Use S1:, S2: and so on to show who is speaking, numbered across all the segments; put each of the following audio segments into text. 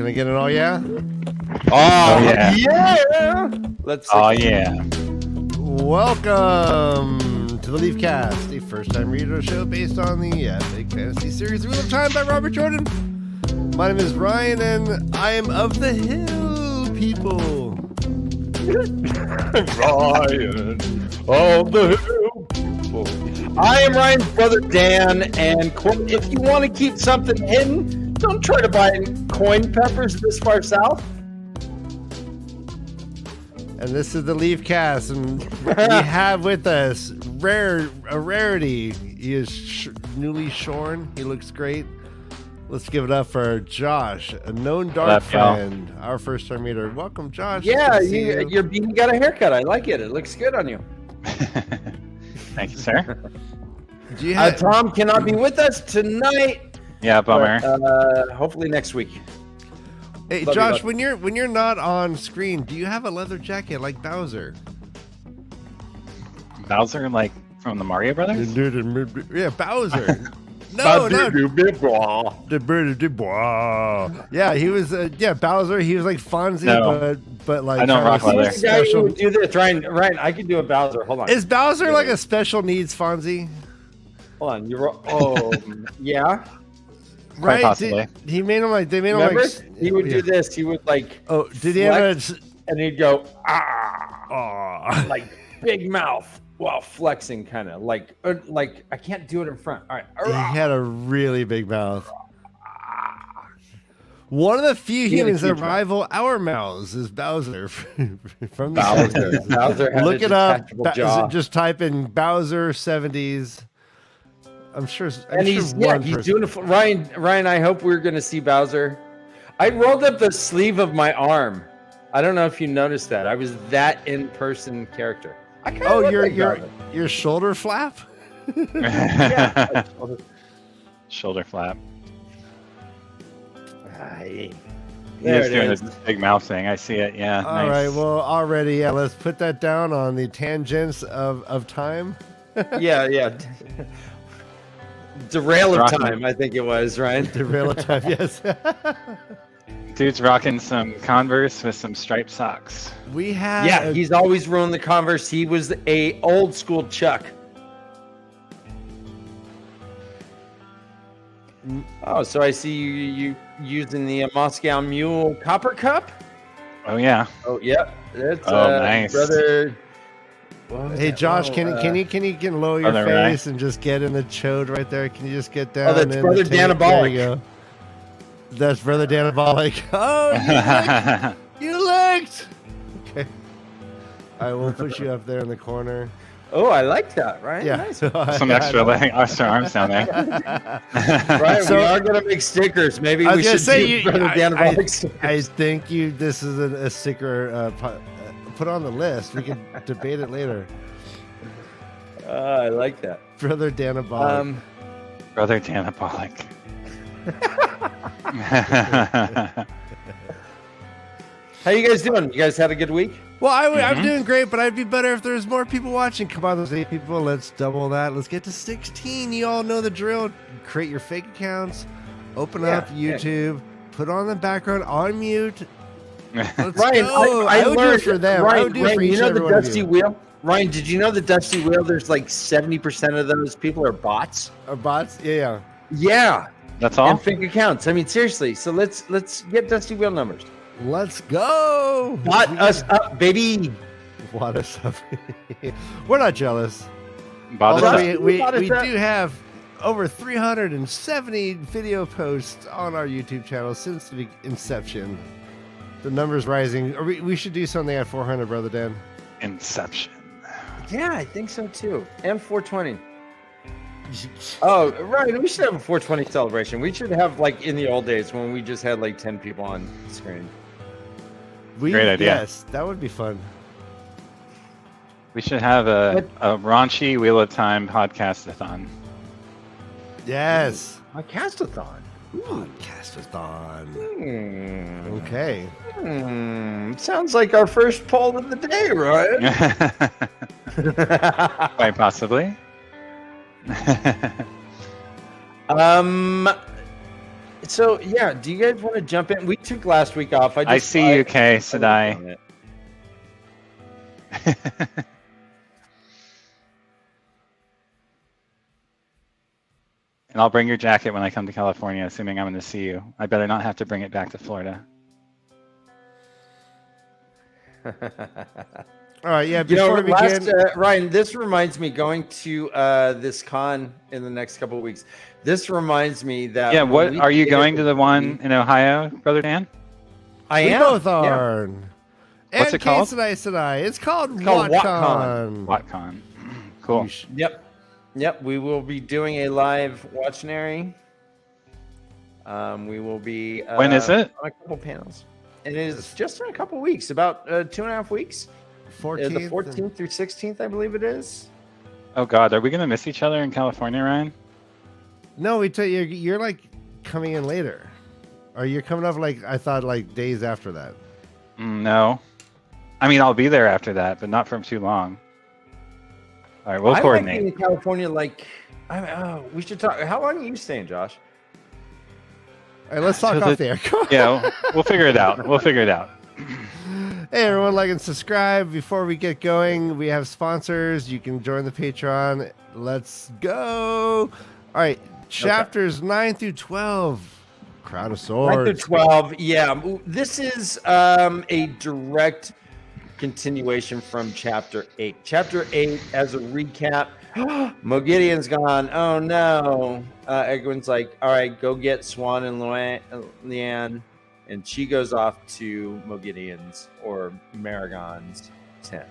S1: Can I get an oh yeah?
S2: Oh yeah!
S3: Yeah! Let's see.
S2: Oh yeah!
S1: Welcome to the LeafCast, a first-time reader show based on the epic fantasy series Wheel of Time by Robert Jordan. My name is Bryant, and I am of the hill, people.
S3: Ryan of the hill people. I am Ryan's brother Dan, and if you want to keep something hidden, don't try to buy coin peppers this far south.
S1: And this is the LeafCast, and we have with us a rarity. He is newly shorn. He looks great. Let's give it up for Josh, a known dark friend, our first-time reader. Welcome, Josh.
S3: Yeah, your beanie got a haircut. I like it. It looks good on you.
S2: Thank you, sir.
S1: Do you have...
S3: Tom cannot be with us tonight.
S2: Yeah, bummer.
S3: But, hopefully next week.
S1: Hey,
S3: Love
S1: Josh,
S3: you,
S1: when you're not on screen, do you have a leather jacket like Bowser?
S2: Bowser, like from the Mario Brothers?
S1: Yeah, Bowser. No. Yeah, he was. Bowser. He was like Fonzie, but like
S2: I don't rock leather.
S3: The guy who would do this, Ryan, I can do a Bowser. Hold on.
S1: Is Bowser like a special needs Fonzie?
S3: Hold on. Oh, yeah.
S1: Right.
S2: Possibly.
S1: He made him like they made
S3: Remember?
S1: him like.
S3: He would do this. He would like.
S1: Oh, did he have a?
S3: And he'd go like big mouth while flexing, kind of like I can't do it in front. All right.
S1: He had a really big mouth. One of the few humans that rival our mouths is Bowser from the
S3: Bowser.
S1: 70s.
S3: Bowser had
S1: Look
S3: a
S1: it up.
S3: jaw.
S1: Just type in Bowser 70s. I'm sure.
S3: He's doing it. Ryan, I hope we're gonna see Bowser. I rolled up the sleeve of my arm. I don't know if you noticed that. I was that in-person character.
S1: Your shoulder flap.
S3: Yeah.
S2: Shoulder flap.
S3: There
S2: He's
S3: it
S2: doing
S3: is.
S2: this big mouth thing. I see it. Yeah.
S1: All right. Well, already, yeah. Let's put that down on the tangents of time.
S3: Yeah. Derail of time, I think it was, right?
S1: Derail of time, yes.
S2: Dude's rocking some Converse with some striped socks.
S1: We have.
S3: He's always ruined the Converse. He was a old school Chuck. Oh, so I see you using the Moscow Mule Copper Cup?
S2: Oh yeah.
S3: Oh yeah. That's
S2: nice.
S3: Brother.
S1: Hey Josh, can you lower your face and just get in the chode right there? Can you just get down?
S3: Oh, that's Brother Danabolic.
S1: There you go. That's Brother Danabolic. Oh, you licked. Okay. I will push you up there in the corner.
S3: Oh, I like that, right?
S1: Yeah.
S3: Nice.
S2: Some extra arms down there.
S3: Right,
S1: So-
S3: we are gonna make stickers. Maybe
S1: I was
S3: we
S1: gonna
S3: should
S1: say,
S3: do Brother Danabolic stickers.
S1: I think this is a sticker. Put on the list. We can debate it later.
S3: I like that.
S1: Brother Danabolic.
S2: Brother Danabolic.
S3: How you guys doing? You guys had a good week?
S1: Well, I'm doing great, but I'd be better if there's more people watching. Come on, there's 8 people. Let's double that. Let's get to 16. You all know the drill. Create your fake accounts. Open up YouTube. Put on the background on mute. Let's
S3: Ryan,
S1: go.
S3: I
S1: would do
S3: learned
S1: it for them. I would do it for each
S3: you know
S1: and
S3: the
S1: every one of
S3: Dusty
S1: you.
S3: Wheel? Ryan, did you know the Dusty Wheel? There's like 70% of those people are bots.
S1: Are bots? Yeah.
S3: Yeah.
S2: That's all.
S3: And fake accounts. I mean, seriously. So let's get Dusty Wheel numbers.
S1: Let's go.
S3: Bot us up, baby.
S1: Bot us up. We're not jealous.
S2: Bought
S1: Although
S2: us up.
S1: we
S3: Bought us
S1: do
S3: up.
S1: have over 370 video posts on our YouTube channel since the inception. The number's rising. We should do something at 400, Brother Dan.
S2: Inception.
S3: Yeah, I think so too. And 420. Oh, right. We should have a 420 celebration. We should have like in the old days when we just had like 10 people on screen.
S2: Great idea.
S1: Yes, that would be fun.
S2: We should have a raunchy Wheel of Time podcast-a-thon.
S1: Yes.
S3: A castathon.
S1: Podcastathon. Okay.
S3: Sounds like our first poll of the day, right?
S2: Quite possibly.
S3: So yeah, do you guys want to jump in? We took last week off.
S2: I see you, Kay, Sadai. And I'll bring your jacket when I come to California, assuming I'm going to see you. I better not have to bring it back to Florida.
S1: All right, yeah. Before we begin,
S3: Ryan, this reminds me going to this con in the next couple of weeks. This reminds me that.
S2: Yeah, what are you going to the one in Ohio, Brother Dan?
S3: I am.
S1: We both are.
S2: Yeah. What's it called?
S1: It's called
S3: WOTCon.
S2: WOTCon. Cool.
S3: Yep. We will be doing a live watchnary. We will be.
S2: When is it?
S3: On a couple panels. And it is just in a couple weeks, about 2.5 weeks.
S1: 14th.
S3: The 14th through 16th, I believe it is.
S2: Oh God, are we gonna miss each other in California, Ryan?
S1: No, we tell you, you're like coming in later, or you're coming up like I thought, like days after that.
S2: No, I mean I'll be there after that, but not for too long. All right, we'll coordinate.
S3: I might be in California, we should talk. How long are you staying, Josh?
S1: All right, let's talk off the air.
S2: Yeah, we'll figure it out.
S1: Hey everyone, like and subscribe. Before we get going, we have sponsors. You can join the Patreon. Let's go. All right, chapters 9 through 12. Crown of Swords.
S3: 9 through 12. Yeah, this is a direct continuation from chapter 8. Chapter 8, as a recap, Mogideon's gone. Oh no. Egwin's like, all right, go get Swan and Leanne. And she goes off to Mogideon's or Maragon's tent.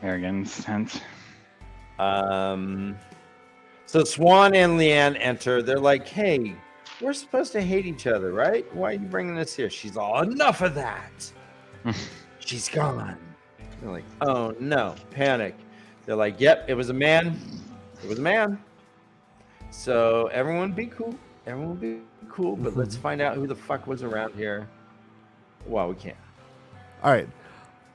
S3: So Swan and Leanne enter. They're like, hey, we're supposed to hate each other, right? Why are you bringing us here? She's all, enough of that. She's gone. They're like, oh no, panic. They're like, yep, it was a man. It was a man. So everyone be cool. But let's find out who the fuck was around here. Well, we can't.
S1: All right.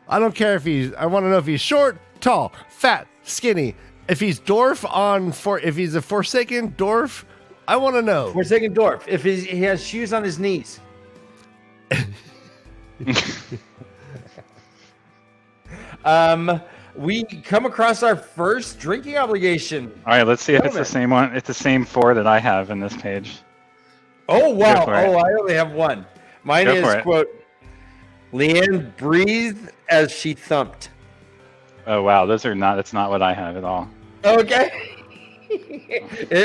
S1: I don't care if I want to know if he's short, tall, fat, skinny. If he's if he's a Forsaken dwarf, I want to know.
S3: Forsaken dwarf. If he has shoes on his knees. We come across our first drinking obligation.
S2: All right, let's see if it's the same one. It's the same 4 that I have in this page.
S3: Oh wow! Oh, I only have one. Mine is quote. Leanne breathed as she thumped.
S2: Oh wow, that's not what I have at all.
S3: Okay.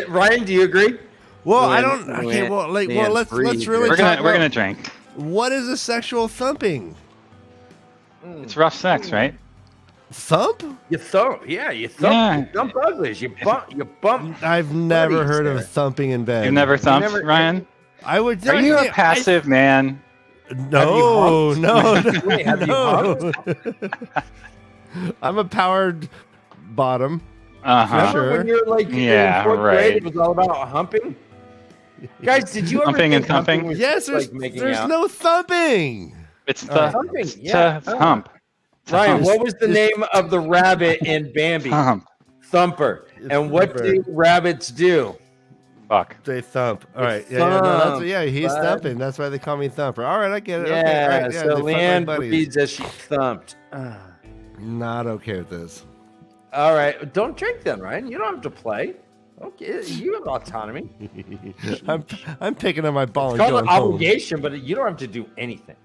S3: Ryan, do you agree?
S1: Well, I don't. Okay. Well, let's really.
S2: We're gonna drink.
S1: What is a sexual thumping?
S2: It's rough sex, right?
S1: Thump?
S3: You thump. Yeah, you thump. Yeah. You thump uglies. You bump.
S1: I've never heard of thumping in bed.
S2: You've never thumped, Ryan?
S1: I would.
S2: Are you a passive man?
S1: No.
S3: Wait, have you
S1: I'm a powered bottom.
S3: Remember when you're like in 4th grade, it was all about humping? Guys, did you ever
S2: humping and thumping?
S1: Yes, there's no thumping.
S2: It's the
S3: thumping.
S2: Yeah. Hump.
S3: Ryan, what was the name of the rabbit in Bambi? Thumper. And what do rabbits do?
S2: Fuck.
S1: They thump. All right. He's thumping. That's why they call me Thumper. All right, I get it.
S3: Yeah,
S1: okay, right.
S3: So Leanne breathes as she thumped.
S1: Not okay with this.
S3: All right. Don't drink then, Ryan. You don't have to play. Okay, you have autonomy.
S1: I'm picking up my ball
S3: and
S1: going
S3: home. It's called an obligation, but you don't have to do anything.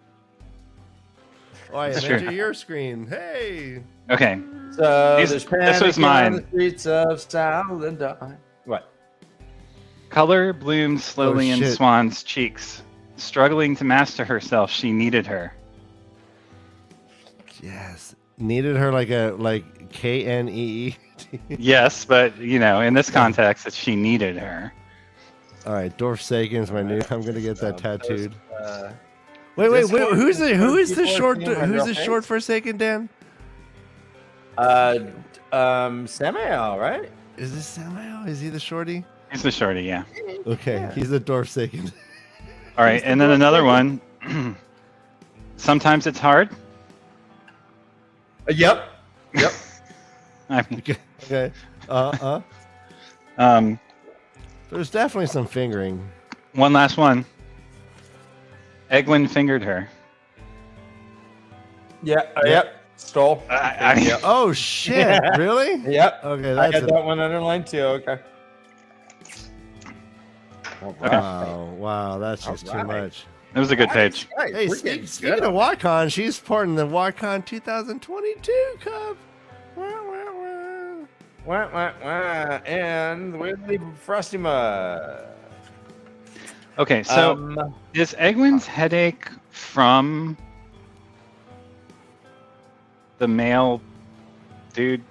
S1: Oh, I enter your screen. Hey.
S2: Okay.
S3: So
S2: this was mine.
S3: On the streets of Salendine. What?
S2: Color bloomed slowly in Swan's cheeks. Struggling to master herself, she needed her.
S1: Yes. Needed her like KNEE.
S2: Yes, but in this context, it's she needed her.
S1: All right, Dwarf Sagan's my new. I'm gonna get that tattooed. Wait. Who is the short Forsaken, Dan?
S3: Samael, right?
S1: Is this Samael? Is he the shorty?
S2: He's the shorty, yeah.
S1: Okay, yeah. He's the Dwarf Sagan.
S2: All right, and then another one. Sometimes it's hard.
S3: Yep.
S1: Okay. There's definitely some fingering.
S2: One last one. Egwin fingered her.
S3: Yeah. Yep. Stole.
S2: I-
S1: Oh shit! Really?
S3: Yep.
S1: Okay,
S3: I
S1: that's
S3: got that one underlined too. Okay.
S1: Wow, that's just too much.
S2: It was a good page.
S1: Hey, speaking of WatCon, she's supporting the WatCon 2022 Cup.
S3: And we leave Frosty Mud.
S2: Okay, so is Egwin's headache from the male dude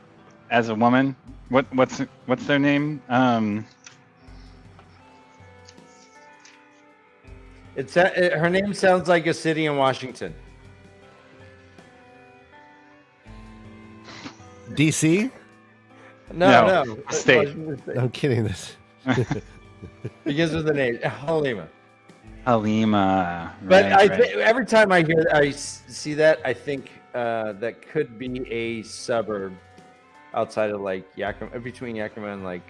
S2: as a woman? What's their name?
S3: Her name sounds like a city in Washington.
S1: DC?
S3: No.
S2: State.
S1: I'm kidding. This.
S3: Begins with the name Halima.
S2: Halima.
S3: But
S2: Right,
S3: every time I see that, I think that could be a suburb outside of like Yakima, between Yakima and like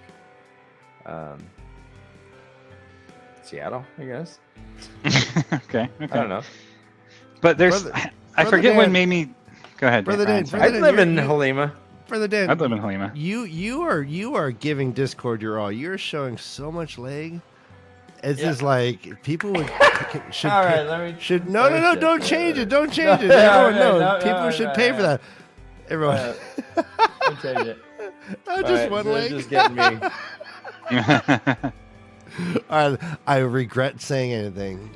S3: Seattle, I guess.
S2: Okay.
S3: I don't know.
S2: But there's, I forget
S1: Dan,
S2: what made me. Go ahead,
S1: Brother
S2: Ryan,
S1: Dan,
S2: sorry.
S3: I live in Halima.
S1: Brother Dan,
S2: I'd live in Halima.
S1: you are giving Discord your all. You're showing so much leg. It's just like people should.
S3: All right, let me.
S1: No, don't change it. Don't change it. Everyone people should pay for that. Everyone.
S3: I'll change it.
S1: Just one leg.
S3: Just getting me.
S1: I regret saying anything.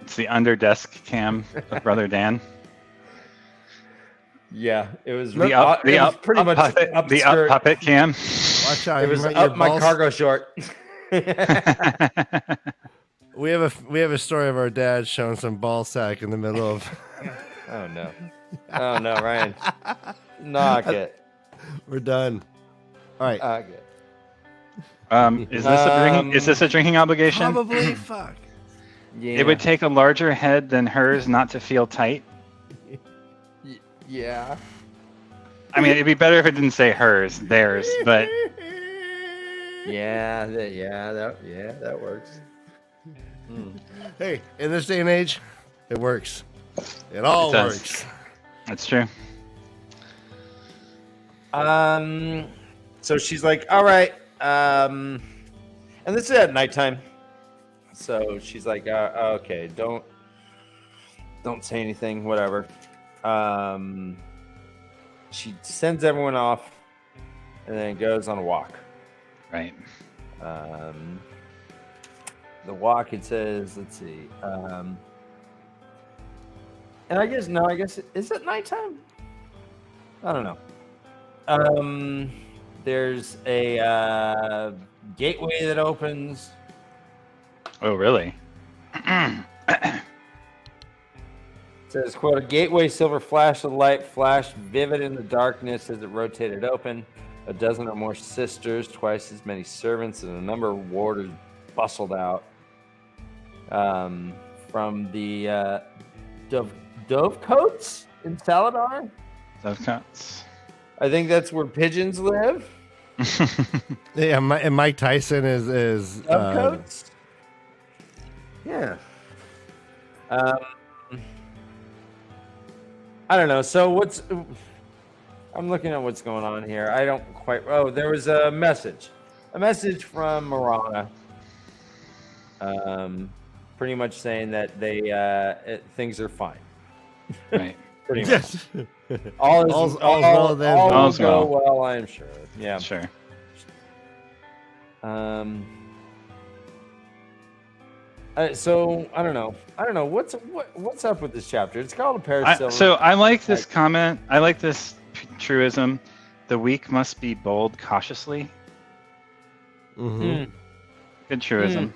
S2: It's the under desk cam of Brother Dan.
S3: Yeah, it was
S2: The up
S3: pretty much
S2: puppet,
S3: up
S2: the up puppet cam.
S1: Watch out!
S3: It was
S1: your
S3: up my
S1: balls.
S3: cargo short.
S1: We have a story of our dad showing some ball sack in the middle of.
S3: Oh no, Ryan, knock it.
S1: We're done. All right.
S3: Okay.
S2: Is this a drinking obligation?
S1: Probably. Fuck.
S3: Yeah.
S2: It would take a larger head than hers not to feel tight.
S3: Yeah.
S2: I mean, it'd be better if it didn't say hers, theirs, but
S3: Yeah. That works.
S1: Hey, in this day and age, it works. It all
S2: does.
S1: works.
S2: that's true.
S3: So she's like, all right. And this is at nighttime. So she's like, okay, don't say anything, whatever. She sends everyone off and then goes on a walk.
S2: Right.
S3: The walk, it says, let's see. And I guess, is it nighttime? I don't know. There's a gateway that opens.
S2: Oh, really?
S3: It says, quote, a gateway silver flash of light flashed vivid in the darkness as it rotated open. A dozen or more sisters, twice as many servants, and a number of warders bustled out from the Dovecotes in Saladar.
S2: Dovecotes.
S3: I think that's where pigeons live.
S1: Yeah, and Mike Tyson is
S3: Dovecotes? Yeah. I don't know. So I'm looking at what's going on here. I don't quite. Oh, there was a message from Marana. Pretty much saying that things are fine.
S2: Right.
S3: Pretty much.
S1: yes.
S3: All's
S1: well then.
S3: All will
S2: All's
S3: go
S2: well.
S3: well, I am sure. Yeah.
S2: Sure.
S3: So I don't know what's up with this chapter. It's called a Parasilver.
S2: So I like this comment. I like this truism. The weak must be bold cautiously.
S1: Mm-hmm.
S2: Good truism.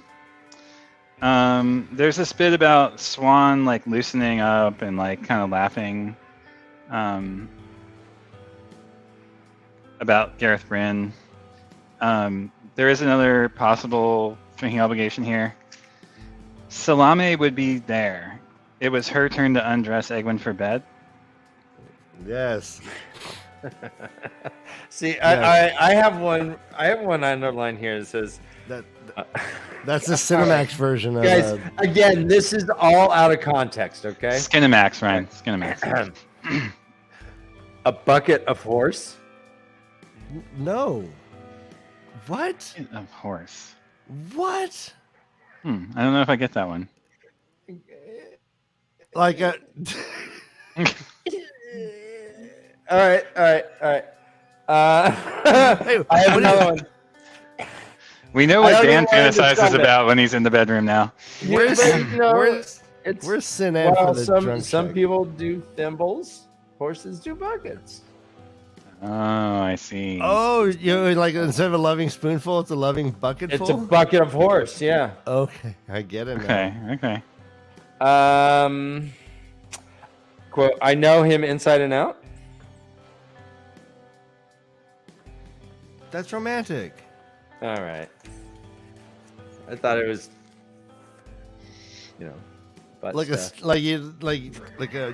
S2: There's this bit about Swan like loosening up and like kind of laughing about Gareth Bryn. There is another possible drinking obligation here. Salame would be there. It was her turn to undress Egwin for bed.
S1: Yes.
S3: See,
S1: Yes.
S3: I have one. I have one underline here that says,
S1: That's the Cinemax version of
S3: guys. Again, this is all out of context. Okay.
S2: Skinemax, Ryan. Skinemax.
S3: A bucket of horse.
S1: No. What?
S2: Of horse.
S1: What?
S2: I don't know if I get that one.
S1: Like a.
S3: All right.
S1: Hey,
S3: I have
S1: what
S3: another
S1: is-
S3: one.
S2: We know
S3: I
S2: what
S3: don't
S2: Dan
S3: know why I
S2: fantasizes
S3: described it.
S2: about when he's in the bedroom now.
S1: Where's
S3: It's
S1: where's Cinan
S3: well,
S1: for the drunk
S3: some
S1: check?
S3: people do thimbles. Horses do buckets.
S2: Oh, I see.
S1: Oh, you like instead of a loving spoonful, it's a loving bucketful.
S3: It's a bucket of horse. Yeah.
S1: Okay, I get it now.
S2: Okay.
S3: Quote, I know him inside and out.
S1: That's romantic.
S3: All right. I thought it was, butt
S1: Like
S3: stuff.
S1: you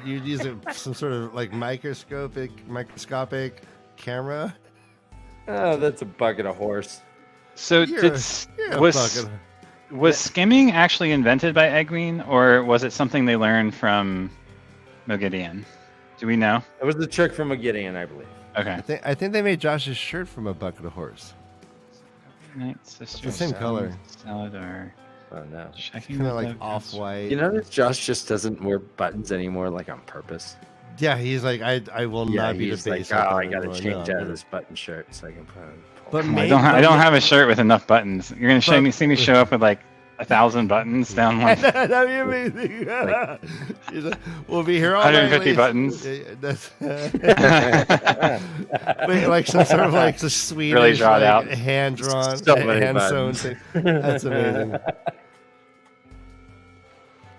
S1: use some sort of like microscopic camera.
S3: Oh, that's a bucket of horse.
S2: So
S1: You're a
S2: was
S1: bucket.
S2: was skimming actually invented by Egwene, or was it something they learned from Moghedien? Do we know?
S3: It was the trick from a Gideon, I believe.
S2: Okay.
S1: I think they made Josh's shirt from a bucket of horse.
S2: Night sister.
S1: the same color.
S2: Saladar.
S3: Oh no.
S2: Checking
S1: Kind of
S2: the
S1: like off white.
S3: You notice Josh just doesn't wear buttons anymore, like on purpose.
S1: Yeah, he's like I will not be the
S3: he's like,
S1: base.
S3: oh, I gotta change out of this button shirt so I can put on.
S1: But
S2: I don't have a shirt with enough buttons. You're gonna see me show up with like 1,000 buttons down one.
S1: That'd be amazing. He's like, we'll be here all
S2: 150
S1: night.
S2: buttons.
S1: That's Wait, like some sort of like the Swedish,
S2: Really drawn out.
S1: hand drawn,
S3: So many
S1: hand sewn
S3: buttons.
S1: thing. That's amazing.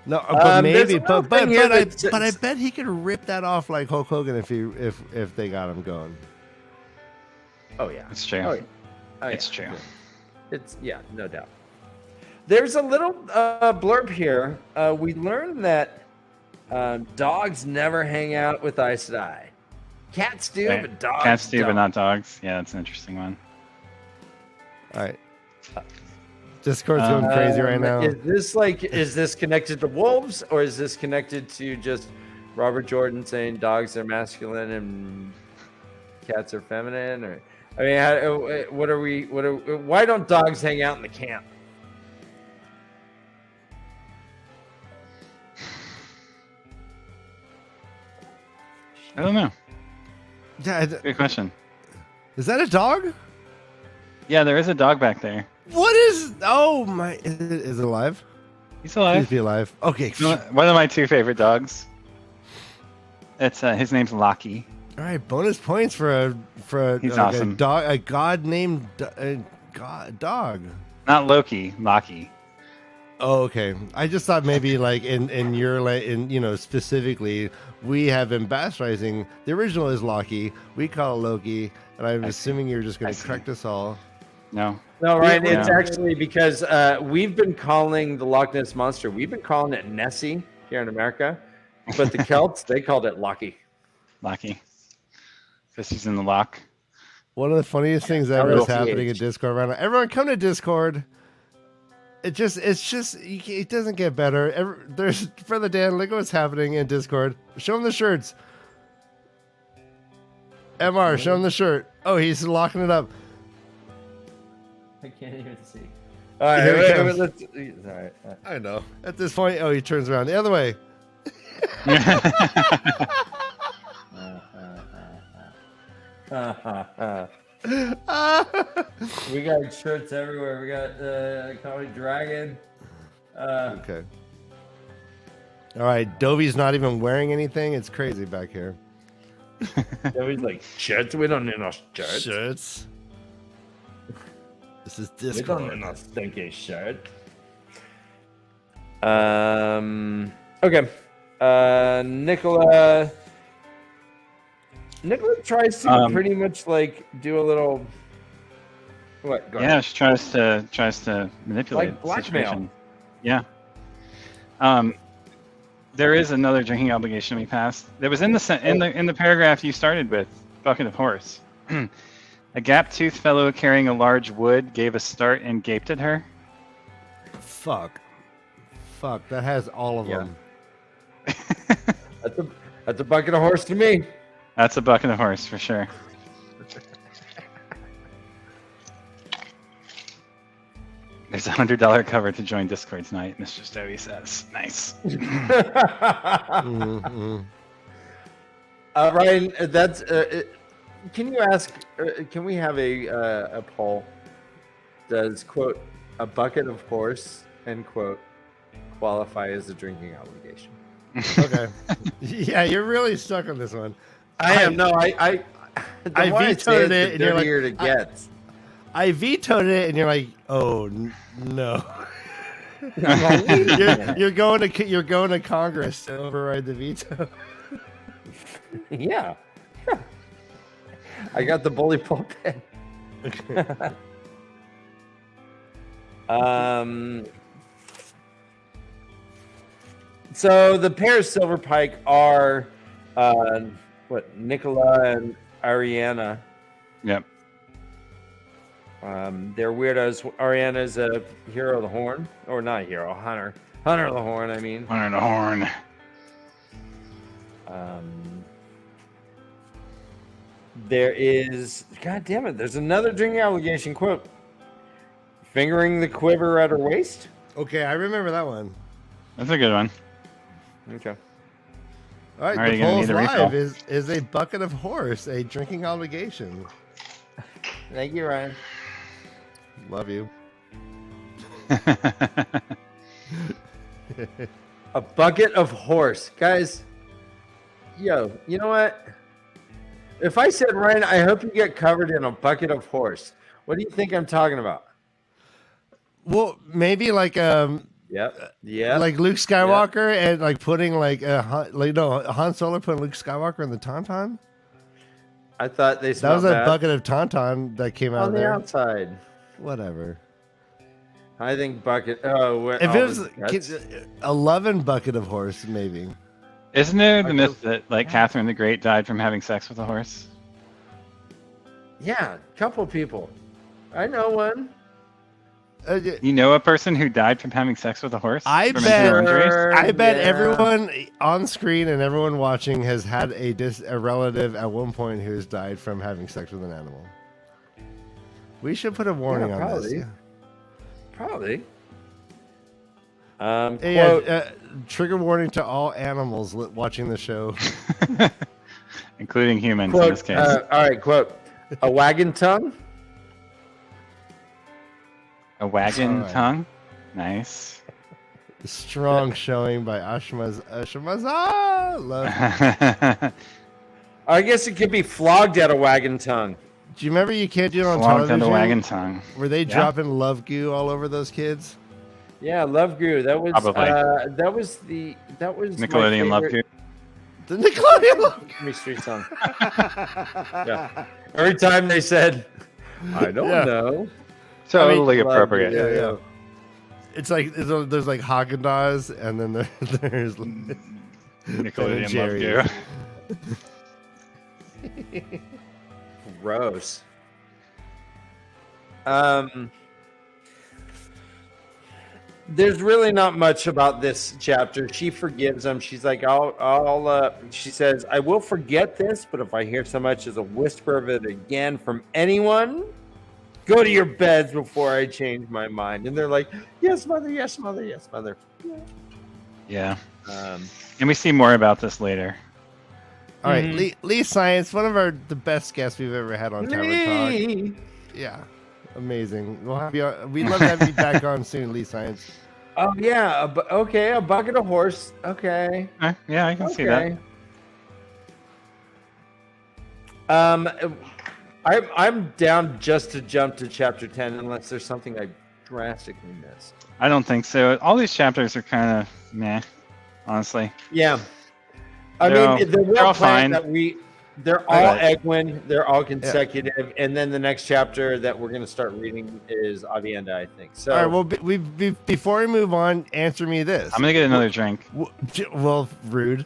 S1: No, but
S3: there's
S1: maybe,
S3: another
S1: but
S3: thing here
S1: I
S3: that's-
S1: but I bet he could rip that off like Hulk Hogan if they got him going.
S3: Oh yeah.
S2: It's true.
S3: Oh, yeah. Oh,
S2: It's
S3: yeah.
S2: true.
S3: It's no doubt. There's a little blurb here. We learned that dogs never hang out with Aes Sedai. Cats do,
S2: Right.
S3: but dogs
S2: Cats do, but
S3: don't.
S2: not dogs. Yeah, that's an interesting one.
S1: All right. Discord's going crazy right now.
S3: Is this connected to wolves, or is this connected to just Robert Jordan saying dogs are masculine and cats are feminine? Or I mean, why don't dogs hang out in the camp?
S2: I don't know.
S1: Yeah,
S2: Good question.
S1: is that a dog?
S2: Yeah, there is a dog back there.
S1: What is? Oh my! Is it alive?
S2: He's
S1: Please
S2: alive.
S1: be alive. Okay.
S2: One of my two favorite dogs. It's his name's Loki.
S1: All right. Bonus points for a
S2: He's
S1: like
S2: awesome.
S1: a dog, a god named dog.
S2: Not Loki, Loki.
S1: Oh, okay. I just thought maybe like in your specifically we have in Bass Rising the original is Loki. We call it Loki, and I'm assuming you're just going to correct us all.
S2: No.
S3: No, right.
S2: Yeah.
S3: It's actually because we've been calling the Loch Ness Monster, we've been calling it Nessie here in America, but the Celts, they called it Loki.
S2: Loki. Because he's in the lock.
S1: One of the funniest things ever is
S3: LOCH.
S1: happening in Discord right now. Everyone come to Discord. It doesn't get better. There's Brother Dan, look what's happening in Discord. Show him the shirts. MR, show him the shirt. Oh, he's locking it up.
S3: I can't even see. All right,
S1: Here he comes.
S3: let's. All right.
S1: I know. At this point, oh, he turns around the other way.
S3: We got shirts everywhere. We got Comedy Dragon.
S1: Okay. All right, Dovie's not even wearing anything. It's crazy back here.
S3: He's like, shirts? We don't need no shirts.
S1: Shirts. This is
S3: We don't
S1: Discord.
S3: need no stinky shirt. Okay. Nicola tries to pretty much like do a little. What? Go
S2: Yeah,
S3: ahead.
S2: she tries to manipulate
S3: Like
S2: the
S3: blackmail.
S2: situation. Yeah. There is another drinking obligation we passed. That was in the paragraph you started with, bucket of horse. A gap-toothed fellow carrying a large wood gave a start and gaped at her.
S1: Fuck, that has all of them.
S3: That's a bucket of horse to me.
S2: That's a bucket of horse for sure. There's a $100 cover to join Discord tonight, Mr. Dovie says. Nice.
S3: Ryan, that's. Can you ask? Can we have a poll? Does quote a bucket of horse end quote qualify as a drinking obligation?
S1: Okay. Yeah, you're really stuck on this one.
S3: I am. No, I
S1: vetoed it, and you're like,
S3: it gets.
S1: I vetoed it, and you're like, oh no. you're going to Congress to override the veto.
S3: Yeah. I got the bully pulpit. So the pair of silver pike are Nicola and Ariana.
S2: Yep.
S3: They're weirdos. Ariana's a hero of the horn, or not hero, hunter of the horn. I mean,
S2: Hunter of the horn.
S3: There is, God damn it, there's another drinking obligation quote. Fingering the quiver at her waist.
S1: Okay, I remember that one.
S2: That's a good one.
S3: Okay.
S1: All right,
S2: Are you
S1: the
S2: gonna
S1: polls
S2: need a refill?
S1: live is a bucket of horse a drinking obligation?
S3: Thank you, Ryan.
S1: Love you.
S3: A bucket of horse. Guys, yo, you know what? If I said, Ryan, I hope you get covered in a bucket of horse, what do you think I'm talking about?
S1: Well, maybe like
S3: Yep.
S1: like Luke Skywalker and like putting Han Solo putting Luke Skywalker in the tauntaun.
S3: I thought they
S1: That
S3: smelled
S1: was a
S3: bad.
S1: bucket of tauntaun that came out
S3: On
S1: there.
S3: the outside.
S1: Whatever.
S3: I think bucket. Oh,
S1: If it was a loving bucket of horse, maybe.
S2: Isn't there the myth that like Catherine the Great died from having sex with a horse?
S3: Yeah, couple people. I know one.
S2: You know a person who died from having sex with a horse?
S1: I
S2: From
S1: bet-
S2: internal injuries?
S1: I bet
S3: Yeah.
S1: everyone on screen and everyone watching has had a relative at one point who has died from having sex with an animal. We should put a warning on
S3: probably.
S1: this.
S3: Probably.
S1: Hey,
S3: Quote,
S1: trigger warning to all animals watching the show.
S2: Including humans
S3: quote,
S2: in this case.
S3: all right, quote. A wagon tongue?
S2: A wagon
S1: Alright.
S2: tongue? Nice.
S1: Strong showing by Ashmaz. Love.
S3: I guess it could be flogged at a wagon tongue.
S1: Do you remember you can't do it on
S2: Flogged on
S1: television?
S2: the wagon tongue.
S1: Were they dropping love goo all over those kids?
S3: Yeah, Love Goo. That was
S2: Probably.
S3: that was my
S2: Nickelodeon Love
S3: favorite
S2: Goo.
S1: The Nickelodeon love goo.
S3: mystery song. Yeah. Every time they said, I don't
S1: Yeah.
S3: know.
S2: Totally
S3: Love
S2: appropriate.
S3: Goo,
S1: Yeah. It's like there's like Haagen-Dazs, and then there's
S2: Nickelodeon
S1: Jerry.
S2: Love Goo.
S3: Gross. There's really not much about this chapter. She forgives him. She's like, she says, I will forget this, but if I hear so much as a whisper of it again from anyone, go to your beds before I change my mind. And they're like, yes, mother, yes, mother, yes, mother.
S2: Yeah. And we see more about this later.
S1: All right, Lee Science, one of the best guests we've ever had on Tavern Talk.
S3: Lee.
S1: Yeah, amazing. We'll have you. We'd love to have you back on soon, Lee Science.
S3: Oh, yeah. Okay, a bucket of horse. Okay.
S2: Yeah, I can see that.
S3: I'm down just to jump to chapter 10 unless there's something I drastically missed.
S2: I don't think so. All these chapters are kind of meh, honestly.
S3: Yeah. I
S2: No,
S3: mean,
S2: they're all fine.
S3: They're all
S2: Right.
S3: Egwin. They're all consecutive. And then the next chapter that we're going to start reading is Avienda, I think. So,
S1: All right. Well, before we move on, answer me this.
S2: I'm gonna get another drink.
S1: Well, rude.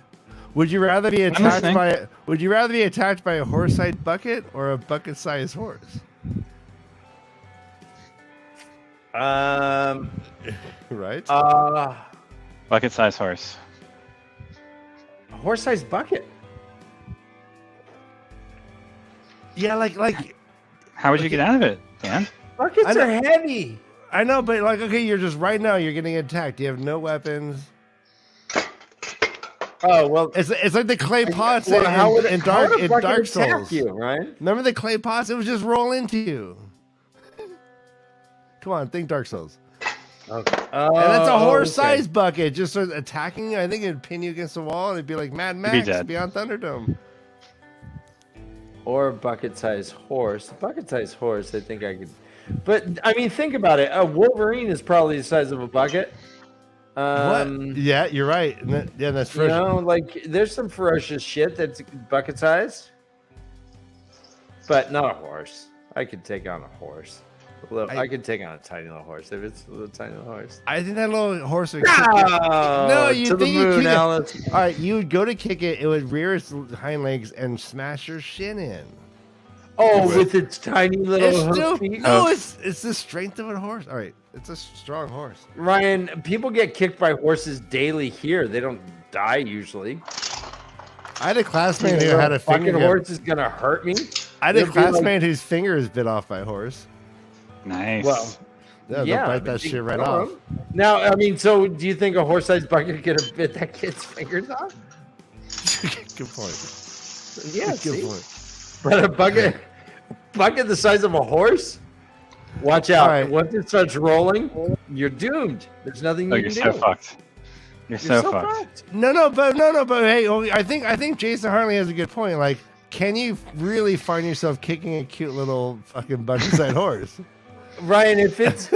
S1: Would you rather be attacked
S2: listening.
S1: by? Would you rather be attacked by a horse-sized bucket or a bucket-sized horse? Right.
S2: Bucket-sized horse.
S3: A horse-sized bucket.
S1: Yeah, like.
S2: How would you get out of it, Dan?
S3: Buckets are heavy.
S1: I know, but like, okay, you're just right now. You're getting attacked. You have no weapons.
S3: Oh well,
S1: It's like the clay pots
S3: well,
S1: in Dark Souls.
S3: Attack you, right?
S1: Remember the clay pots? It would just roll into you. Come on, think Dark Souls.
S3: Okay.
S1: And that's a horse-sized bucket. Just sort of attacking you. I think it'd pin you against the wall, and it'd be like Mad Max beyond Thunderdome.
S3: Or a bucket-sized horse. A bucket-sized horse, I think I could. But I mean, think about it. A Wolverine is probably the size of a bucket.
S1: What? Yeah, you're right. Yeah, that's for
S3: you know, like there's some ferocious shit that's bucket-sized, but not a horse. I could take on a horse. I could take on a tiny little horse if it's a little tiny little horse.
S1: I think that little horse would
S3: No, you
S1: think
S3: the moon,
S1: kick
S3: Alice.
S1: it. All right, you would go to kick it, it would rear its hind legs and smash your shin in.
S3: Oh, with its tiny little hoof feet?
S1: No, it's the strength of a horse. All right, it's a strong horse.
S3: Ryan, people get kicked by horses daily here. They don't die usually.
S1: I had a classmate who had a
S3: fucking
S1: finger.
S3: horse is gonna hurt me.
S1: I had a classmate whose finger was bit off by a horse.
S2: Nice.
S3: Well,
S1: they'll bite that shit right off.
S3: Now, I mean, so do you think a horse-sized bucket could have bit that kid's fingers off?
S1: Good point.
S3: Yeah,
S1: Good point.
S3: But a bucket the size of a horse? Watch out.
S1: Right.
S3: Once it starts rolling, you're doomed. There's nothing you can do.
S2: You're so fucked. You're so fucked.
S1: No, but hey, I think Jason Hartley has a good point. Like, can you really find yourself kicking a cute little fucking bucket-sized horse?
S3: Ryan, if it's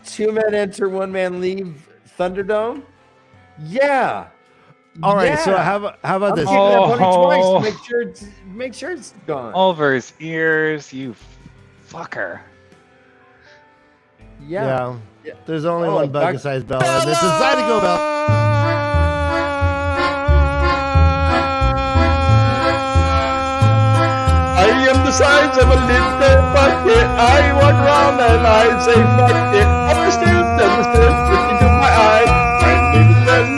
S3: 2 men enter, 1 man leave Thunderdome, yeah.
S1: All right, so how about this?
S3: Kicking that bunny twice. Make sure it's gone.
S2: Over his ears, you fucker.
S3: Yeah.
S1: There's only one bucket-sized bell, and it's a Zydeco bell.
S3: I am the size of a little bucket. I walk around and I say fuck it. Understand, look into my eyes.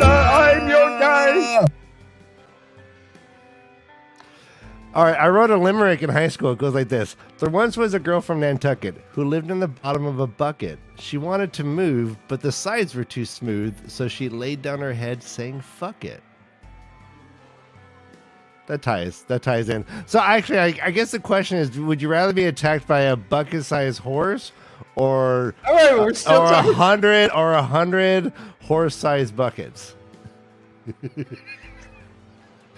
S3: I'm your guy.
S1: All right, I wrote a limerick in high school. It goes like this. There once was a girl from Nantucket who lived in the bottom of a bucket. She wanted to move, but the sides were too smooth, so she laid down her head saying, fuck it. That ties in. So actually, I guess the question is, would you rather be attacked by a bucket-sized horse or
S3: All right, we're still talking.
S1: 100 horse-sized buckets?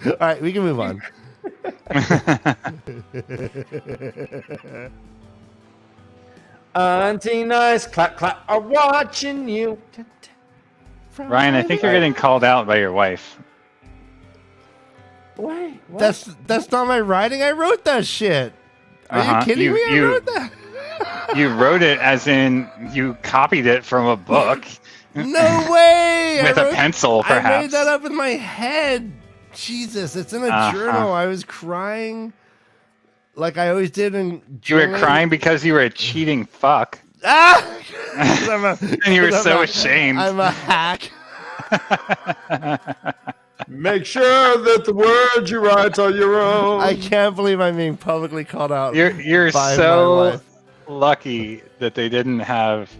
S1: All right, we can move on.
S3: Auntie Nice, clap, clap, are watching you.
S2: Ryan, I think you're getting called out by your wife.
S3: What?
S1: That's not my writing. I wrote that shit. Are you kidding me? I wrote that.
S2: You wrote it as in you copied it from a book.
S1: No way!
S2: With a pencil, perhaps.
S1: I made that up in my head. Jesus, it's in a journal. I was crying like I always did in journaling.
S2: You were crying because you were a cheating fuck.
S1: Ah!
S2: And you were so ashamed.
S1: I'm a hack.
S3: Make sure that the words you write are your own.
S1: I can't believe I'm being publicly called out.
S2: You're
S1: by
S2: so
S1: my wife.
S2: lucky that they didn't have,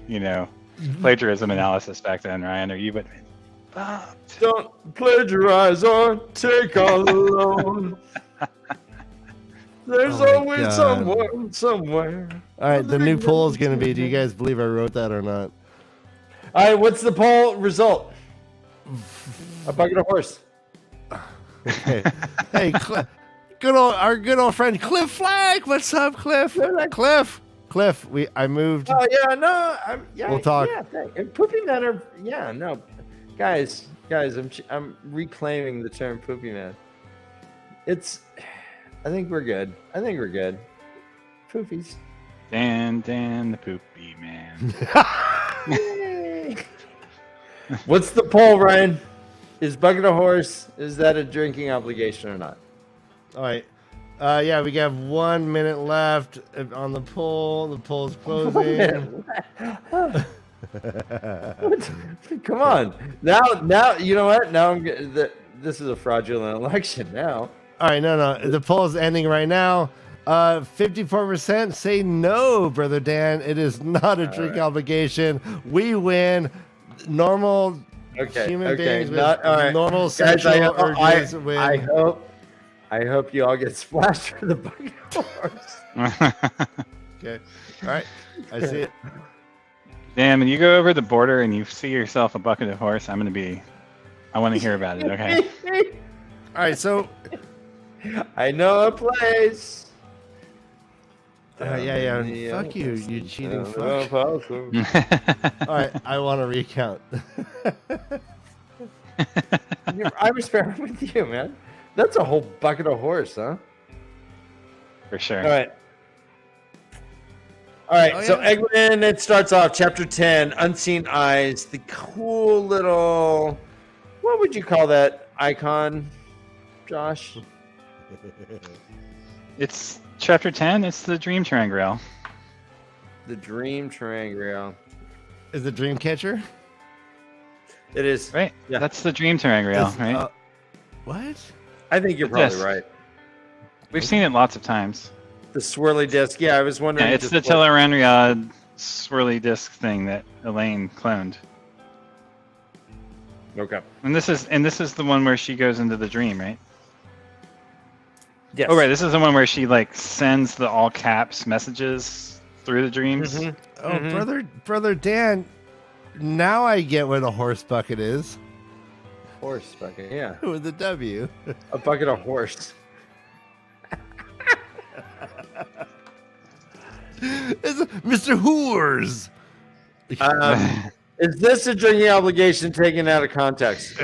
S2: plagiarism analysis back then, Ryan, or you would have been fucked.
S3: Don't plagiarize or take on a loan. There's always someone somewhere.
S1: All right, the new poll is going to be, do you guys believe I wrote that or not?
S3: All right, what's the poll result? A bucket of horse.
S1: Okay. Hey, our good old friend Cliff Flag. What's up, Cliff? Cliff. I moved.
S3: Oh yeah, no,
S1: we'll talk.
S3: Yeah, and poopy men are. Yeah, no, guys, I'm reclaiming the term poopy man. I think we're good. Poopies.
S2: Dan the poopy man.
S3: What's the poll, Ryan? Is Bucket of Horse, is that a drinking obligation or not?
S1: All right. Yeah, we got 1 minute left on the poll. The poll's closing.
S3: Come on. Now, you know what? Now this is a fraudulent election now.
S1: All right, no. The poll's ending right now. 54% say no, Brother Dan. It is not a drink obligation. We win. Normal human beings with normal sexual urges win.
S3: I hope you all get splashed for the Bucket of Horse.
S1: Okay. All right. I see it.
S2: Damn, when you go over the border and you see yourself a Bucket of Horse, I want to hear about it, okay?
S1: All right, so
S3: I know a place.
S1: Yeah. Fuck you, you cheating fuck. All right, I want to recount.
S3: I was fair with you, man. That's a whole Bucket of Horse, huh?
S2: For sure.
S3: All right. So Egwin, it starts off chapter 10, Unseen Eyes, the cool little, what would you call that icon, Josh?
S2: It's chapter 10. It's the Dream Triangle.
S3: The Dream Triangle.
S1: Is it Dreamcatcher?
S3: It is.
S2: Right.
S3: Yeah.
S2: That's the Dream Triangle, right?
S1: What?
S3: I think you're probably right.
S2: We've seen it lots of times.
S3: The swirly disc. Yeah, I was wondering.
S2: Yeah, it's the Tellerandriad swirly disc thing that Elaine cloned.
S3: Okay.
S2: And this is the one where she goes into the dream, right?
S3: Yes.
S2: Oh, right. This is the one where she sends the all caps messages through the dreams.
S3: Mm-hmm.
S1: Oh, brother Dan. Now I get what a horse bucket is.
S3: Horse bucket, yeah.
S1: With a W.
S3: A bucket of horse.
S1: It's Mr. Whores.
S3: Is this a drinking obligation taken out of context?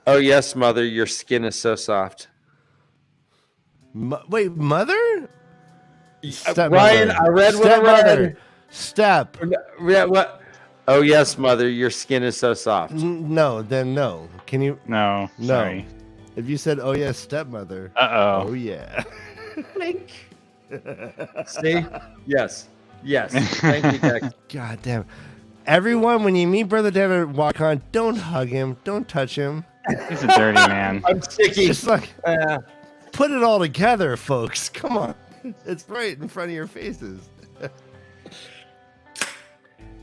S3: Oh, yes, mother. Your skin is so soft.
S1: Wait, mother?
S3: Ryan, I read what I read.
S1: Step.
S3: What? Oh, yes, mother. Your skin is so soft.
S1: No, then no. Can you?
S2: No. Sorry.
S1: If you said, oh, yes, stepmother.
S2: Uh-oh.
S1: Oh, yeah.
S3: See? Yes. Thank you, Dex.
S1: God damn. Everyone, when you meet Brother Dan at WatCon, don't hug him. Don't touch him.
S2: He's a dirty man.
S3: I'm sticky.
S1: Just put it all together, folks. Come on. It's right in front of your faces.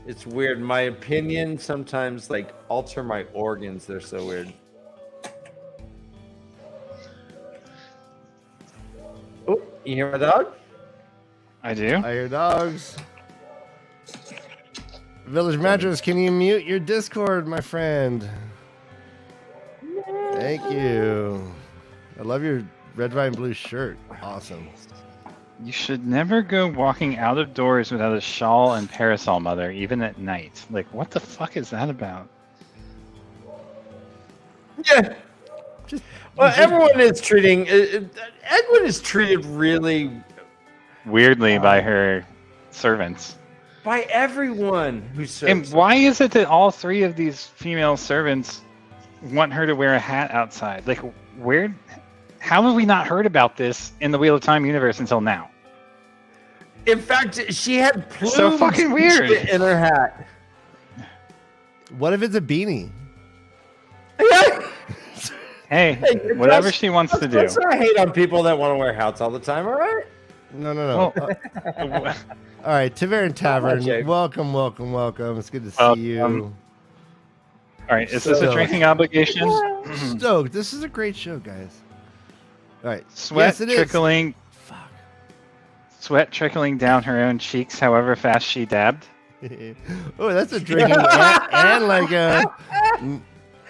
S3: It's weird. My opinion sometimes alter my organs. They're so weird. Oh, you hear my dog?
S2: I do.
S1: I hear dogs. Village Mattress, can you mute your Discord, my friend? Thank you. I love your red, white, and blue shirt. Awesome.
S2: You should never go walking out of doors without a shawl and parasol, mother, even at night. What the fuck is that about?
S3: Yeah. Everyone is treating... Edwin is treated really...
S2: weirdly by her servants.
S3: By everyone who serves.
S2: And why is it that all three of these female servants want her to wear a hat outside? How have we not heard about this in the Wheel of Time universe until now?
S3: In fact, she had plumes
S2: so fucking weird
S3: in her hat.
S1: What if it's a beanie?
S2: Hey, whatever she wants to do.
S3: Let's not hate on people that want to wear hats all the time, all right?
S1: No.
S2: Well,
S1: all right, TAVERN. Welcome. It's good to see you.
S2: All right, is this a drinking obligation?
S1: Stoked. This is a great show, guys. All right.
S2: Sweat
S1: yes,
S2: trickling.
S1: Fuck.
S2: Sweat trickling down her own cheeks, however fast she dabbed.
S1: Oh, that's a drinking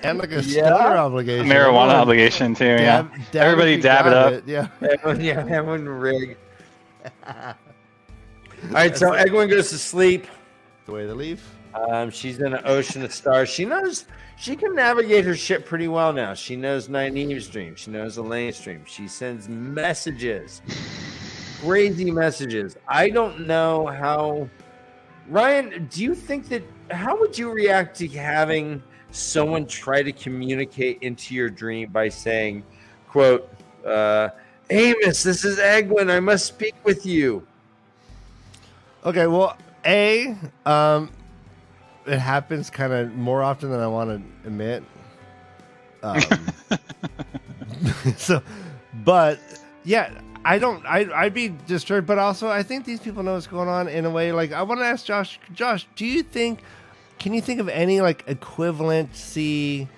S1: and like a stoner obligation.
S2: Marijuana obligation too.
S1: Dab
S2: Everybody dab it up.
S3: Yeah. Everyone rig. All right, so Egwin goes to sleep.
S1: The way they leave.
S3: She's in an ocean of stars. She knows she can navigate her ship pretty well now. She knows Nynaeve's dream. She knows Elaine's dream. She sends messages, crazy messages. I don't know how. Ryan, do you think that? How would you react to having someone try to communicate into your dream by saying, quote, Amos, this is Egwin. I must speak with you.
S1: Okay, well, it happens kind of more often than I want to admit. But yeah, I'd be disturbed, but also I think these people know what's going on in a way. Like, I want to ask Josh, can you think of any like equivalency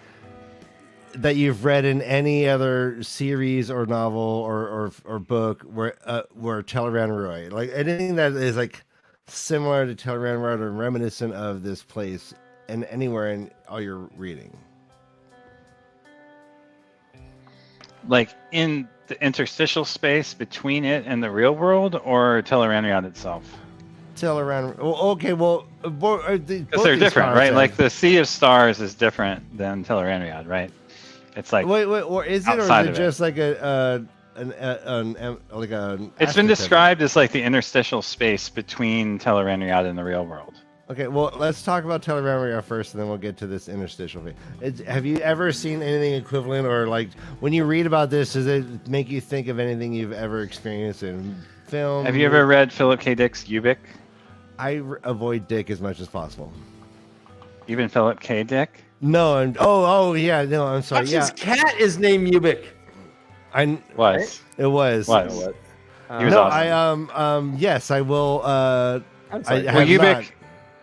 S1: that you've read in any other series or novel or book where Teleran Roy, like anything that is like similar to Teleran Roy or reminiscent of this place and anywhere in all your reading?
S2: Like in the interstitial space between it and the real world, or Teleran itself?
S1: Teleran. Okay, well,
S2: because they're different, right? Like the Sea of Stars is different than Teleran, right? It's like
S1: wait, or is it, or is it just like an
S2: It's been described as like the interstitial space between Teleran and the real world.
S1: Okay, well, let's talk about Teleran first, and then we'll get to this interstitial thing. Have you ever seen anything equivalent, or like when you read about this, does it make you think of anything you've ever experienced in film?
S2: Have you ever read Philip K. Dick's Ubik?
S1: I avoid Dick as much as possible.
S2: Even Philip K. Dick?
S1: No, oh yeah, no, I'm sorry.
S3: His cat is named Ubik.
S1: It was.
S2: He was awesome.
S1: Yes, I will.
S3: I'm sorry.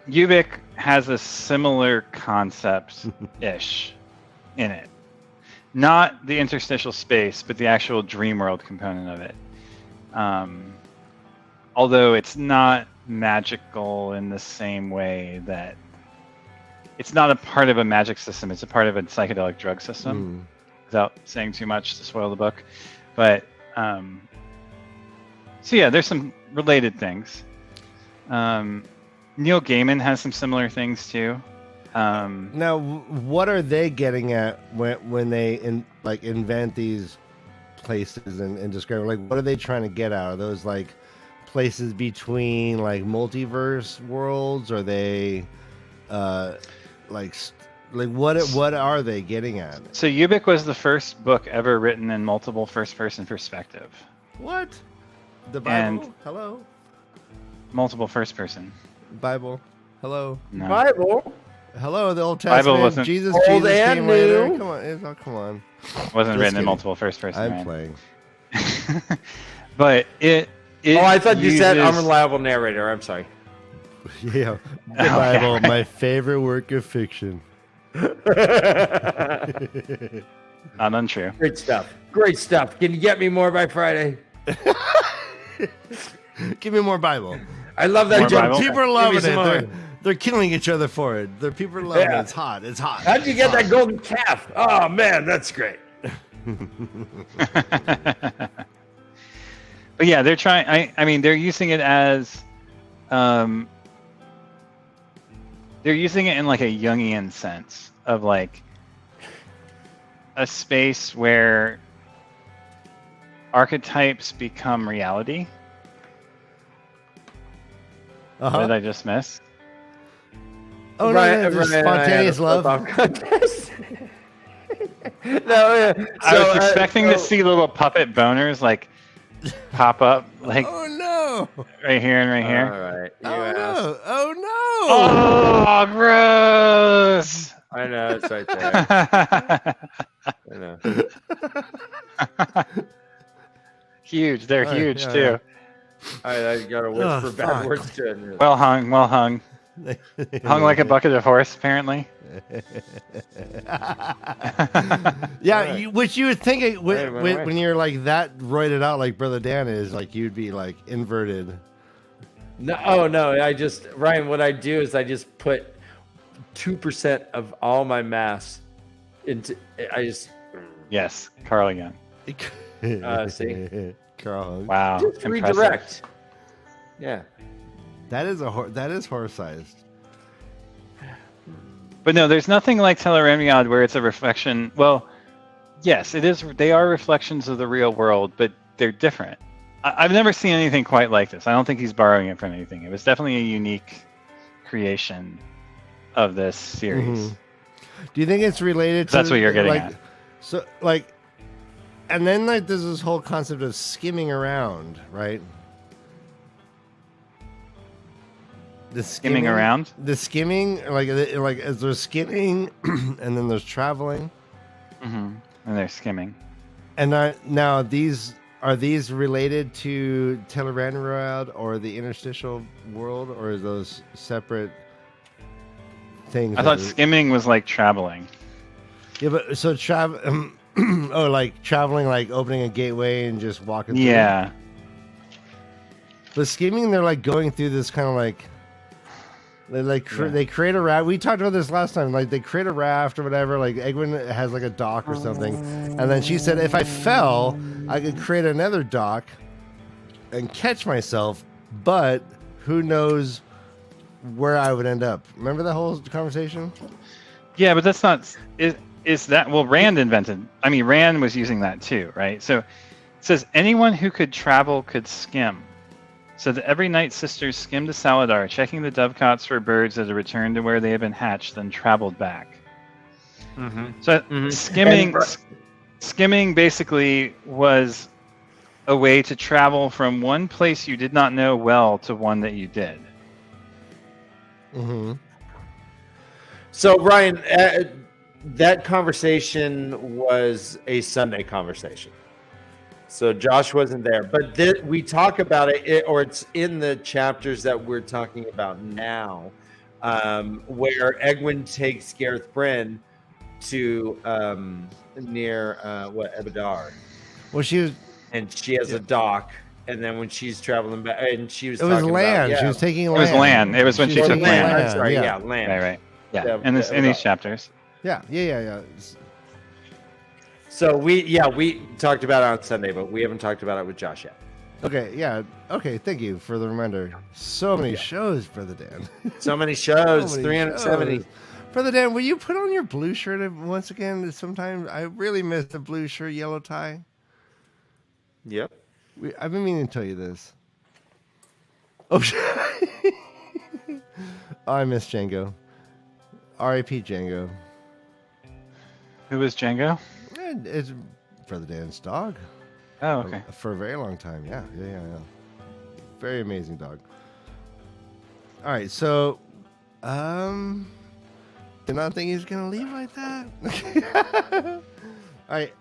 S2: Ubik has a similar concept-ish in it. Not the interstitial space, but the actual dream world component of it. Although it's not magical in the same way that it's not a part of a magic system. It's a part of a psychedelic drug system. Without saying too much to spoil the book. But, so yeah, there's some related things. Neil Gaiman has some similar things too.
S1: Now, what are they getting at when they invent these places and describe, like, what are they trying to get out? Are those like places between like multiverse worlds? Are they like what are they getting at?
S2: So Ubik was the first book ever written in multiple first-person perspective.
S1: What? The Bible? Hello?
S2: Multiple first-person.
S1: Bible? Hello?
S2: No.
S3: Bible?
S1: Hello, the Old Testament.
S2: Bible wasn't
S1: Jesus
S3: old
S1: came
S3: and
S1: later.
S3: new.
S1: Come on.
S2: Wasn't written
S1: kidding.
S2: in multiple first-person.
S1: I'm
S2: right?
S1: playing.
S2: But it
S3: I thought you said
S2: uses-
S3: unreliable narrator. I'm sorry.
S1: Yeah. The Bible, my favorite work of fiction.
S2: Not untrue.
S3: Great stuff. Great stuff. Can you get me more by Friday?
S1: Give me more Bible.
S3: I love that
S2: More
S3: joke.
S2: Bible?
S1: People are loving
S3: Give me some
S1: it. They're killing each other for it. People are loving
S3: Yeah.
S1: it. It's hot. It's hot.
S3: How'd you get that golden calf? Oh, man, that's great.
S2: But yeah, they're trying. I mean, they're using it as, they're using it in like a Jungian sense of like a space where archetypes become reality. What did I just miss?
S1: Oh, no, no, spontaneous love.
S3: No, yeah.
S2: I was expecting to see little puppet boners like pop up, like
S1: Oh, no.
S2: right here and right here.
S3: All right. You
S1: Oh,
S3: asked.
S1: no. Oh,
S2: Oh, gross!
S3: I know, it's right there. I know.
S2: Huge. They're
S1: Right,
S2: huge
S1: yeah,
S2: too.
S3: I got to whisper bad
S1: fuck.
S3: words to it.
S2: Well hung. Hung like a bucket of horse, apparently.
S1: Yeah, which you would think
S3: Wait.
S1: when you're like that roided out like Brother Dan is, like you'd be like inverted.
S3: No, Ryan, what I do is I just put 2% of all my mass into,
S2: Yes, Carl again.
S3: see?
S1: Carl.
S2: Wow,
S3: Just
S2: impressive.
S3: redirect. Yeah.
S1: That is horse sized.
S2: But no, there's nothing like Telleremiad where it's a reflection. Well, yes, it is. They are reflections of the real world, but they're different. I've never seen anything quite like this. I don't think he's borrowing it from anything. It was definitely a unique creation of this series.
S1: Do you think it's related to
S2: That's what you're getting
S1: like,
S2: at.
S1: So like, and then like there's this whole concept of skimming around, right? The
S2: Skimming around?
S1: The skimming, like as there's skimming, and then there's traveling.
S2: Mm-hmm. And they're skimming.
S1: And now these are these related to Tel'aran'rhiod or the interstitial world, or are those separate things?
S2: I thought skimming was like traveling.
S1: Yeah, but so travel. Oh, like traveling, like opening a gateway and just walking through.
S2: Yeah.
S1: But skimming, they're like going through this kind of like. They create a raft. We talked about this last time. Like they create a raft or whatever. Like Egwene has like a dock or something, and then she said, if I fell, I could create another dock and catch myself. But who knows where I would end up? Remember that whole conversation?
S2: Yeah, but that's not. Is that well? Rand invented. I mean, Rand was using that too, right? So it says anyone who could travel could skim. So that every night sisters skimmed the Saladar, checking the dovecots for birds that had returned to where they had been hatched, then traveled back.
S3: Mm-hmm.
S2: So skimming basically was a way to travel from one place you did not know well to one that you did.
S1: Mm-hmm.
S3: So, Ryan, that conversation was a Sunday conversation. So Josh wasn't there, but we talk about it, or it's in the chapters that we're talking about now, where Egwene takes Gareth Bryn to near Ebadar.
S1: Well, she was,
S3: and she has a dock, and then when she's traveling back, and she was
S1: it was
S3: talking
S1: land.
S3: About,
S1: She was taking land.
S2: It was land. It was when she
S3: Or
S2: took land.
S3: I'm sorry,
S1: Yeah.
S3: land.
S2: Right. Yeah.
S3: Yeah,
S2: In these chapters.
S1: Yeah.
S3: So we talked about it on Sunday, but we haven't talked about it with Josh yet.
S1: Okay, yeah. Okay, thank you for the reminder. So many shows, Brother Dan.
S3: So many shows,
S1: So many
S3: 370.
S1: shows. Brother Dan, will you put on your blue shirt once again sometime? I really miss the blue shirt, yellow tie.
S3: Yep.
S1: I've been meaning to tell you this. Oh, I miss Django. R.I.P. Django.
S2: Who was Django?
S1: It's Brother Dan's dog.
S2: Oh, okay.
S1: For a very long time, yeah. Very amazing dog. All right, so, did not think he was gonna leave like that. All right.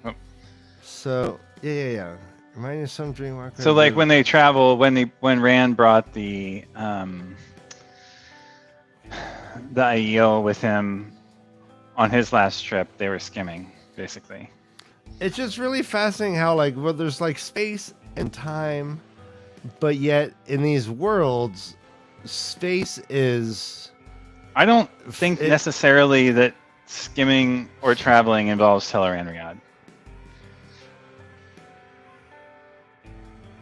S2: Oh.
S1: So, yeah. Remind me of some Dreamwalker.
S2: So like when they travel, when Rand brought the Aiel with him on his last trip, they were skimming, basically.
S1: It's just really fascinating how there's like space and time, but yet in these worlds, space is.
S2: I don't think necessarily that skimming or traveling involves Tel'aran'rhiod.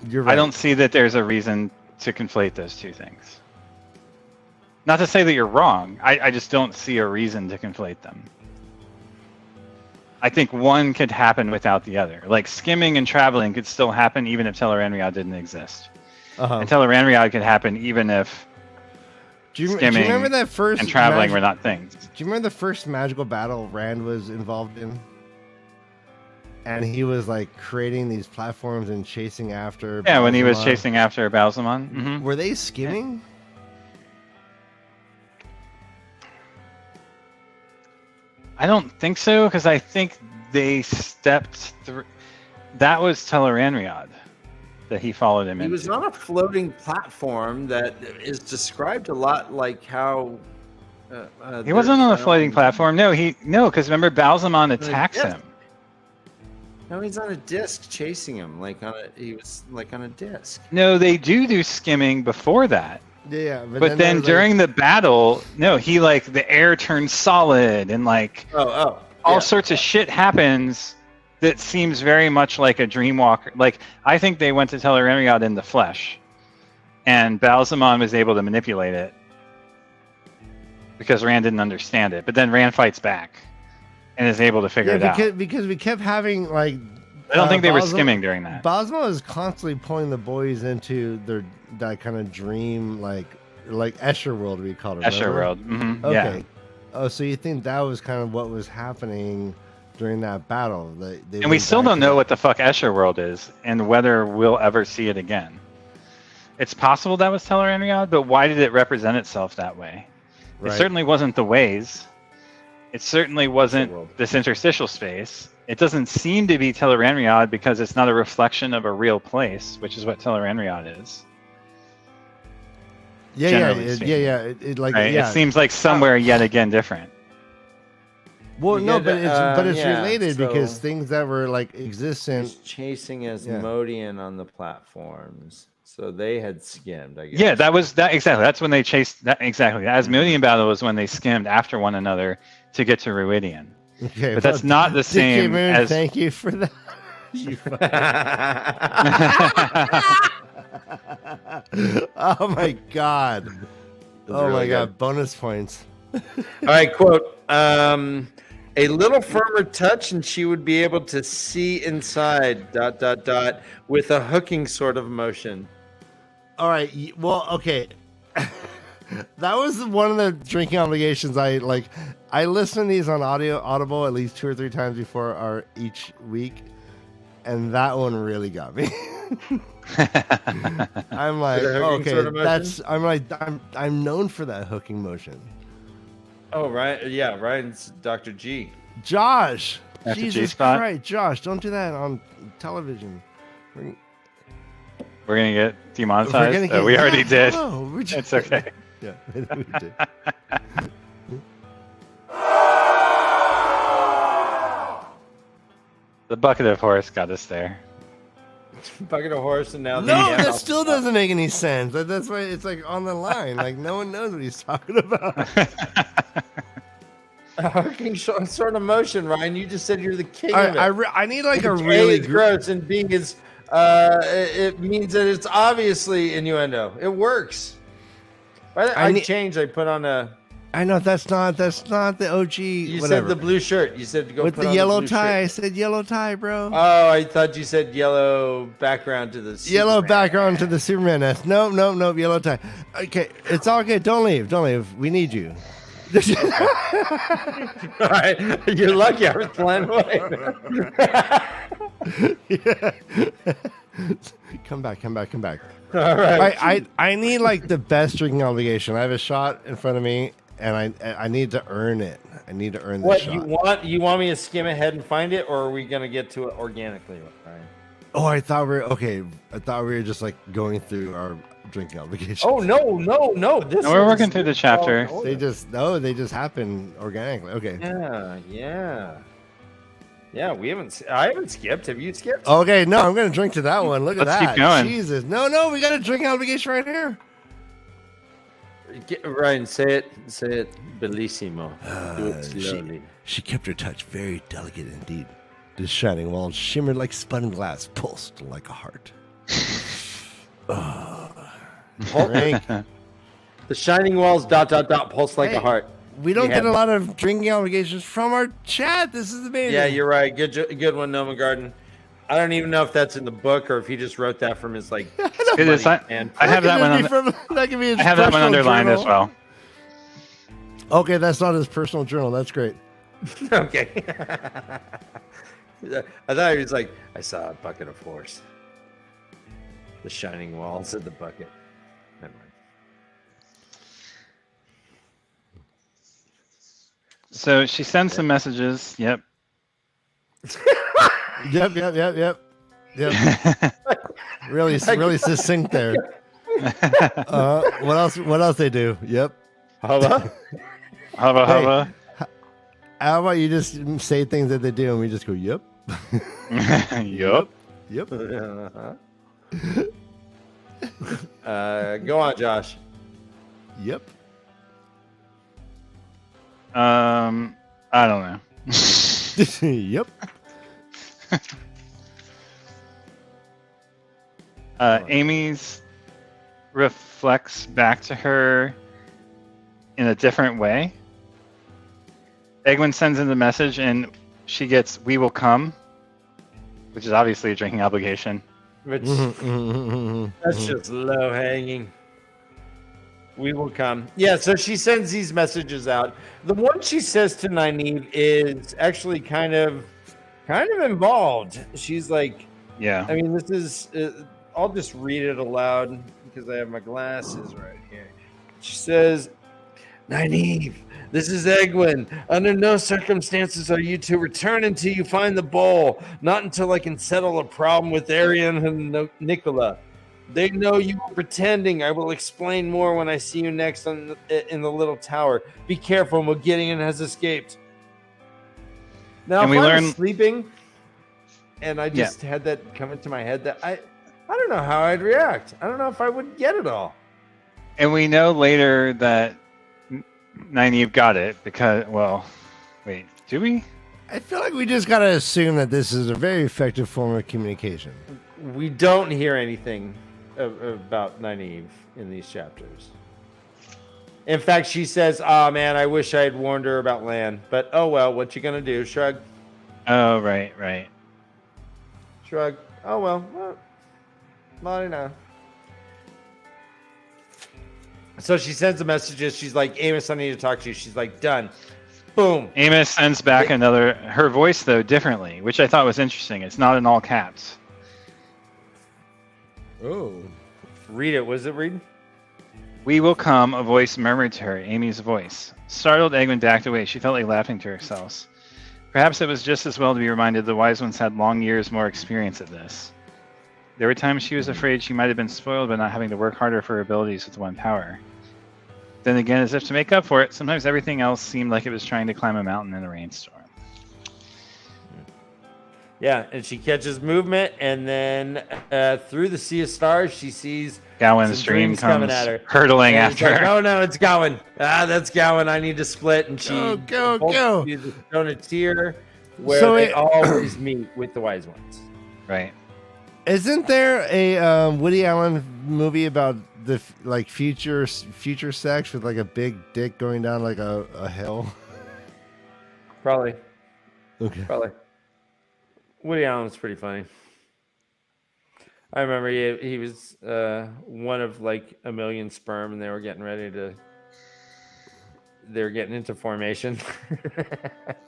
S1: You're right.
S2: I don't see that there's a reason to conflate those two things. Not to say that you're wrong. I just don't see a reason to conflate them. I think one could happen without the other. Like skimming and traveling could still happen even if Tel'aran'rhiod didn't exist.
S1: Uh-huh.
S2: And Tel'aran'rhiod could happen even if
S1: do you
S2: skimming
S1: remember that first
S2: and traveling were not things.
S1: Do you remember the first magical battle Rand was involved in? And he was like creating these platforms and chasing after.
S2: Yeah, when he was
S1: Balsamon.
S2: chasing after Balsamon. Mm-hmm.
S1: Were they skimming?
S2: I don't think so, because I think they stepped through. That was Tel'aran'rhiod that he followed him
S3: He
S2: into.
S3: was on a floating platform that is described a lot like how.
S2: He wasn't on a floating platform. No, because remember Balsamon attacks him.
S3: No, he's on a disc chasing him. He was like on a disc.
S2: No, they do skimming before that.
S1: Yeah,
S2: But then during the battle, no, he the air turns solid and all sorts of shit happens that seems very much like a Dreamwalker. Like I think they went to Tel'aran'rhiod in the flesh, and Balsamon was able to manipulate it because Rand didn't understand it. But then Rand fights back and is able to figure it out.
S1: Because we kept having
S2: I don't think they were skimming during that.
S1: Bosma is constantly pulling the boys into that kind of dream like Escher World, we called it.
S2: Escher
S1: remember?
S2: World. Mm-hmm.
S1: Okay.
S2: Yeah.
S1: Oh, so you think that was kind of what was happening during that battle? They
S2: And we
S1: went
S2: still
S1: back
S2: don't
S1: to-
S2: know what the fuck Escher World is and whether we'll ever see it again. It's possible that was Tel'aran'rhiod, but why did it represent itself that way?
S1: Right.
S2: It certainly wasn't the ways. It certainly wasn't
S3: World.
S2: this interstitial space. It doesn't seem to be Tel'aran'rhiod because it's not a reflection of a real place, which is what Tel'aran'rhiod is.
S1: Yeah,
S2: generally
S1: yeah,
S2: speaking.
S1: yeah. It like
S2: Right?
S1: yeah.
S2: It seems like somewhere yet again different.
S1: Well,
S3: We
S1: no,
S3: get,
S1: but it's
S3: yeah,
S1: related
S3: so-
S1: because things that were like existent.
S3: He's chasing
S1: Yeah.
S3: Asmodean on the platforms. So they had skimmed, I guess.
S2: Yeah, that was that exactly. That's when they chased that exactly. The Asmodean battle was when they skimmed after one another to get to Ruidian.
S1: Okay,
S2: But that's not the same
S1: DKmoon,
S2: as
S1: thank you for that. You oh my god. Oh
S3: really
S1: my
S3: good.
S1: god, bonus points.
S3: All right, quote. A little firmer touch and she would be able to see inside ... with a hooking sort of motion.
S1: All right, well, okay. That was one of the drinking obligations I like. I listen to these on Audible at least 2 or 3 times before our each week, and that one really got me. I'm like,
S3: The hooking
S1: okay,
S3: sort of motion?
S1: I'm known for that hooking motion.
S3: Oh, right. Yeah, Ryan's Dr. G.
S1: Josh,
S2: That's a
S1: Jesus
S2: G-spot?
S1: Christ, Josh, don't do that on television.
S2: we're gonna get demonetized.
S1: We're gonna get-
S2: we already
S1: yeah,
S2: did.
S1: no, we're just-
S2: It's okay.
S1: Yeah, we did.
S2: The bucket of horse got us there.
S3: Bucket of horse and now
S1: No,
S3: the
S1: that still doesn't make any sense. That's why it's like on the line. Like no one knows what he's talking about.
S3: A hooking sort of motion, Ryan. You just said you're the king
S1: All
S3: of
S1: right,
S3: it.
S1: I need like a
S3: A
S1: really
S3: is gross and B is it means that it's obviously innuendo. It works. I changed. I put on a.
S1: I know that's not the OG.
S3: You
S1: whatever.
S3: said the blue shirt. You said to go
S1: with
S3: put
S1: the
S3: on
S1: yellow
S3: blue
S1: tie. I
S3: shirt.
S1: said yellow tie, bro.
S3: Oh, I thought you said yellow background to the
S1: Yellow
S3: Superman.
S1: background to the Superman S. No, yellow tie. Okay, it's all good. Don't leave. We need you.
S3: All right. You're lucky I was playing away.
S1: Come back.
S3: All right.
S1: I need like the best drinking obligation. I have a shot in front of me, and I need to earn it. I need to earn this
S3: What
S1: shot.
S3: you want me to skim ahead and find it, or are we gonna get to it organically, Ryan?
S1: Oh, I thought we were just like going through our drinking obligations.
S3: Oh no! This
S2: No, we're
S3: is-
S2: working through the chapter.
S3: Oh,
S1: They just happen organically. Okay.
S3: Yeah. I haven't skipped. Have you skipped?
S1: Okay, no, I'm gonna drink to that one. Look at
S2: Let's
S1: that.
S2: keep going.
S1: Jesus. No, we got a drinking obligation right here.
S3: Ryan, say it, bellissimo. Do it slowly.
S1: She kept her touch very delicate indeed. The shining walls shimmered like spun glass, pulsed like a heart. Drink.
S3: The shining walls ... pulse like
S1: Hey,
S3: a heart.
S1: We don't
S3: We
S1: get
S3: have-
S1: a lot of drinking obligations from our chat. This is amazing.
S3: Yeah, you're right. Good one, Noma Garden. I don't even know if that's in the book or if he just wrote that from his like.
S2: It is. I have that one.
S1: That can be his
S2: I have that one
S1: personal
S2: underlined
S1: journal.
S2: as well.
S1: Okay, that's not his personal journal. That's great.
S3: Okay. I thought he was like, I saw a bucket of horse. The shining walls of the bucket. Never mind.
S2: So she sends some messages. Yep.
S1: Yep. Really succinct there. What else they do? Yep.
S3: Hello?
S2: Hubba
S1: Hey.
S2: hubba.
S1: How about you just say things that they do and we just go, yep.
S2: Yup.
S1: Yep.
S3: Go on, Josh.
S1: Yep.
S2: I don't know.
S1: Yep.
S2: Amy's reflects back to her in a different way. Egwin sends in the message and she gets "We will come," which is obviously a drinking obligation.
S3: Which, that's just low hanging. We will come. Yeah, so she sends these messages out. The one she says to Nynaeve is actually kind of involved. She's like,
S2: Yeah.
S3: I mean, this is, I'll just read it aloud because I have my glasses right here. She says, Nynaeve, this is Egwin. Under no circumstances are you to return until you find the bowl. Not until I can settle a problem with Arian and Nicola. They know you were pretending. I will explain more when I see you next in the little tower. Be careful, Mogideon has escaped. Now, if I was sleeping and I just had that come into my head, that I don't know how I'd react. I don't know if I would get it all.
S2: And we know later that Nynaeve got it because, well, wait, do we?
S1: I feel like we just gotta assume that this is a very effective form of communication.
S3: We don't hear anything about Nynaeve in these chapters. In fact, she says, "Oh man, I wish I had warned her about Lan, but oh well, what you gonna do?" Shrug.
S2: Oh, right.
S3: Shrug. Oh well, I don't know. So she sends the messages. She's like, "Amos, I need to talk to you." She's like, "Done." Boom.
S2: Amos sends back her voice though differently, which I thought was interesting. It's not in all caps.
S1: Oh.
S3: Read it. Was it read?
S2: We will come, a voice murmured to her, Amy's voice. Startled, Egwin backed away. She felt like laughing to herself. Perhaps it was just as well to be reminded the wise ones had long years more experience at this. There were times she was afraid she might have been spoiled by not having to work harder for her abilities with one power. Then again, as if to make up for it, sometimes everything else seemed like it was trying to climb a mountain in a rainstorm.
S3: Yeah, and she catches movement, and then through the sea of stars, she sees
S2: Gawain's dream comes
S3: at her,
S2: hurtling after her.
S3: Oh no, it's Gawain. That's Gawain. I need to split, and she
S1: go.
S3: She's shown a tear where they always meet with the wise ones.
S2: Right.
S1: Isn't there a Woody Allen movie about the future sex with like a big dick going down like a hill?
S3: Probably.
S1: Okay.
S3: Probably. Woody Allen's pretty funny. I remember he was one of like a million sperm, and they were getting into formation.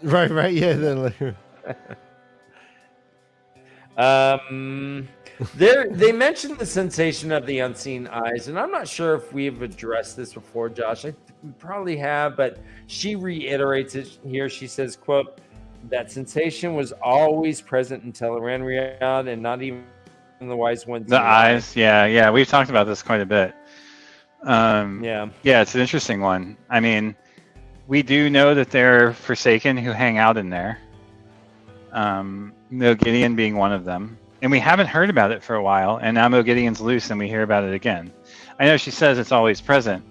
S1: Right, yeah.
S3: They mentioned the sensation of the unseen eyes, and I'm not sure if we've addressed this before, Josh. I think we probably have, but she reiterates it here. She says, quote, that sensation was always present until Tel'aran'rhiod, and not even the wise ones.
S2: The eyes, yeah. We've talked about this quite a bit.
S3: Yeah,
S2: it's an interesting one. I mean, we do know that there are Forsaken who hang out in there. Mogideon being one of them. And we haven't heard about it for a while, and now Mogideon's loose and we hear about it again. I know she says it's always present,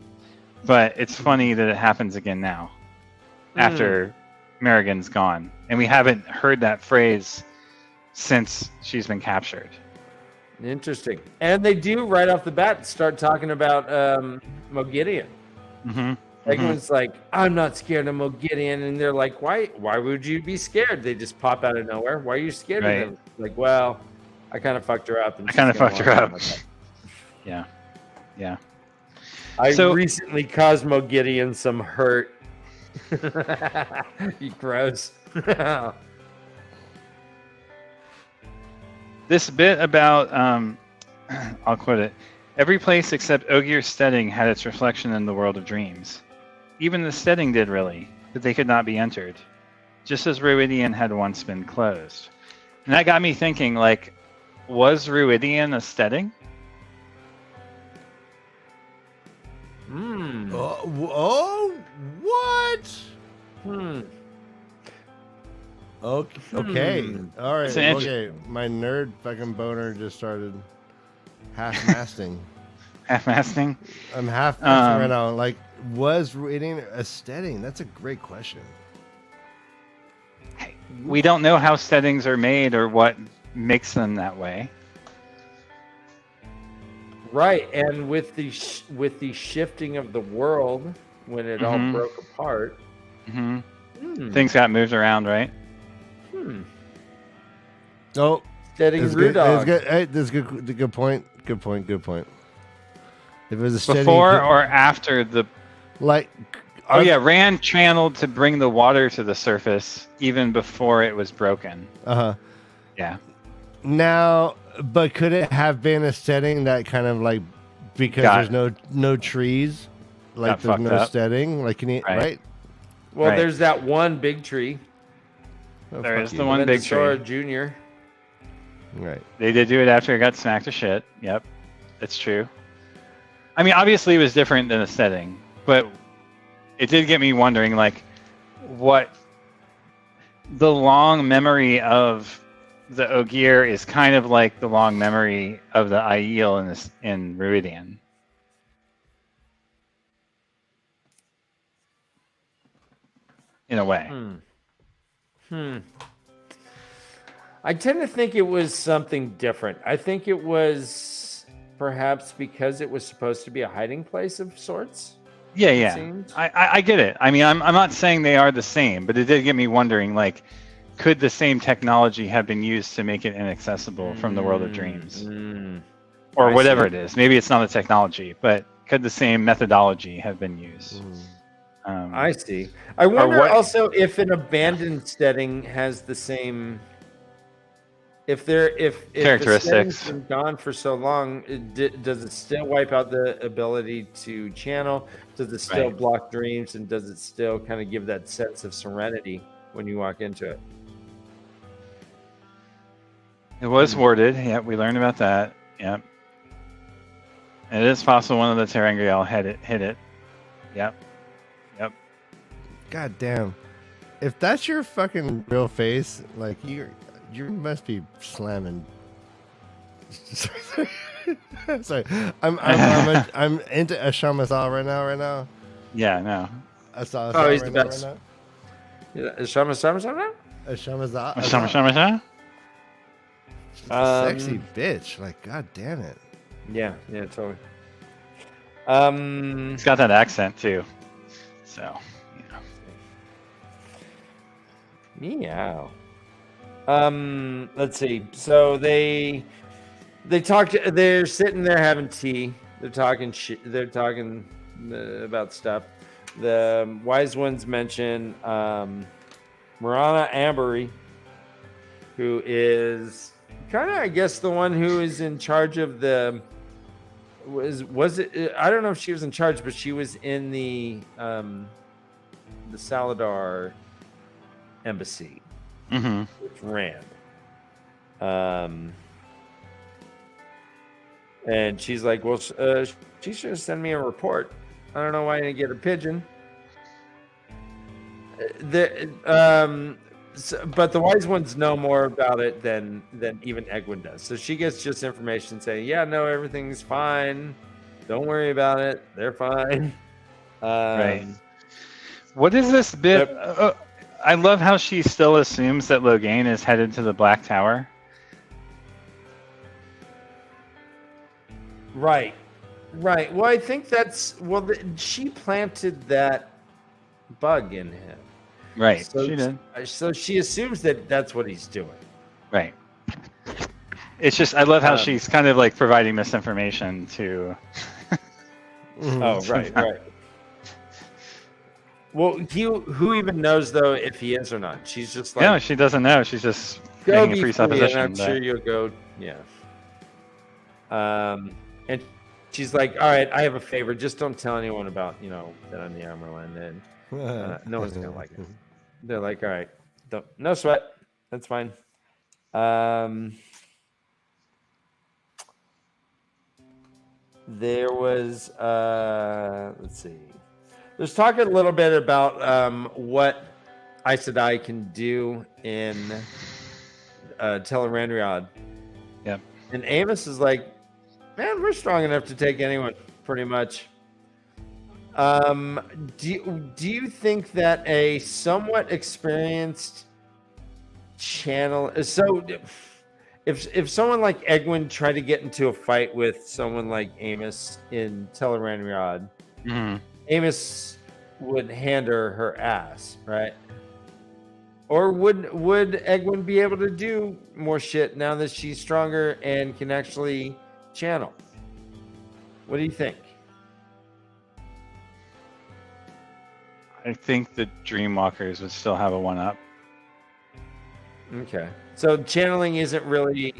S2: but it's funny that it happens again now, after Merrigan's gone. And we haven't heard that phrase since she's been captured.
S3: Interesting. And they do right off the bat start talking about Mogideon. Everyone's like, I'm not scared of Mogideon, and they're like, why would you be scared? They just pop out of nowhere. Why are you scared of them? Like, well, I kind of fucked her up. And
S2: Yeah.
S3: I recently caused Mogideon some hurt. You gross.
S2: This bit about, I'll quote it, every place except Ogier Steading had its reflection in the world of dreams. Even the Steading did really, but they could not be entered, just as Ruidian had once been closed. And that got me thinking, like, was Ruidian a Steading?
S1: What? Okay. All right. Okay. My nerd fucking boner just started half-masting.
S2: Half-masting?
S1: I'm half-masting right now. Like, was Ruidian a Steading? That's a great question.
S2: We don't know how Steadings are made or what makes them that way.
S3: Right, and with the shifting of the world, when it all broke apart,
S2: things got moved around, right?
S1: Oh,
S3: Steading Rudolph.
S1: Hey, that's good point. Good point. If it was a steady,
S2: Before or after the...
S1: like...
S2: Oh, yeah, Rand channeled to bring the water to the surface even before it was broken.
S1: Uh-huh.
S2: Yeah.
S1: Now, but could it have been a setting that kind of like, because there's no trees, like there's no setting, like, can you, right?
S3: Well, there's that one big tree.
S1: Oh,
S2: there is the one big tree.
S3: Junior.
S1: Right.
S2: They did do it after it got smacked to shit. Yep, it's true. I mean, obviously it was different than the setting, but it did get me wondering, like, what the long memory of the Ogier is kind of like the long memory of the Aiel in Ruidian. In a way.
S3: I tend to think it was something different. I think it was perhaps because it was supposed to be a hiding place of sorts.
S2: Yeah. I get it. I mean, I'm not saying they are the same, but it did get me wondering, like, could the same technology have been used to make it inaccessible from the world of dreams? Or whatever it is. Maybe it's not the technology, but could the same methodology have been used?
S3: I see. I wonder also if an abandoned setting has the same... If
S2: characteristics.
S3: the setting's been gone for so long, does it still wipe out the ability to channel? Does it still block dreams? And does it still kind of give that sense of serenity when you walk into it?
S2: It was warded. Yep, we learned about that. Yep. And it is possible one of the Terangriel hit it. Yep.
S1: God damn. If that's your fucking real face, like, you must be slamming. Sorry, I'm into Ashamazal right now.
S2: Yeah, no.
S3: He's the best. Ashamazal.
S1: Sexy bitch, like, god damn it.
S3: Yeah, totally.
S2: He's got that accent too, so
S3: Meow. Let's see. So they talked. They're sitting there having tea. They're talking shit. They're talking about stuff. The wise ones mention Marana Ambery, who is kind of, I guess, the one who is in charge of the. Was it? I don't know if she was in charge, but she was in the Saladar embassy. With Rand. And she's like, well, she should send me a report. I don't know why I didn't get a pigeon. But the wise ones know more about it than even Egwin does. So she gets just information saying, yeah, no, everything's fine. Don't worry about it. They're fine.
S2: Right. What is this bit? I love how she still assumes that Logain is headed to the Black Tower.
S3: Right. Well, I think that's... Well, she planted that bug in him.
S2: Right,
S3: so,
S2: she did.
S3: So she assumes that that's what he's doing. Right.
S2: It's just, I love how she's kind of like providing this information to...
S3: Oh, right. Well, who even knows, though, if he is or not? She's just like...
S2: No, she doesn't know. She's just making a presupposition.
S3: I'm sure you'll go... Yeah. And she's like, all right, I have a favor. Just don't tell anyone about, that I'm the Armorland. And no one's going to like it. They're like, all right, no sweat. That's fine. There was... let's see. Let's talk a little bit about what Aes Sedai can do in Tel'aran'rhiod.
S2: Yep.
S3: And Amos is like, man, we're strong enough to take anyone, pretty much. Do you think that a somewhat experienced channel... So if someone like Egwin tried to get into a fight with someone like Amos in Tel'aran'rhiod, Amos would hand her ass, right? Or would Egwin be able to do more shit now that she's stronger and can actually channel? What do you think?
S2: I think the Dreamwalkers would still have a 1-up.
S3: Okay. So channeling isn't really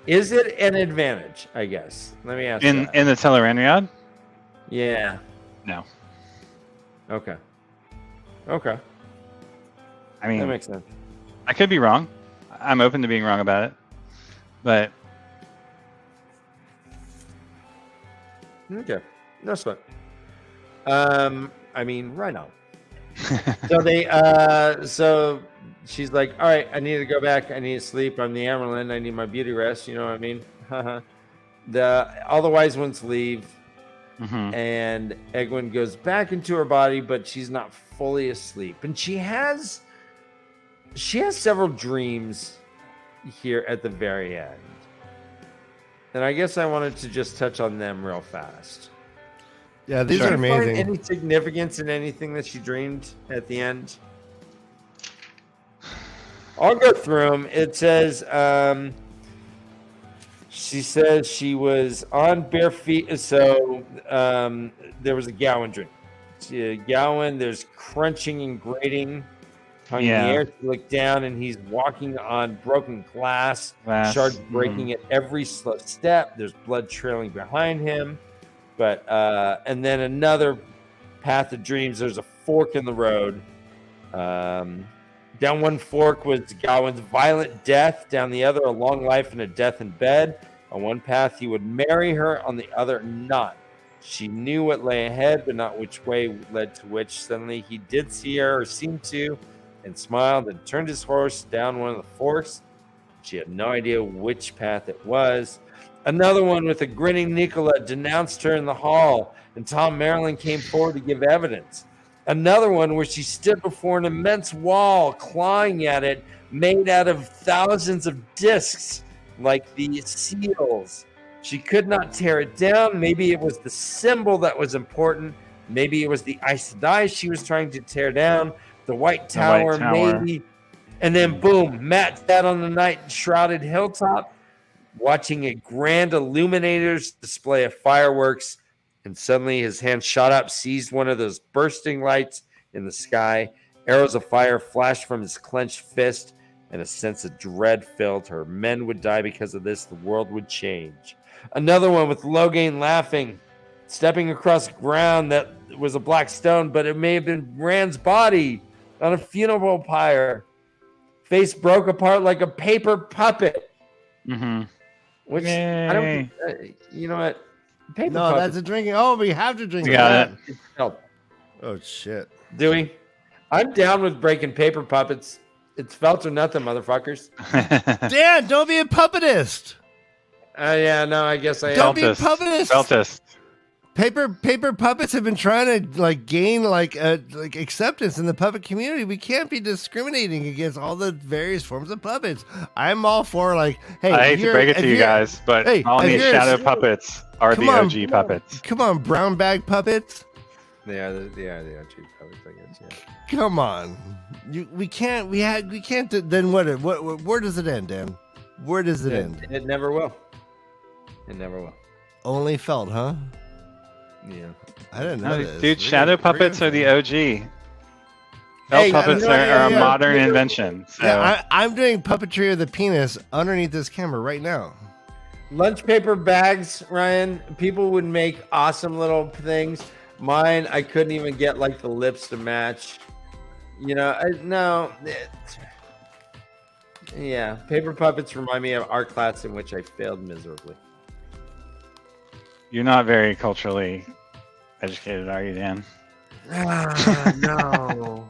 S3: is it an advantage, I guess? Let me ask
S2: In
S3: that.
S2: the Tel'aran'rhiod?
S3: Yeah.
S2: No.
S3: Okay. Okay.
S2: I mean,
S3: That makes sense.
S2: I could be wrong. I'm open to being wrong about it. But
S3: Okay. No sweat. I mean, right now. So she's like, all right, I need to go back. I need to sleep. I'm the Amerlin. I need my beauty rest. You know what I mean? All the wise ones leave, and Egwene goes back into her body, but she's not fully asleep. And she has several dreams here at the very end. And I guess I wanted to just touch on them real fast.
S1: Yeah, these
S3: Did
S1: are
S3: you find
S1: amazing.
S3: any significance in anything that she dreamed at the end? I'll go through them. It says, she says she was on bare feet. So there was a Gowan dream. Gowan, there's crunching and grating hung in the air. She looked down and he's walking on broken glass. Shards breaking at every slow step. There's blood trailing behind him. But and then another path of dreams. There's a fork in the road. Down one fork was Gowan's violent death. Down the other, a long life and a death in bed. On one path, he would marry her. On the other, not. She knew what lay ahead, but not which way led to which. Suddenly, he did see her, or seemed to, and smiled and turned his horse down one of the forks. She had no idea which path it was. Another one with a grinning Nicola denounced her in the hall, and Tom Maryland came forward to give evidence. Another one where she stood before an immense wall, clawing at it, made out of thousands of discs, like the seals. She could not tear it down. Maybe it was the symbol that was important. Maybe it was the Aes Sedai she was trying to tear down. The White Tower, maybe. And then, boom, Matt sat on the night-shrouded hilltop, watching a grand illuminator's display of fireworks, and suddenly his hand shot up, seized one of those bursting lights in the sky. Arrows of fire flashed from his clenched fist, and a sense of dread filled her. Men would die because of this. The world would change. Another one with Logain laughing, stepping across ground that was a black stone, but it may have been Rand's body on a funeral pyre. Face broke apart like a paper puppet. Which
S2: Yay.
S3: I don't. You know what? Paper
S1: No,
S3: puppet.
S1: that's a drinking. Oh, we have to drink
S2: We got
S1: that.
S2: it.
S3: No.
S1: Oh shit.
S3: Do we? I'm down with breaking paper puppets. It's felt or nothing, motherfuckers.
S1: Dan, don't be a puppetist.
S3: Yeah, no, I guess I am.
S1: Don't be a puppetist.
S2: Feltist.
S1: Paper puppets have been trying to gain like acceptance in the puppet community. We can't be discriminating against all the various forms of puppets. I'm all for hey.
S2: I hate to break it to you guys, but
S1: hey,
S2: all
S1: if
S2: these
S1: you're
S2: shadow puppets are the OG puppets.
S1: Come on, brown bag puppets.
S3: They are the OG puppets, I guess. Yeah.
S1: Come on, we can't. Then what? Where does it end, Dan? Where does it end?
S3: It never will. It never will.
S1: Only felt, huh?
S3: Yeah.
S1: I didn't know
S2: No,
S1: this.
S2: dude, shadow puppets are the OG. Felt
S3: Hey,
S2: puppets
S3: you know,
S2: are a
S3: yeah.
S2: modern invention. So.
S1: Yeah, I'm doing puppetry of the penis underneath this camera right now.
S3: Lunch paper bags, Ryan. People would make awesome little things. Mine, I couldn't even get the lips to match. Yeah, paper puppets remind me of art class in which I failed miserably.
S2: You're not very culturally educated, are you, Dan?
S3: No.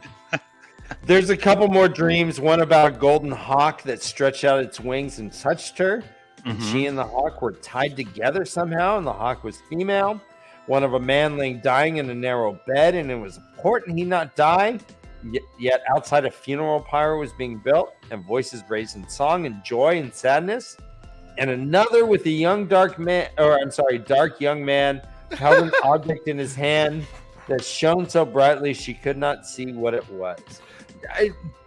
S3: There's a couple more dreams. One about a golden hawk that stretched out its wings and touched her. And she and the hawk were tied together somehow, and the hawk was female. One of a man laying dying in a narrow bed, and it was important he not die. Yet outside a funeral pyre was being built, and voices raised in song and joy and sadness. And another with a dark young man held an object in his hand that shone so brightly she could not see what it was.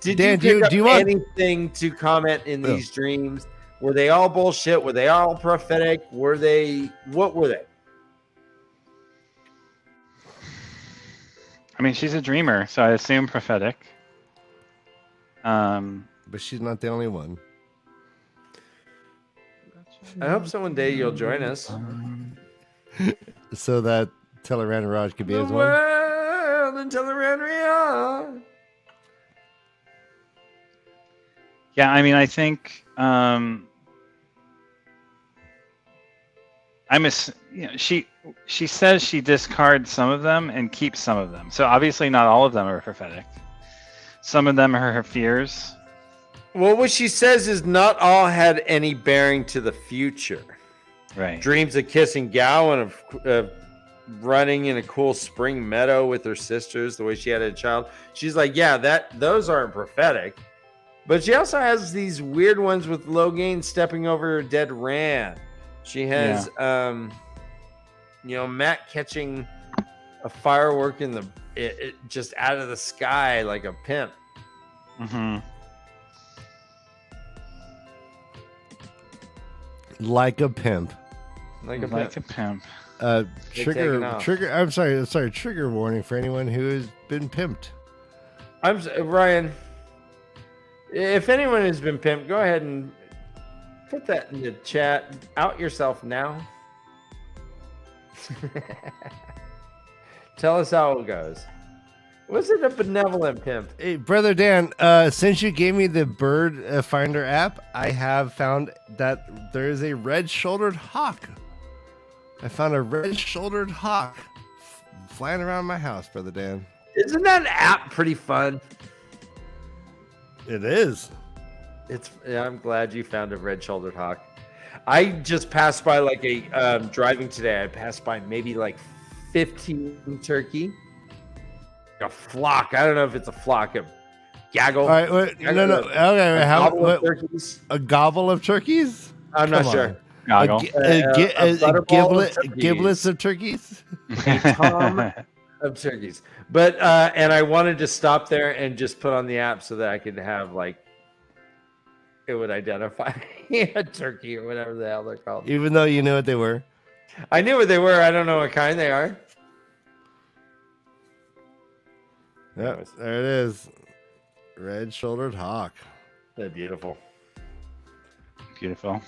S3: Did
S1: Dan,
S3: you pick
S1: do you
S3: up
S1: want
S3: anything to comment in these dreams? Were they all bullshit? Were they all prophetic? What were they?
S2: I mean, she's a dreamer, so I assume prophetic.
S1: But she's not the only one.
S3: I hope so one day you'll join us.
S1: So that Teleran Raj could be
S3: The
S1: as one.
S3: world until the Roniel.
S2: Yeah, I mean, I think she says she discards some of them and keeps some of them. So obviously, not all of them are prophetic. Some of them are her fears.
S3: Well, what she says is not all had any bearing to the future.
S2: Right.
S3: Dreams of kissing Gao and of running in a cool spring meadow with her sisters, the way she had a child. She's like, yeah, those aren't prophetic. But she also has these weird ones with Logain stepping over her dead Rand. She has, Matt catching a firework in it just out of the sky like a pimp.
S2: Mm-hmm.
S1: Like a pimp.
S3: Like a pimp.
S1: Trigger. I'm sorry. Trigger warning for anyone who has been pimped.
S3: Ryan. If anyone has been pimped, go ahead and put that in the chat. Out yourself now. Tell us how it goes. Was it a benevolent pimp?
S1: Hey, Brother Dan, since you gave me the Bird Finder app, I have found that there is a red-shouldered hawk. I found a red-shouldered hawk flying around my house, Brother Dan.
S3: Isn't that app pretty fun?
S1: It is.
S3: I'm glad you found a red-shouldered hawk. I just passed by driving today. I passed by maybe 15 turkey. A flock. I don't know if it's a flock of gaggle.
S1: All right, wait, no. Okay,
S3: turkeys.
S1: A gobble of turkeys?
S3: I'm not sure.
S2: Goggle.
S1: Giblets of turkeys?
S3: A tom of turkeys. But and I wanted to stop there and just put on the app so that I could have it would identify a turkey or whatever the hell they're called.
S1: Even though you knew what they were.
S3: I knew what they were. I don't know what kind they are.
S1: Yep, there it is. Red-shouldered hawk.
S3: They're beautiful.
S2: Beautiful.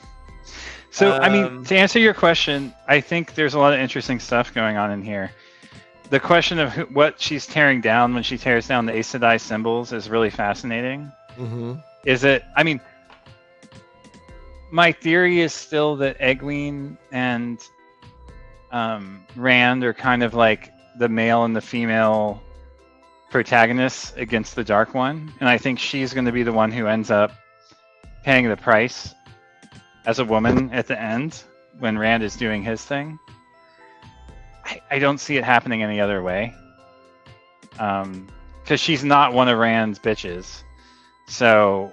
S2: So, I mean, to answer your question, I think there's a lot of interesting stuff going on in here. The question of what she's tearing down when she tears down the Aes Sedai symbols is really fascinating.
S1: Mm-hmm.
S2: My theory is still that Egwene and Rand are kind of like the male and the female protagonists against the Dark One, and I think she's going to be the one who ends up paying the price as a woman at the end when Rand is doing his thing. I don't see it happening any other way, because she's not one of Rand's bitches, so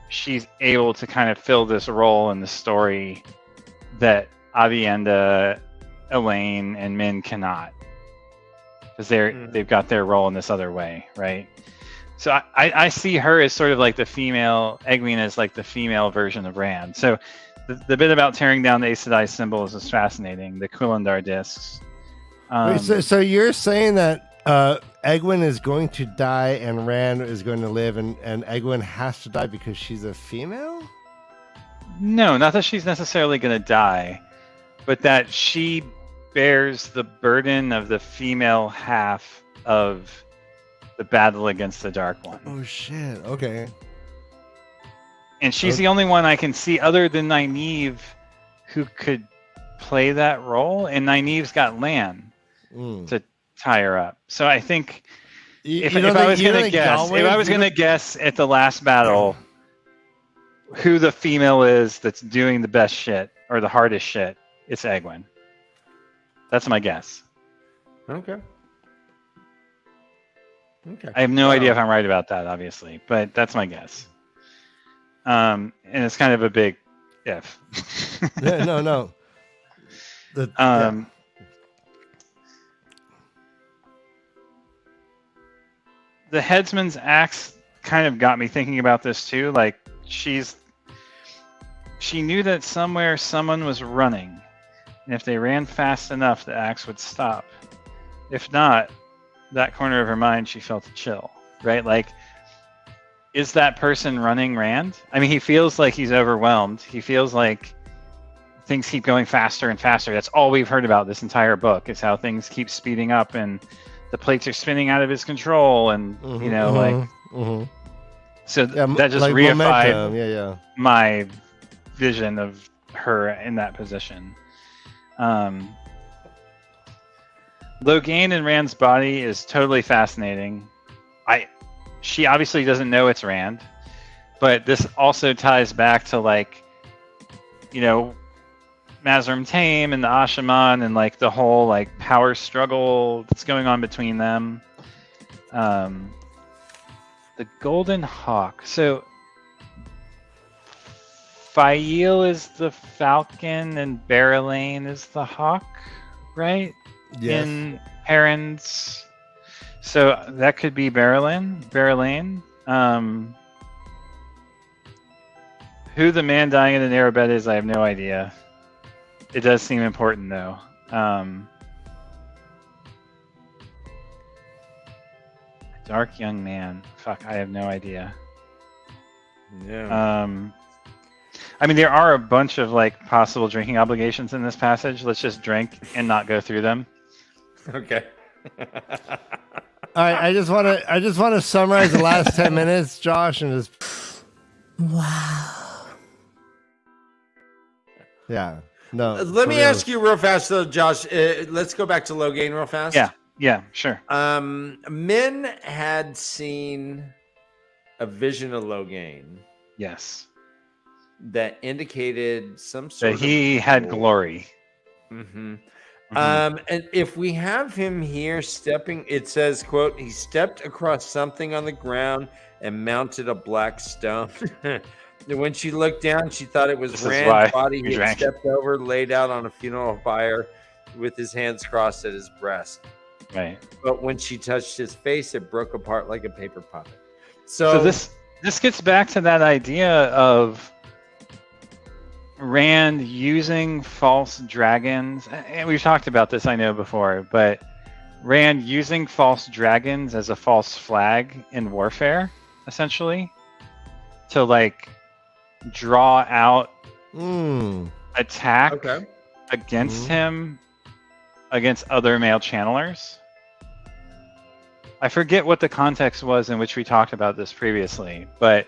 S2: she's able to kind of fill this role in the story that Aviendha, Elaine, and Min cannot. Because they've got their role in this other way, right? So I see her as sort of like the female, Egwene as like the female version of Rand. So the bit about tearing down the Aes Sedai symbols is fascinating. The Quillandar discs.
S1: Wait, so you're saying that Egwene is going to die and Rand is going to live, and Egwene has to die because she's a female?
S2: No, not that she's necessarily going to die, but that she bears the burden of the female half of the battle against the Dark One.
S1: Oh shit, okay.
S2: And she's the only one I can see other than Nynaeve who could play that role, and Nynaeve's got Lan to tie her up. So I think if I was going to guess at the last battle who the female is that's doing the best shit or the hardest shit, it's Egwene. That's my guess.
S3: Okay.
S2: I have no idea if I'm right about that, obviously, but that's my guess. And it's kind of a big if.
S1: No.
S2: The headsman's axe kind of got me thinking about this too. Like she knew that somewhere someone was running, and if they ran fast enough, the axe would stop. If not, that corner of her mind, she felt a chill, right? Like, is that person running Rand? I mean, he feels like he's overwhelmed. He feels like things keep going faster and faster. That's all we've heard about this entire book, is how things keep speeding up and the plates are spinning out of his control, and so that just like reified my vision of her in that position. Logain in Rand's body is totally fascinating. She obviously doesn't know it's Rand, but this also ties back to, like, you know, Mazrim Taim and the Ashaman and, like, the whole, like, power struggle that's going on between them. The Golden Hawk. So Fael is the falcon and Barrelane is the hawk, right?
S1: Yes.
S2: In Heron's. So that could be Barrelane. Who the man dying in the narrow bed is, I have no idea. It does seem important, though. Dark young man. Fuck, I have no idea.
S3: Yeah.
S2: I mean, there are a bunch of, like, possible drinking obligations in this passage. Let's just drink and not go through them.
S3: Okay.
S1: All right, I just want to summarize the last 10 minutes, Josh, and just
S4: wow.
S1: Yeah. No.
S3: Let me ask you real fast, though, Josh. Let's go back to Logain real fast.
S2: Yeah, sure.
S3: Min had seen a vision of Logain.
S2: Yes.
S3: That indicated some sort
S2: that he had glory.
S3: Mm-hmm. And if we have him here stepping, it says, quote, he stepped across something on the ground and mounted a black stone. When she looked down, she thought it was Rand's body. He had stepped over, laid out on a funeral pyre with his hands crossed at his breast.
S2: Right.
S3: But when she touched his face, it broke apart like a paper puppet.
S2: So this gets back to that idea of Rand using false dragons, and we've talked about this, I know, before, but Rand using false dragons as a false flag in warfare, essentially, to, like, draw out attack against him, against other male channelers. I forget what the context was in which we talked about this previously, but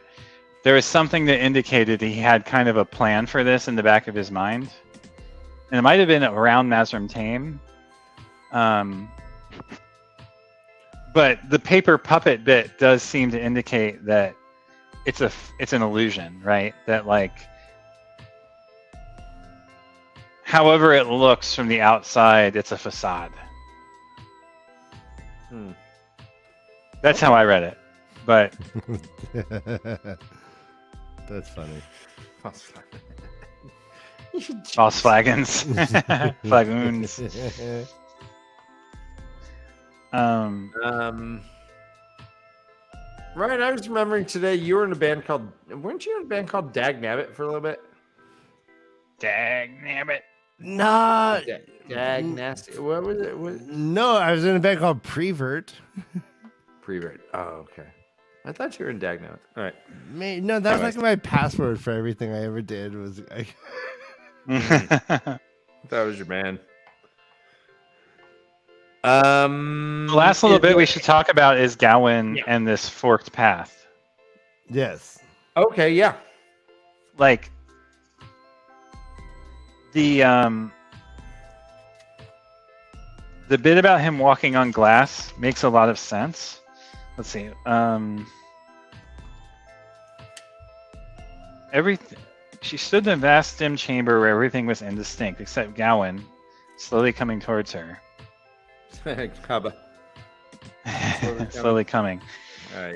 S2: there was something that indicated he had kind of a plan for this in the back of his mind. And it might have been around Mazrim Taim. But the paper puppet bit does seem to indicate that it's an illusion, right? That, like, however it looks from the outside, it's a facade. That's how I read it. But
S1: that's funny.
S2: False flagons. Flagoons.
S3: Right, I was remembering today you were in a band called, weren't you in a band called Dag Nabbit for a little bit?
S2: Dag Nabbit.
S1: Nah.
S3: Dag Nasty. What was it?
S1: No, I was in a band called Prevert.
S3: Prevert. Oh, okay. I thought you were in Dag Nabbit. All right.
S1: No, that's like my password for everything I ever did.
S3: That was your man.
S2: The last little bit we should talk about is Gawain and this forked path.
S1: Yes.
S3: Okay, yeah.
S2: Like, the bit about him walking on glass makes a lot of sense. Let's see. She stood in a vast dim chamber where everything was indistinct except Gawain, slowly coming towards her. Slowly coming.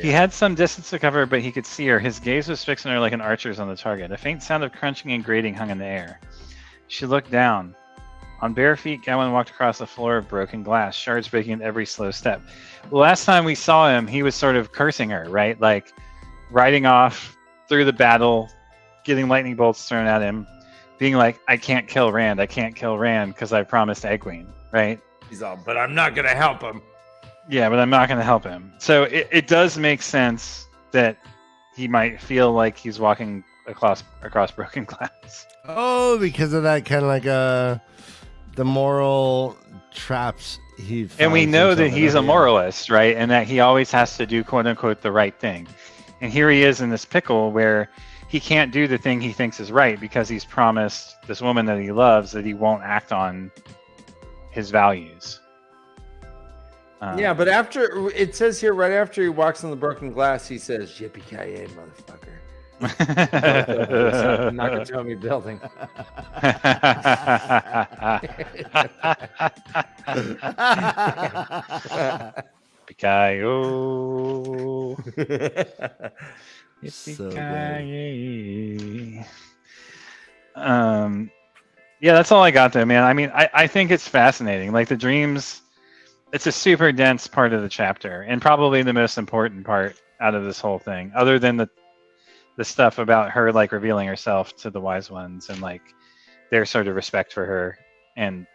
S2: He had some distance to cover, but he could see her. His gaze was fixed on her like an archer's on the target. A faint sound of crunching and grating hung in the air. She looked down. On bare feet, Gawain walked across the floor of broken glass, shards breaking at every slow step. The last time we saw him, he was sort of cursing her, right? Like, riding off through the battle, getting lightning bolts thrown at him, being like, I can't kill Rand because I promised Egwene, right?
S3: He's all, but I'm not going to help him.
S2: Yeah, but I'm not going to help him. So it does make sense that he might feel like he's walking across broken glass.
S1: Oh, because of that kind of like the moral traps he.
S2: And we
S1: finds
S2: know that
S1: himself in.
S2: he's a
S1: Yeah.
S2: moralist, right? And that he always has to do quote unquote the right thing. And here he is in this pickle where he can't do the thing he thinks is right because he's promised this woman that he loves that he won't act on his values.
S3: Yeah, but after it says here, right after he walks on the broken glass, he says, "Yippee-ki-yay, motherfucker!" Nakatomi building.
S2: Pikayo.
S1: So
S2: Yippee-ki-yay. Yeah, that's all I got there, man. I mean, I think it's fascinating. Like the dreams, it's a super dense part of the chapter and probably the most important part out of this whole thing, other than the stuff about her like revealing herself to the wise ones and like their sort of respect for her and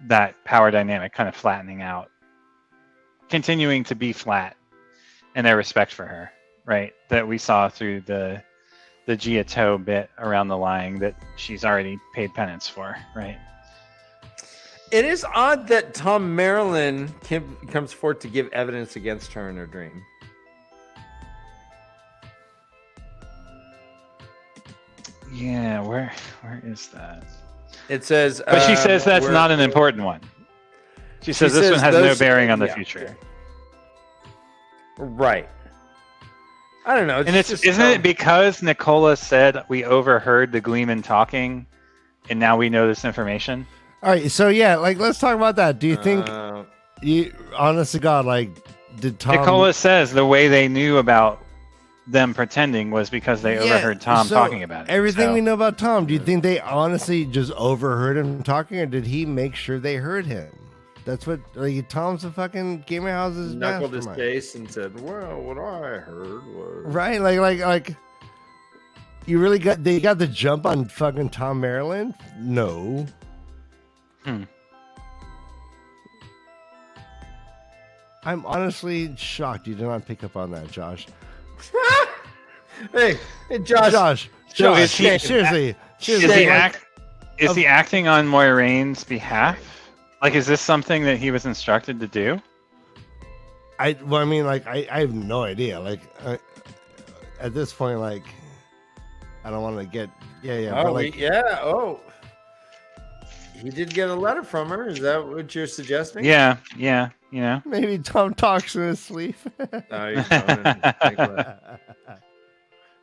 S2: that power dynamic kind of flattening out, continuing to be flat, and their respect for her, right? That we saw through the Gia-To bit around the lying that she's already paid penance for, right?
S3: It is odd that Tom Marilyn comes forth to give evidence against her in her dream.
S2: Yeah, where is that?
S3: It says,
S2: But she says that's not an important one. She says this one has no bearing on the future.
S3: Right. I don't know.
S2: And isn't it because Nicola said we overheard the Gleeman talking, and now we know this information?
S1: All right, so yeah, like let's talk about that. Do you think, honest to God, like did Tom?
S2: Nicola says the way they knew about them pretending was because they overheard Tom talking about it.
S1: Everything we know about Tom, do you think they honestly just overheard him talking, or did he make sure they heard him? That's what like Tom's a fucking gamer house's
S3: knuckled his
S1: mastermind.
S3: face and said, "Well, what I heard was
S1: Right, like you really got the jump on fucking Tom Maryland? No. I'm honestly shocked you did not pick up on that, Josh.
S3: hey, Josh.
S2: So is he
S1: seriously?
S2: Is he acting on Moiraine's behalf? Like, is this something that he was instructed to do?
S1: I mean, like, I have no idea. Like, at this point, like, I don't want to get,
S3: he did get a letter from her. Is that what you're suggesting?
S2: Yeah, you know.
S1: Maybe Tom talks in his sleep.
S3: No, he's coming.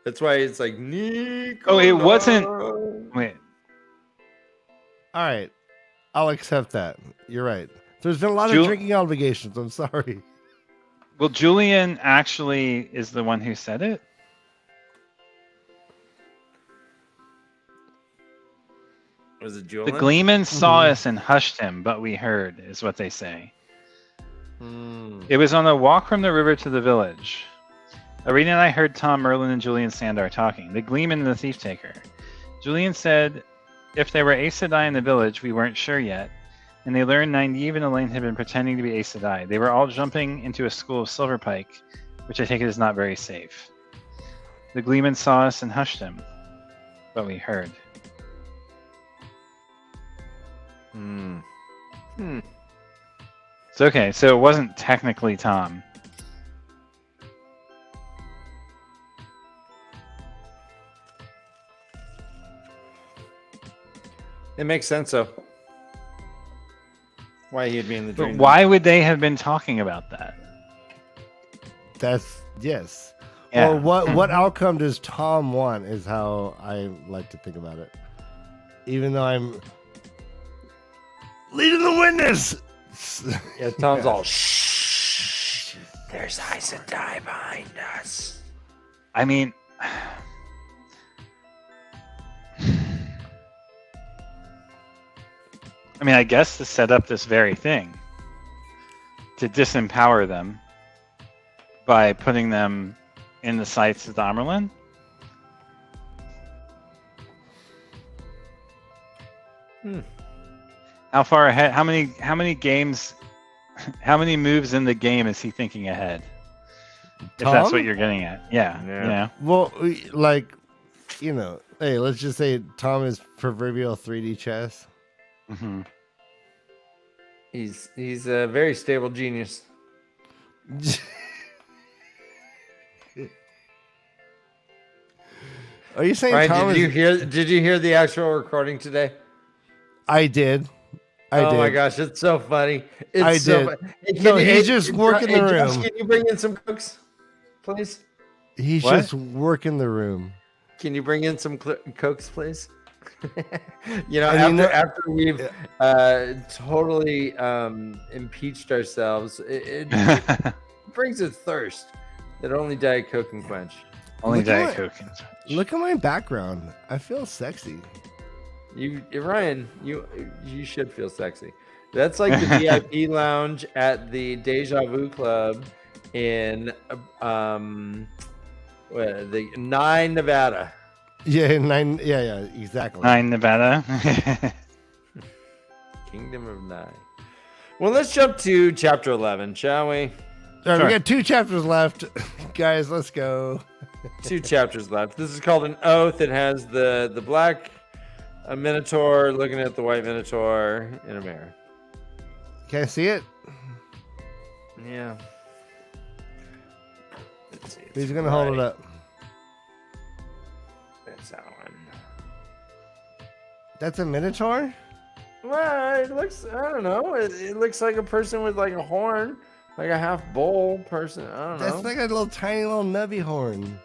S3: That's why it's like, Nicola.
S2: Oh, it wasn't. Wait.
S1: All right. I'll accept that. You're right. There's been a lot of drinking obligations. I'm sorry.
S2: Well, Julian actually is the one who said it.
S3: Was it Julian?
S2: The Gleeman saw us and hushed him, but we heard, is what they say. It was on the walk from the river to the village. Arena and I heard Tom, Merlin, and Julian Sandar talking. The Gleeman and the Thief Taker. Julian said if they were Aes Sedai in the village, we weren't sure yet. And they learned Nynaeve and Elaine had been pretending to be Aes Sedai. They were all jumping into a school of Silverpike, which I take it is not very safe. The Gleeman saw us and hushed him, but we heard. It's okay, so it wasn't technically Tom.
S3: It makes sense, though. Why he'd be in the dream.
S2: But why would they have been talking about that?
S1: That's yes.
S2: Yeah.
S1: Or what outcome does Tom want is how I like to think about it. Even though I'm leading the witness.
S3: Yeah, Tom's all, shh. There's Aes Sedai behind us.
S2: I mean, I guess to set up this very thing, to disempower them by putting them in the sights of the Amerlin. How far ahead? How many games? How many moves in the game is he thinking ahead? If
S1: Tom?
S2: that's what you're getting at. Yeah.
S3: Yeah.
S2: You know?
S1: Well, like, hey, let's just say Tom is proverbial 3D chess.
S2: Mm-hmm.
S3: He's a very stable genius.
S1: Are you saying
S3: Ryan,
S1: Tom
S3: did you hear the actual recording today?
S1: I did. I did.
S3: My gosh, it's so funny. It's
S1: I
S3: so
S1: did.
S3: funny. Hey,
S1: No, he's just working the
S3: Josh,
S1: room.
S3: can you bring in some cooks, please?
S1: He's
S2: What?
S1: just working the room.
S3: Can you bring in some cokes, please?
S1: And
S3: after we've totally impeached ourselves, it brings a thirst that only Diet Coke can quench.
S2: Only
S1: Look at
S2: Diet Coke.
S1: Look at my background. I feel sexy.
S3: Ryan, you should feel sexy. That's like the VIP lounge at the Deja Vu Club in the 9 Nevada.
S1: Yeah, 9. Yeah, exactly.
S2: 9 Nevada.
S3: Kingdom of 9. Well, let's jump to chapter 11, shall we?
S1: All right,
S2: Sure.
S1: we got 2 chapters left. Guys, let's go.
S3: 2 chapters left. This is called an oath. It has the black minotaur looking at the white minotaur in a mirror.
S1: Can I see it?
S3: Yeah.
S1: He's going to hold it up.
S3: That's that one.
S1: That's a minotaur?
S3: Well, it looks, I don't know. It looks like a person with like a horn, like a half bull person. I don't know.
S1: That's like a little tiny little nubby horn.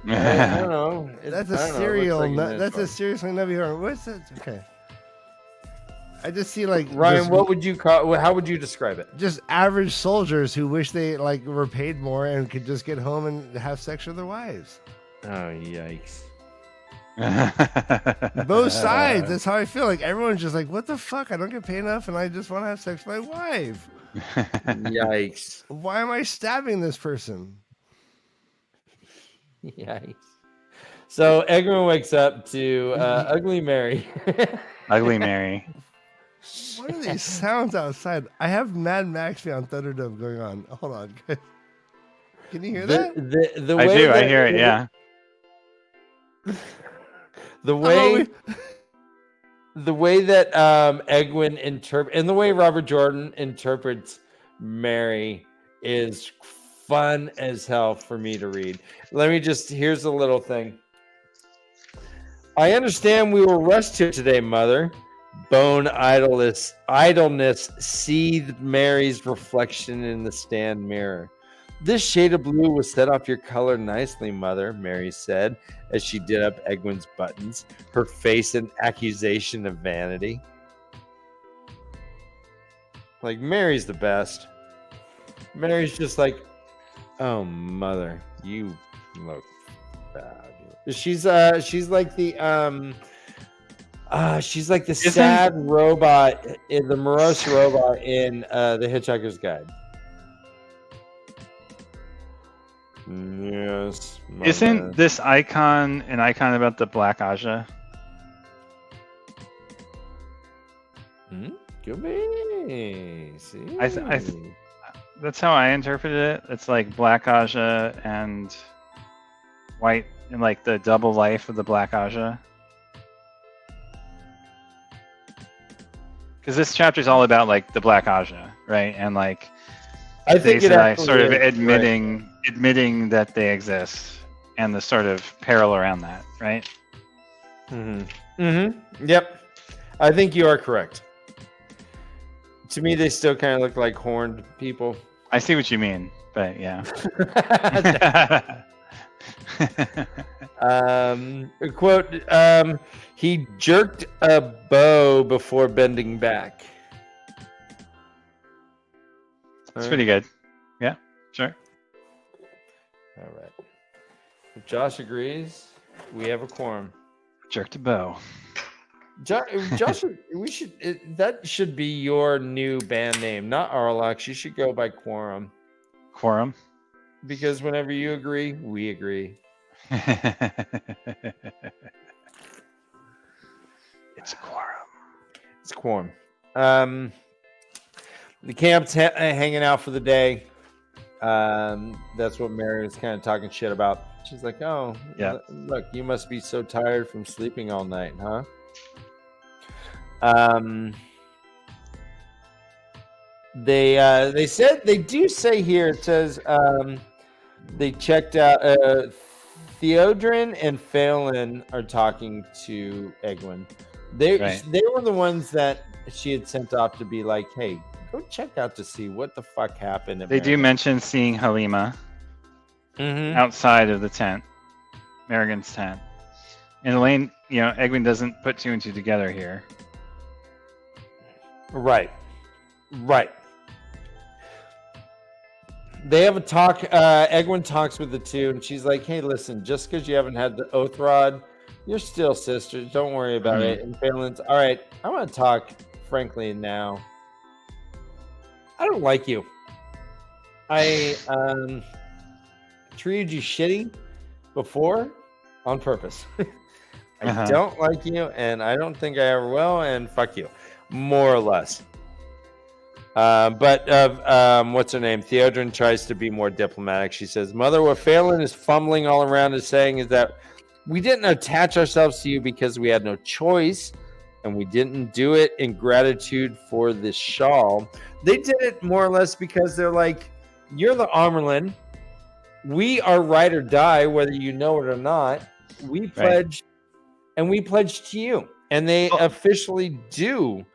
S3: I don't know.
S1: That's
S3: I
S1: a
S3: don't know. It
S1: serial.
S3: looks like a
S1: That's a
S3: minotaur.
S1: seriously nubby horn. What's that? Okay. I just see like
S3: Ryan,
S1: just,
S3: what would you call? How would you describe it?
S1: just average soldiers who wish they like were paid more and could just get home and have sex with their wives.
S3: Oh yikes!
S1: Both sides. That's how I feel. Like everyone's just like, what the fuck? I don't get paid enough, and I just want to have sex with my wife.
S3: Yikes!
S1: Why am I stabbing this person?
S3: Yikes! So Eggman wakes up to Ugly Mary.
S2: Ugly Mary.
S1: What are these sounds outside? I have Mad Max Beyond Thunderdome going on. Hold on, guys. Can you hear that?
S3: The
S2: I
S3: way
S2: do.
S3: that-
S2: I hear it. Yeah.
S3: The way that Egwin and the way Robert Jordan interprets Mary is fun as hell for me to read. Here's a little thing. I understand we were rushed here today, Mother. Bone idleness seethed Mary's reflection in the stand mirror. This shade of blue will set off your color nicely, Mother, Mary said as she did up Egwin's buttons, her face an accusation of vanity. Like, Mary's the best. Mary's just like, oh, Mother, you look fabulous. She's like the sad robot, the morose robot in The Hitchhiker's Guide. Yes.
S2: Isn't this icon an icon about the Black Aja?
S3: Could be. See?
S2: That's how I interpreted it. It's like Black Aja and white, and like the double life of the Black Aja. Because this chapter is all about like the Black Aja, right? And like
S3: I think it actually
S2: sort of
S3: is,
S2: admitting that they exist, and the sort of peril around that, right?
S3: Yep. I think you are correct. To me, they still kind of look like horned people.
S2: I see what you mean, but yeah.
S3: Quote, he jerked a bow before bending back.
S2: That's pretty good. Yeah, sure.
S3: All right. If Josh agrees, we have a quorum.
S2: Jerked a bow.
S3: Josh, that should be your new band name, not ALOC. You should go by Quorum.
S2: Quorum.
S3: Because whenever you agree, we agree.
S2: It's a quorum.
S3: It's Quorum. The camp's hanging out for the day. That's what Mary was kind of talking shit about. She's like, "Oh,
S2: Yeah.
S3: Look, you must be so tired from sleeping all night, huh?" They said they do say here. It says they checked out. Theodrin and Phelan are talking to Egwene. They were the ones that she had sent off to be like, "Hey, go check out to see what the fuck happened."
S2: They do mention seeing Halima outside of the tent, Merrigan's tent. And Elaine, Egwene doesn't put two and two together here.
S3: Right. They have a talk. Egwene talks with the two, and she's like, "Hey, listen, just because you haven't had the oath rod, you're still sisters. Don't worry about it." And Phelan's, "All right, I want to talk frankly now. I don't like you. I treated you shitty before on purpose. I don't like you, and I don't think I ever will, and fuck you, more or less." But what's her name? Theodrin tries to be more diplomatic. She says, "Mother, what Phelan is fumbling all around is saying is that we didn't attach ourselves to you because we had no choice, and we didn't do it in gratitude for this shawl. They did it more or less because they're like, you're the Armerlin. We are ride or die, whether you know it or not. We pledge, and we pledge to you." And they officially do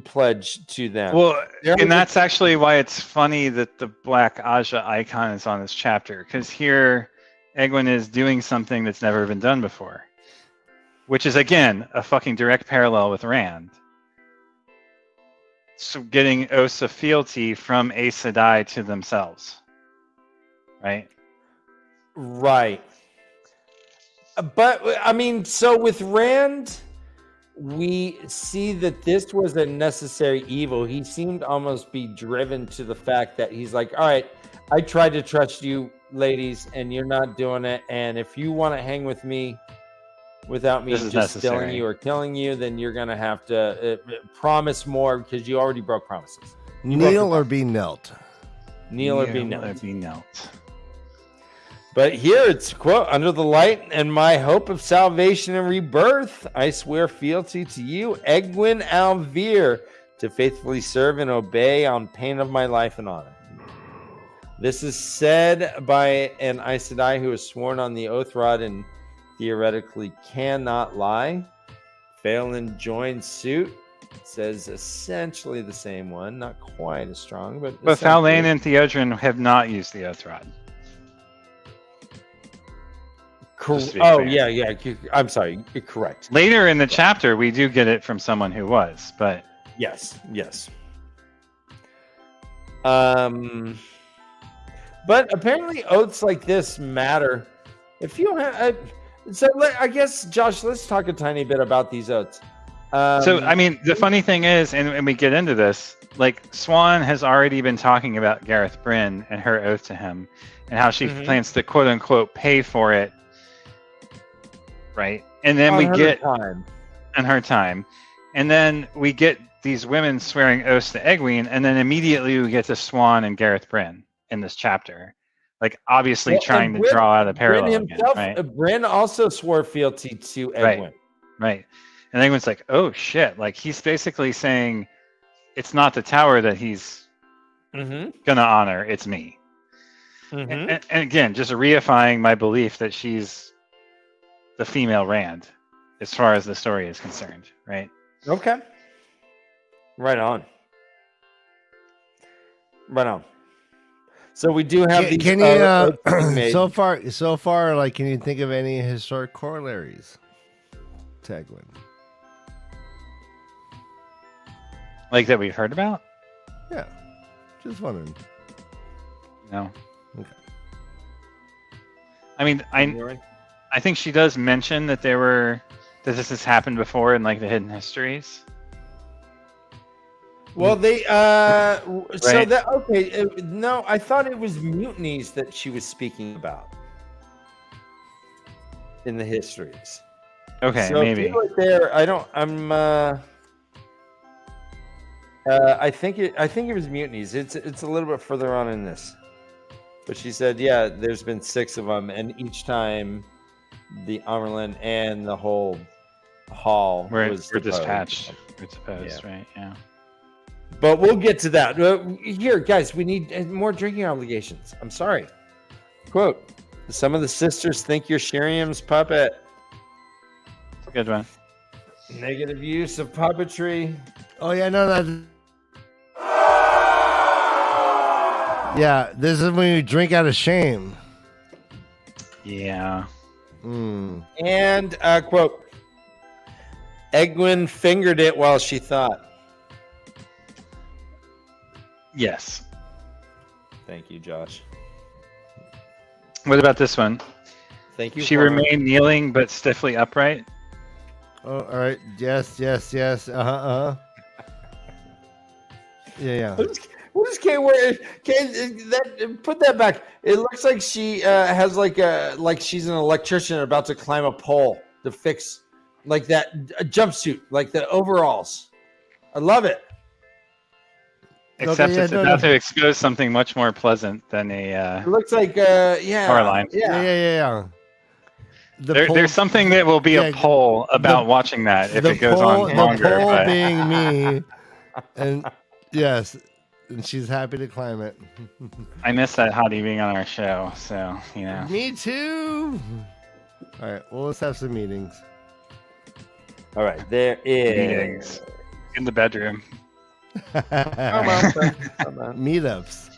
S3: pledge to them.
S2: Well, and that's actually why it's funny that the black Aja icon is on this chapter, because here Egwene is doing something that's never been done before, which is, again, a fucking direct parallel with Rand. So getting oaths of fealty from Aes Sedai to themselves. Right?
S3: Right. But, I mean, so with Rand, we see that this was a necessary evil. He seemed almost be driven to the fact that he's like, all right, I tried to trust you, ladies, and you're not doing it. And if you want to hang with me without me just stealing you or killing you, then you're going to have to promise more because you already broke promises.
S1: Kneel or be knelt.
S3: Kneel or be knelt. But here it's, quote, "Under the light and my hope of salvation and rebirth, I swear fealty to you, Egwene Alvear, to faithfully serve and obey on pain of my life and honor." This is said by an Aes Sedai who is sworn on the oath rod and theoretically cannot lie. Phelan joins suit. It says essentially the same one, not quite as strong, but
S2: Phalanx and Theodrin have not used the oath rod.
S3: Yeah. I'm sorry. You're correct.
S2: Later in the chapter, we do get it from someone who was, but
S3: yes. But apparently, oaths like this matter. If you have, I guess, Josh, let's talk a tiny bit about these oaths.
S2: So, I mean, the funny thing is, and we get into this, like Swan has already been talking about Gareth Bryn and her oath to him, and how she plans to quote unquote pay for it. Right, and then we get in her time, and then we get these women swearing oaths to Egwene, and then immediately we get to Swan and Gareth Bryn in this chapter, like obviously trying to draw out a parallel.
S3: Bryn himself, again, right? Bryn also swore fealty to Egwene.
S2: Right, and Egwene's like, oh shit, like he's basically saying it's not the tower that he's gonna honor, it's me. And again, just reifying my belief that she's the female Rand, as far as the story is concerned, right?
S3: Okay. Right on. So we do have these.
S1: Can you so far? Like, can you think of any historic corollaries to Egwene?
S2: Like that we've heard about?
S1: Yeah, just wondering.
S2: No.
S1: Okay.
S2: I mean, I think she does mention that this has happened before in like the hidden histories.
S3: Well, they so that no, I thought it was mutinies that she was speaking about in the histories.
S2: Okay,
S3: so
S2: maybe.
S3: If you were there, I think it was mutinies. It's a little bit further on in this, but she said, yeah, there's been 6 of them, and each time the Amerlin and the whole hall
S2: We're
S3: was
S2: dispatched. We're supposed, right? Yeah.
S3: But we'll get to that. Here, guys, we need more drinking obligations. I'm sorry. Quote: some of the sisters think you're Shiriam's puppet.
S2: Good one.
S3: Negative use of puppetry.
S1: Oh yeah, no, that. Yeah, this is when you drink out of shame.
S2: Yeah.
S3: And quote: Egwin fingered it while she thought.
S2: Yes.
S3: Thank you, Josh.
S2: What about this one?
S3: Thank you.
S2: She remained kneeling but stiffly upright.
S1: Oh, all right. Yes. Yeah.
S3: What is Kay wearing? Put that back. It looks like she has like she's an electrician about to climb a pole to fix like that a jumpsuit, like the overalls. I love it.
S2: Except it's about to expose something much more pleasant than a.
S3: It looks like
S2: power line.
S1: Yeah.
S2: There's something that will be a poll about watching that if it goes on longer.
S1: The poll
S2: but...
S1: being me, and yes, and she's happy to climb it.
S2: I miss that hottie being on our show, so you know.
S1: Me too. All right, well, let's have some meetings.
S3: All right, there is
S2: meetings in the bedroom.
S1: Meetups.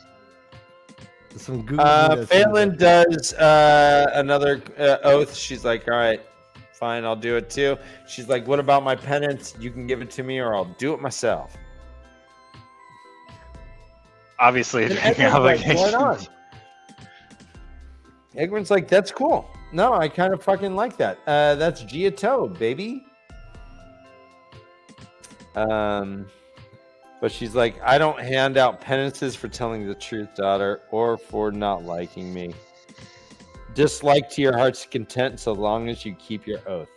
S1: Some Google meetups.
S3: Phelan does another oath. She's like, all right, fine, I'll do it too. She's like, what about my penance? You can give it to me or I'll do it myself.
S2: Obviously,
S3: why not? Egwin's like, that's cool. No, I kind of fucking like that. That's Giotto, baby. But she's like, I don't hand out penances for telling the truth, daughter, or for not liking me. Dislike to your heart's content so long as you keep your oath.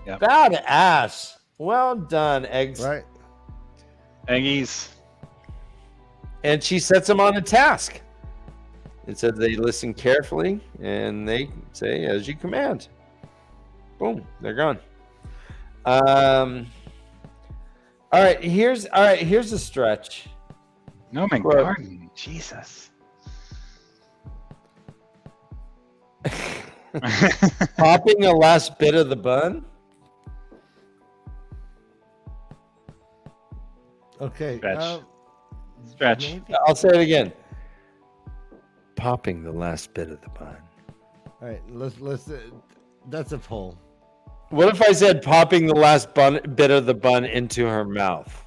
S3: Yep. Badass. Well done, Eggs.
S1: Right.
S2: Eggies.
S3: And she sets him on a task. It says they listen carefully and they say, as you command. Boom, they're gone. All right, here's a stretch.
S2: No man garden, Jesus.
S3: Popping the last bit of the bun.
S1: Okay.
S2: Stretch.
S1: Maybe.
S3: I'll say it again. Popping the last bit of the bun.
S1: All right, let's. That's a poll.
S3: What if I said popping the last bit of the bun into her mouth?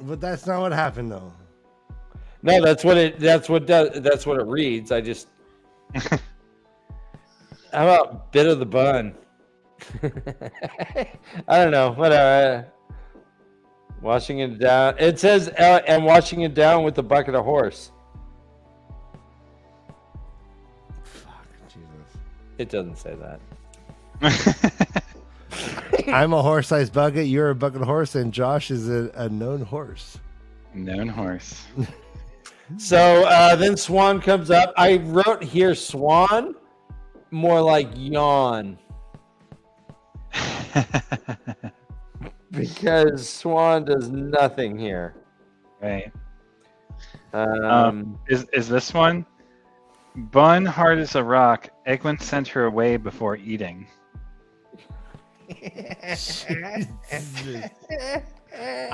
S1: But that's not what happened, though.
S3: No, that's what it reads. I just. How about bit of the bun? I don't know. Whatever. Washing it down. It says, and washing it down with a bucket of horse.
S1: Fuck, Jesus.
S3: It doesn't say that.
S1: I'm a horse-sized bucket. You're a bucket horse, and Josh is a known horse.
S2: Known horse.
S3: So then Swan comes up. I wrote here Swan, more like yawn. Because Swan does nothing here.
S2: Right. Is this one? Bun hard as a rock. Egwin sent her away before eating.
S1: I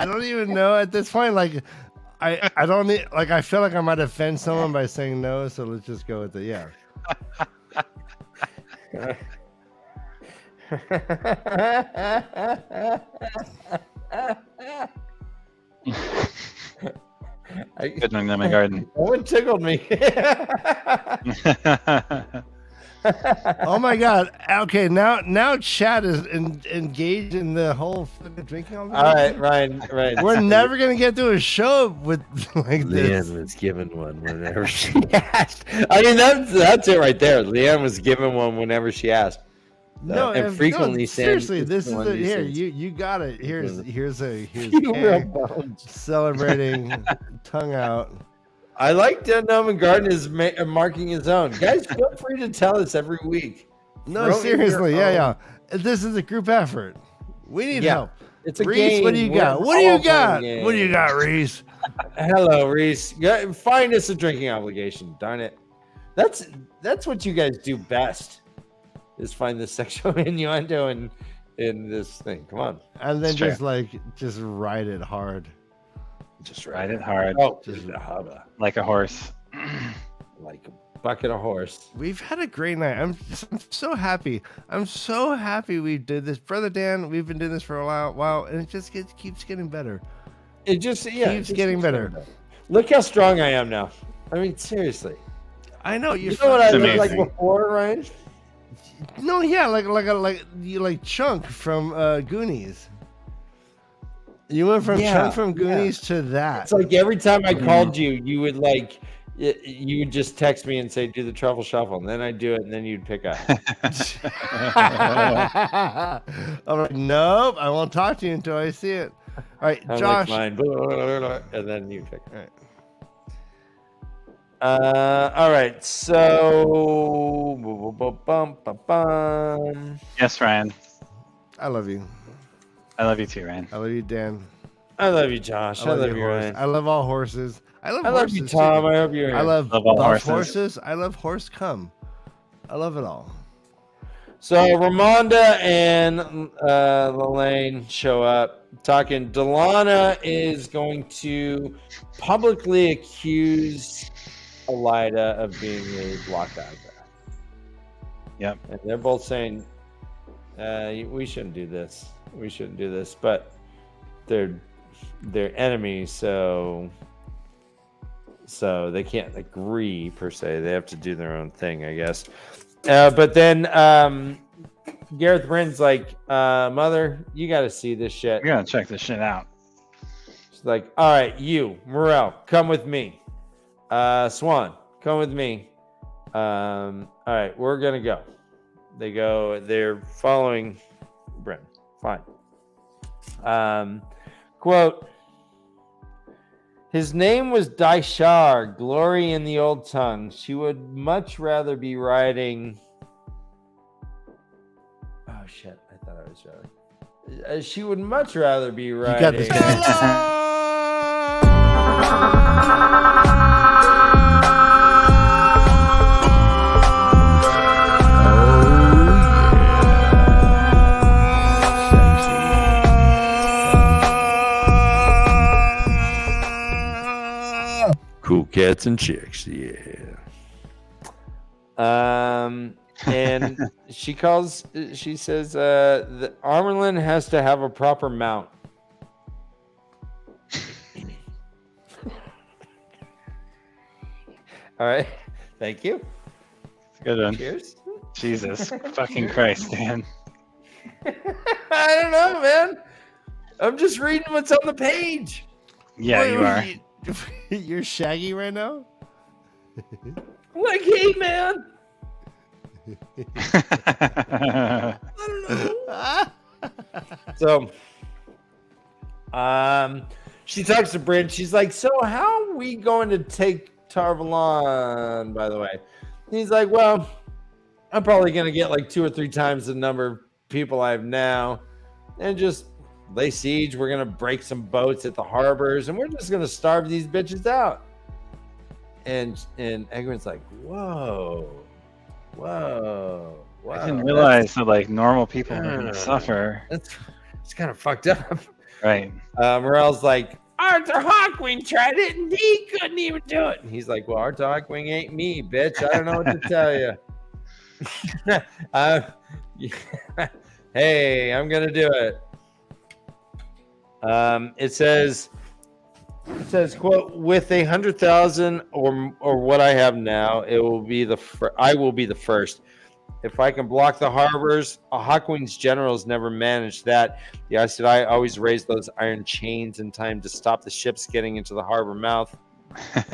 S1: don't even know at this point. Like, I don't need, like, I feel like I might offend someone by saying no. So let's just go with it. Yeah.
S2: Good one in my garden.
S3: No one tickled me.
S1: Oh my God. Okay, now Chad is engaged in the whole drinking.
S3: All right, Ryan.
S1: We're never gonna get to a show with like this.
S3: Leanne was given one whenever she asked. I mean, that's it right there. Leanne was given one whenever she asked.
S1: No,
S3: and frequently
S1: no, seriously, this is
S3: one
S1: it.
S3: who
S1: Here,
S3: sings.
S1: you got it. Here's
S3: You real
S1: Kay
S3: bones.
S1: celebrating tongue out.
S3: I like that Norman Garden is marking his own. Guys, feel free to tell us every week.
S1: No,
S3: Throw in
S1: seriously,
S3: your
S1: yeah.
S3: own.
S1: This is a group effort. We need
S3: Yeah,
S1: help.
S3: It's a
S1: Reese,
S3: game.
S1: what do you
S3: We're
S1: got? What do
S3: all
S1: you
S3: playing
S1: got?
S3: games.
S1: What do you got, Reese?
S3: Hello, Reese. Find us a drinking obligation. Darn it. That's what you guys do best. Is find the sexual innuendo in this thing. Come on.
S1: And then
S2: It's
S1: just ride it hard.
S2: Just ride it hard,
S3: Oh,
S1: Just-
S2: like a horse.
S3: like a bucket of horse.
S1: We've had a great night. I'm so happy. I'm so happy we did this, brother Dan. We've been doing this for a while, and it just keeps getting better.
S3: It just
S1: Keeps getting better.
S3: Look how strong I am now. I mean, seriously.
S1: I know
S3: You know what I
S2: It's
S3: looked like
S2: amazing.
S3: before, Ryan?
S1: No, yeah, like Chunk from Goonies. You went from Chunk from Goonies to that.
S3: It's like every time I called you, you would you would just text me and say, "Do the truffle shuffle," and then I'd do it, and then you'd pick up.
S1: I'm like, nope, I won't talk to you until I see it. All right,
S3: I'm
S1: Josh.
S3: like mine, blah, blah, blah, blah, and then you pick up.
S1: All right.
S3: All right, so
S2: Yes, Ryan.
S1: I love you.
S2: I love you too, Ryan.
S1: I love you, Dan.
S3: I love you, Josh. I love you,
S1: horse.
S3: Ryan.
S1: I love all horses. I love
S3: I love
S1: horses
S3: you, Tom.
S1: too.
S3: I hope you're here.
S1: I love
S2: Love all
S1: buff
S2: horses.
S1: I love horse cum. I love it all.
S3: So Ramonda and Lelaine show up talking. Delana is going to publicly accuse Elida of being a block diver.
S2: Yep.
S3: And they're both saying, we shouldn't do this. We shouldn't do this. But they're enemies, so they can't agree per se. They have to do their own thing, I guess. But then Gareth Bryn's like, Mother, you got to see this shit.
S2: We're gonna check this shit out.
S3: She's like, all right, you, Morel, come with me. Swan, come with me. All right, we're going to go. They go, they're following Bryn. Fine. Quote, his name was Daishar, glory in the old tongue. She would much rather be riding. Oh, shit. I thought I was riding. She would much rather be riding.
S1: You got this, Dan.
S3: Cool cats and chicks, yeah. And she says, the Armerlin has to have a proper mount. All right. Thank you.
S2: Good one.
S3: Cheers.
S2: Jesus fucking Christ, Dan.
S3: I don't know, man. I'm just reading what's on the page.
S2: Yeah, you are.
S1: You're shaggy right now?
S3: Like, hey, man. I don't know. So, she talks to Bryn. She's like, so how are we going to take Tarvalon, by the way? He's like, well, I'm probably going to get like 2 or 3 times the number of people I have now and just lay siege. We're going to break some boats at the harbors and we're just going to starve these bitches out. And Egwin's like, whoa.
S2: I didn't realize that like normal people are gonna suffer.
S3: It's kind of fucked up.
S2: Right.
S3: Morel's like, Arthur Hawkwing tried it and he couldn't even do it. And he's like, well, Arthur Hawkwing ain't me, bitch. I don't know what to tell you. Hey, I'm gonna do it. It says, quote, with 100,000 or what I have now, it will be I will be the first. If I can block the harbors, Hawkwing's generals never managed that. The Aes Sedai always raised those iron chains in time to stop the ships getting into the harbor mouth,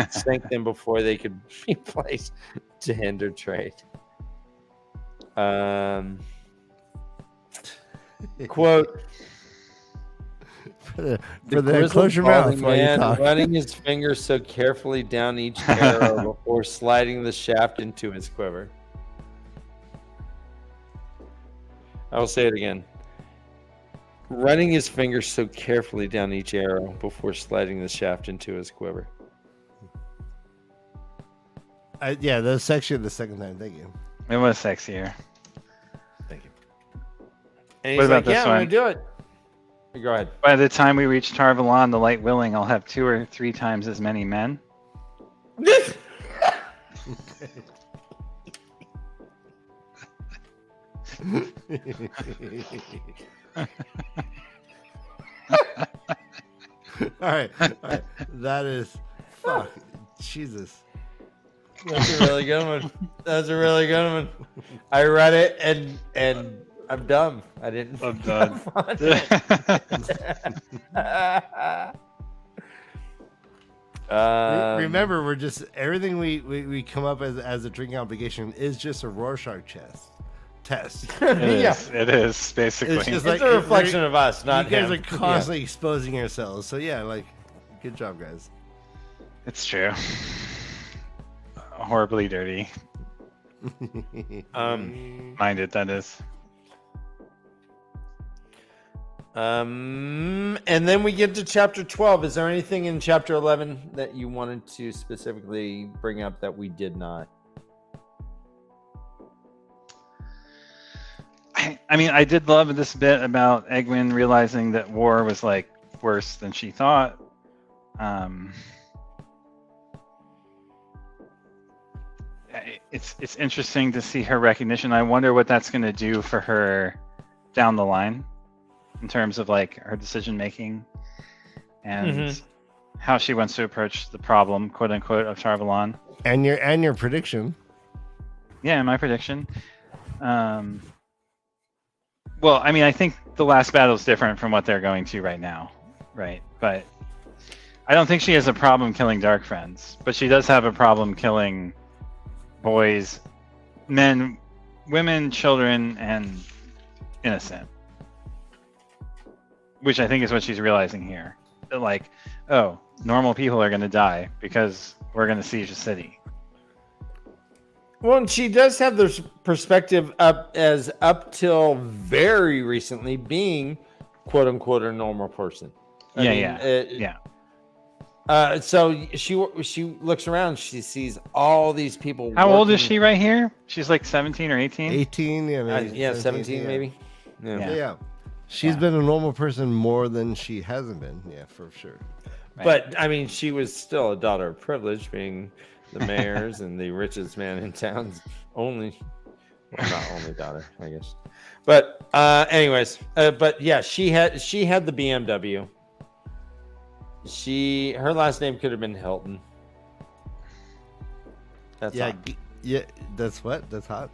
S3: sink them before they could be placed to hinder trade. Quote,
S1: For the close your mouth while you
S3: man
S1: talk.
S3: running his fingers so carefully down each arrow before sliding the shaft into his quiver. I will say it again. Running his fingers so carefully down each arrow before sliding the shaft into his quiver.
S1: Yeah, that was sexy the second time. Thank you.
S2: It was sexier.
S3: Thank you. And
S2: What
S3: he's
S2: about
S3: like,
S2: this
S3: yeah, I'm
S2: one?
S3: going to do it. Go ahead.
S2: By the time we reach Tarvalon, the Light Willing, I'll have 2 or 3 times as many men.
S1: All right. That is fuck. Jesus.
S3: That's a really good one. That's a really good one. I read it and I'm dumb. I didn't.
S2: I'm done.
S1: Remember, we're just everything we come up as a drinking obligation is just a Rorschach test.
S2: It is basically.
S1: It's just
S3: It's a reflection of us, not
S1: you guys
S3: him.
S1: are constantly exposing yourselves. So yeah, like, good job, guys.
S2: It's true. Horribly dirty. Minded, that is.
S3: And then we get to chapter 12. Is there anything in chapter 11 that you wanted to specifically bring up that we did not?
S2: I mean, I did love this bit about Egwene realizing that war was like worse than she thought. It's interesting to see her recognition. I wonder what that's going to do for her down the line in terms of like her decision making and how she wants to approach the problem, quote unquote, of Tarvalon.
S1: And your prediction.
S2: Yeah, my prediction. Well, I mean, I think the last battle is different from what they're going to right now, right? But I don't think she has a problem killing Dark Friends, but she does have a problem killing boys, men, women, children, and innocent. Which I think is what she's realizing here. That like, oh, normal people are going to die because we're going to siege a city.
S3: Well, and she does have this perspective up till very recently being quote unquote a normal person.
S2: Yeah.
S3: So she looks around, she sees all these people.
S2: How old is she right here? She's like 17 or 18?
S1: 18, yeah, maybe.
S3: 17 maybe.
S1: Yeah. She's been a normal person more than she hasn't been, yeah, for sure.
S2: Right.
S3: But I mean, she was still a daughter of privilege, being the mayor's and the richest man in town's only, well, not only daughter, I guess. But anyways, but yeah, she had the BMW. Her last name could have been Hilton. That's hot.
S1: Yeah. That's what? That's hot.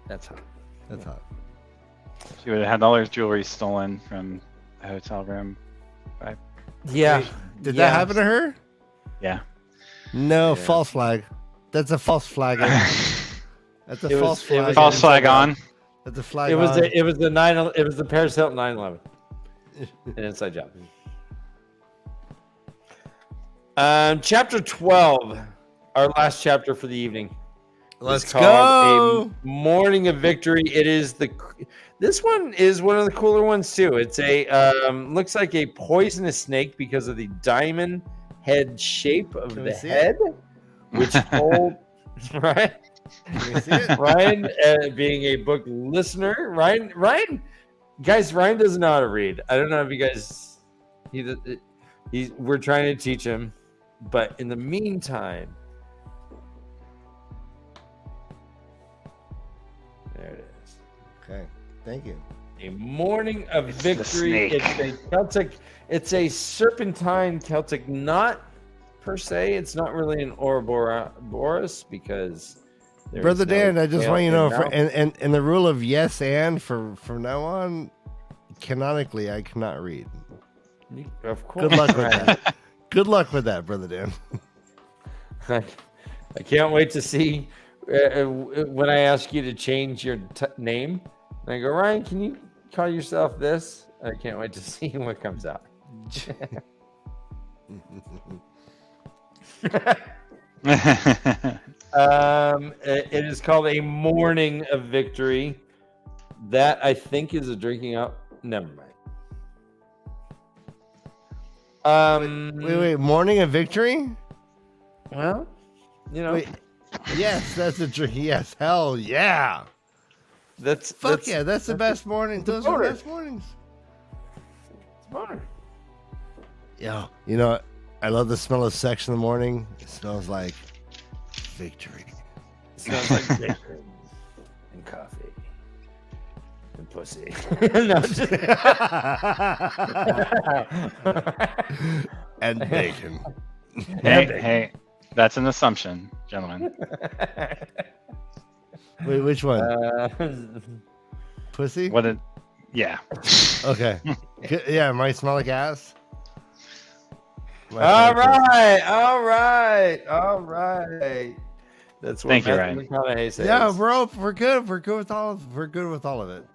S3: That's hot.
S1: That's hot.
S2: She would have had all her jewelry stolen from the hotel room. Right?
S3: Yeah.
S1: Did that happen to her?
S2: Yeah.
S1: No, false flag. That's a false flag. That's a false flag.
S2: False flag on.
S1: That's a flag.
S3: It was the Paris Hilton 9/11. An inside job. Chapter 12, our last chapter for the evening.
S1: Let's go.
S3: A Morning of Victory. This one is one of the cooler ones too. It's looks like a poisonous snake because of the diamond head shape of the head, which told right. Ryan, being a book listener, Ryan, guys, Ryan doesn't know how to read. I don't know if you guys, we're trying to teach him, but in the meantime, there it is.
S1: Okay, thank you.
S3: A Morning of Victory. It's a Celtic. It's a serpentine Celtic, not per se. It's not really an Ouroboros because.
S1: Brother Dan, I just want you to know, and the rule of yes and from now on, canonically, I cannot read.
S3: Of course.
S1: Good luck with that. Good luck with that, Brother Dan.
S3: I can't wait to see when I ask you to change your name. And I go, Ryan, can you call yourself this? I can't wait to see what comes out. It is called A Morning of Victory. That I think is a drinking up. Never mind.
S1: Wait. Morning of Victory?
S3: Well, you know.
S1: Wait. Yes, that's a drink. Yes, hell yeah.
S3: That's
S1: the best morning. Those are the best mornings.
S3: It's boner.
S1: Yo, you know, I love the smell of sex in the morning. It smells like victory.
S3: It smells like bacon and coffee and pussy. No, just...
S1: and bacon.
S2: Hey, that's an assumption, gentlemen.
S1: Wait, which one? Pussy?
S2: What did? Yeah.
S1: Okay. Yeah, might smell like ass.
S3: All right. That's what
S2: Thank you,
S3: Matthew
S2: Ryan.
S3: McConaughey says.
S1: Yeah, bro, we're good. We're good with all of it.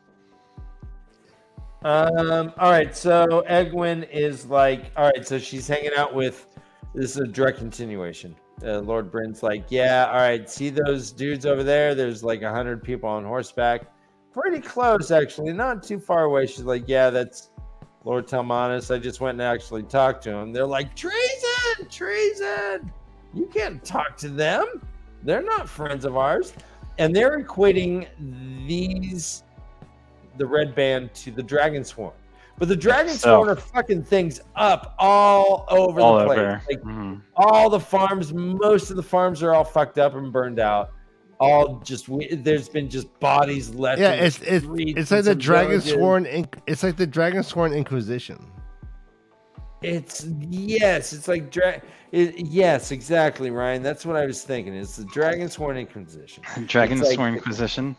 S3: All right, so Egwene is like, all right, so she's hanging out with, this is a direct continuation. Lord Bryn's like, yeah, all right, see those dudes over there? There's like 100 people on horseback. Pretty close, actually, not too far away. She's like, yeah, that's Lord Telmanus. I just went and actually talked to him. They're like, treason! You can't talk to them. They're not friends of ours. And they're equating the red band to the dragon swarm. But the dragon swarm are fucking things up all over the place. Like all the farms, most of the farms are all fucked up and burned out. All just there's been just bodies left.
S1: Yeah, it's like the dragon sworn. It's like the dragon sworn Inquisition.
S3: It's like yes, exactly, Ryan. That's what I was thinking. It's the dragon sworn Inquisition.
S2: Dragon sworn Inquisition.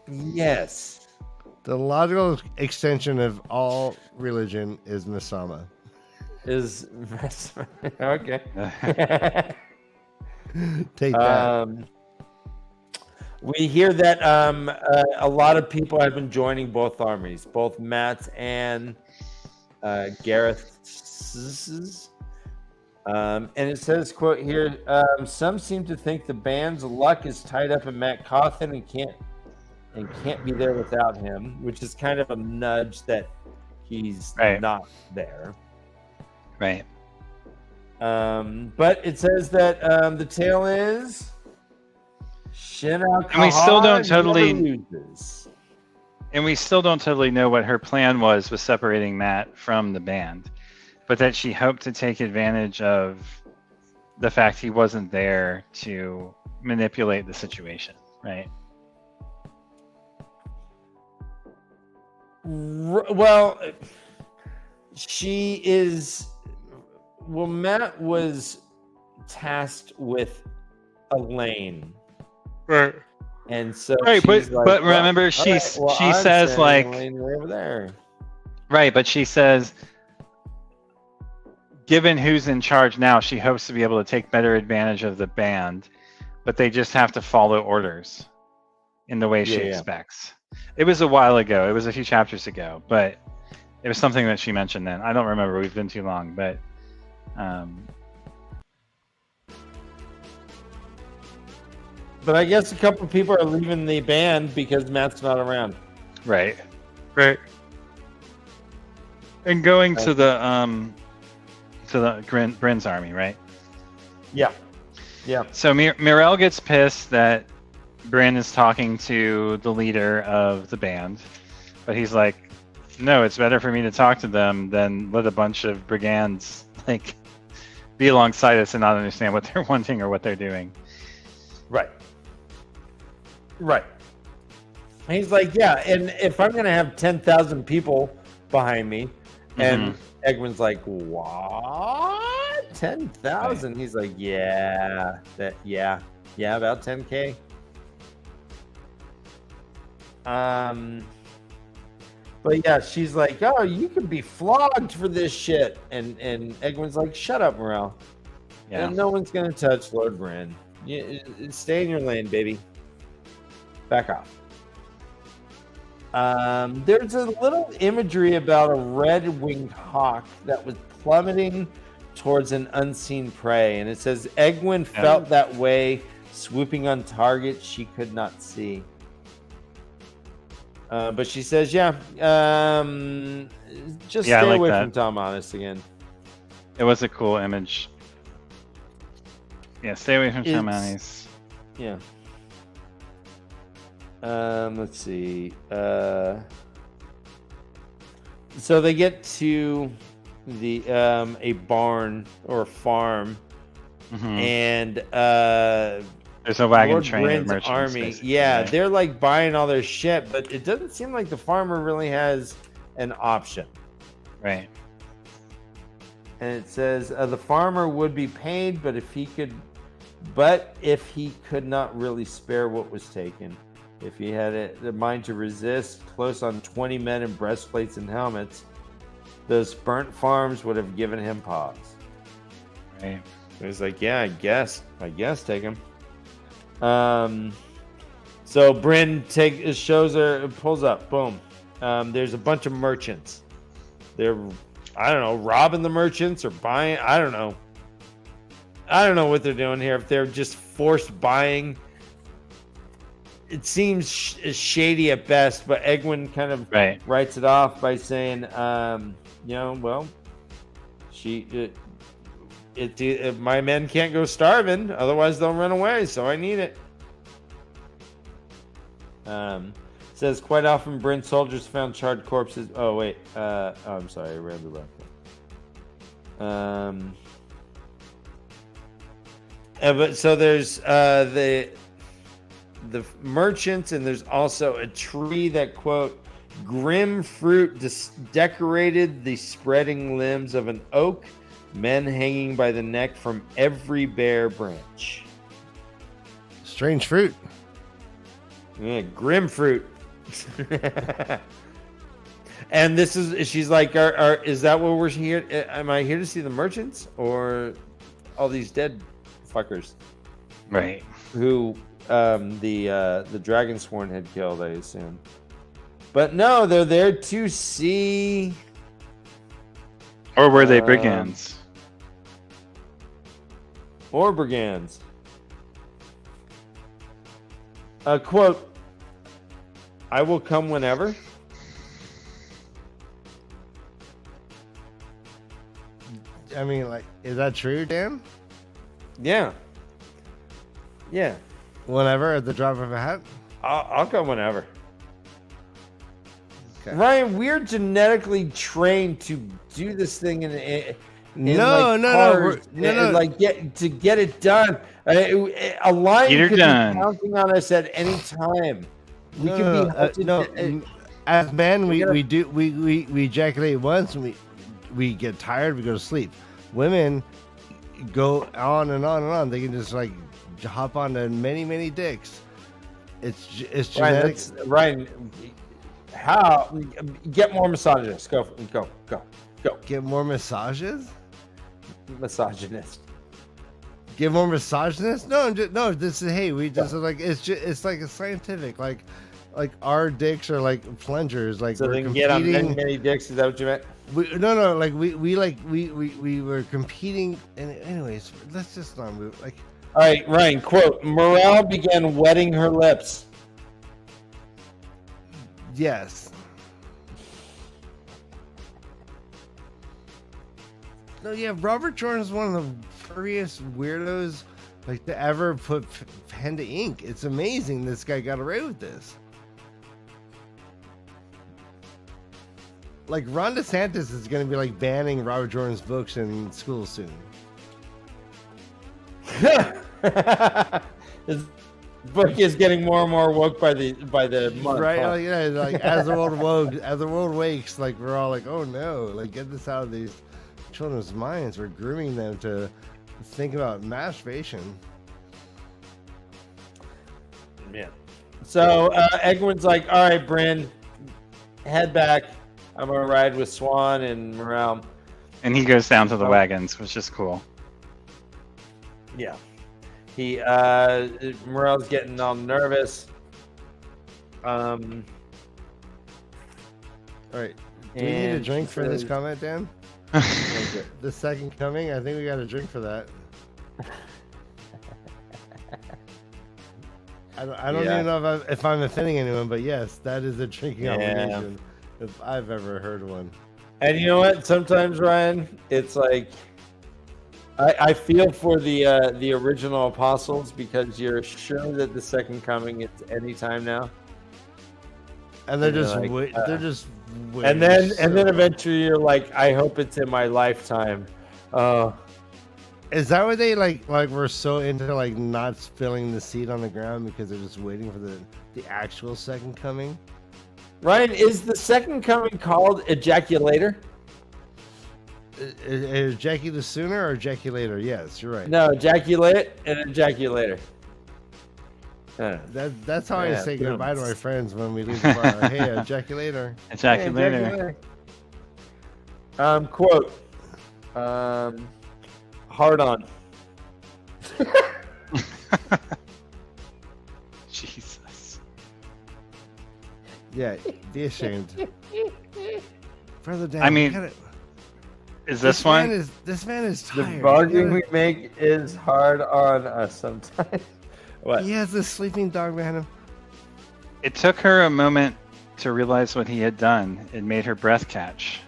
S3: Yes.
S1: The logical extension of all religion is Misama.
S3: Is okay.
S1: Take that.
S3: We hear that a lot of people have been joining both armies, both Matt's and Gareth's. And it says, quote here, some seem to think the band's luck is tied up in Matt Cawthon and can't be there without him, which is kind of a nudge that he's not there.
S2: Right.
S3: But it says that the tale is
S2: and we still don't totally know what her plan was with separating Matt from the band, but that she hoped to take advantage of the fact he wasn't there to manipulate the situation, right?
S3: Well, Matt was tasked with Elaine.
S2: Right.
S3: And so
S2: but remember she says like
S3: Elaine, you're over there.
S2: Right, but she says given who's in charge now, she hopes to be able to take better advantage of the band, but they just have to follow orders in the way she expects. It was a while ago. It was a few chapters ago, but it was something that she mentioned then. I don't remember. We've been too long, but
S3: but I guess a couple of people are leaving the band because Matt's not around.
S2: Right. And going to the Bryn's army, right?
S3: Yeah.
S2: So Mirel gets pissed that Bryn is talking to the leader of the band, but he's like, no, it's better for me to talk to them than let a bunch of brigands like be alongside us and not understand what they're wanting or what they're doing.
S3: Right. He's like, yeah, and if I'm going to have 10,000 people behind me, and Egwene's like, what? 10,000? Right. He's like, yeah, about 10K. But yeah, she's like, oh, you can be flogged for this shit. And Egwene's like, shut up, Morel. Yeah. And no one's going to touch Lord Bryn. You stay in your lane, baby. Back off. There's a little imagery about a red-winged hawk that was plummeting towards an unseen prey, and it says Egwene felt that way, swooping on targets she could not see. But she says, just stay away from Tom Honest again.
S2: It was a cool image. Yeah, stay away from Tom Honest.
S3: Yeah. Let's see. So they get to the a barn or a farm, and
S2: there's a wagon
S3: Lord
S2: train of merchants.
S3: Army. Yeah,
S2: right?
S3: They're like buying all their shit, but it doesn't seem like the farmer really has an option.
S2: Right.
S3: And it says the farmer would be paid, but if he could not really spare what was taken. If he had the mind to resist, close on 20 men in breastplates and helmets, those burnt farms would have given him pause.
S2: Right.
S3: He's like, yeah, I guess take him. So Bryn pulls up, boom. There's a bunch of merchants. They're, I don't know, robbing the merchants or buying. I don't know what they're doing here. If they're just forced buying. It seems shady at best, but Egwene kind of writes it off by saying, my men can't go starving, otherwise they'll run away, so I need it. Says quite often Bryn soldiers found charred corpses. Oh wait, I'm sorry, I read the left. But so there's the merchants, and there's also a tree that, quote, grim fruit decorated the spreading limbs of an oak, men hanging by the neck from every bare branch.
S1: Strange fruit.
S3: Yeah, grim fruit. And she's like, is that what we're here? Am I here to see the merchants or all these dead fuckers?
S2: Right.
S3: Who the Dragonsworn had killed, I assume. But no, they're there to see.
S2: Or were they brigands?
S3: Or brigands. Quote, I will come whenever.
S1: I mean, like, is that true, Dan?
S3: Yeah. Yeah.
S1: Whenever, at the drop of a hat?
S3: I'll come whenever.
S1: Okay.
S3: Ryan, we're genetically trained to do this thing
S1: No,
S3: like get it done. A lion could be pouncing on us at any time. We could be
S1: as men, we ejaculate once, and we get tired, we go to sleep. Women go on and on and on. They can just like hop onto many dicks. It's genetic.
S3: Ryan, how get more misogynist? Go.
S1: Get more massages.
S3: Misogynist.
S1: Get more misogynist? No, this is it's like a scientific like our dicks are like plungers. Like
S3: so they can get on many dicks. Is that what you meant?
S1: We were competing. And anyways, let's just not move. Like.
S3: All right, Ryan, quote, morale began wetting her lips.
S1: Yes. No, yeah, Robert Jordan is one of the furriest weirdos like to ever put pen to ink. It's amazing this guy got away with this. Like, Ron DeSantis is going to be like banning Robert Jordan's books in school soon.
S3: His book is getting more and more woke by the month.
S1: Right? Huh? Like as the world wakes, like we're all like, oh no, like get this out of these children's minds. We're grooming them to think about masturbation.
S3: Yeah. So Egwene's like, all right, Bryn, head back. I'm gonna ride with Swan and Morale.
S2: And he goes down to the wagons, which is cool.
S3: Yeah. He Morale's getting all nervous.
S1: All right. Do we need a drink for this comment, Dan? The second coming? I think we got a drink for that. I don't even know if I'm offending anyone, but yes, that is a drinking obligation if I've ever heard one.
S3: And you know what? Sometimes, Ryan, it's like I feel for the original apostles because you're sure that the second coming is any time now.
S1: And they're just they're just waiting.
S3: And then eventually you're like, I hope it's in my lifetime.
S1: Is that why they like we're so into like not spilling the seed on the ground because they're just waiting for the actual second coming?
S3: Ryan, is the second coming called ejaculator?
S1: Ejaculate sooner or ejaculator? Yes, you're right.
S3: No, ejaculate and ejaculator.
S1: That's how I say goodbye to my friends when we leave the bar. Hey, ejaculator.
S2: Ejaculator.
S3: Quote. Hard on.
S2: Jesus.
S1: Yeah, be ashamed. Further down.
S2: I mean, is this one?
S1: This man is tired.
S3: The bargaining we make is hard on us sometimes. What?
S1: He has this sleeping dog behind him.
S2: It took her a moment to realize what he had done. It made her breath catch.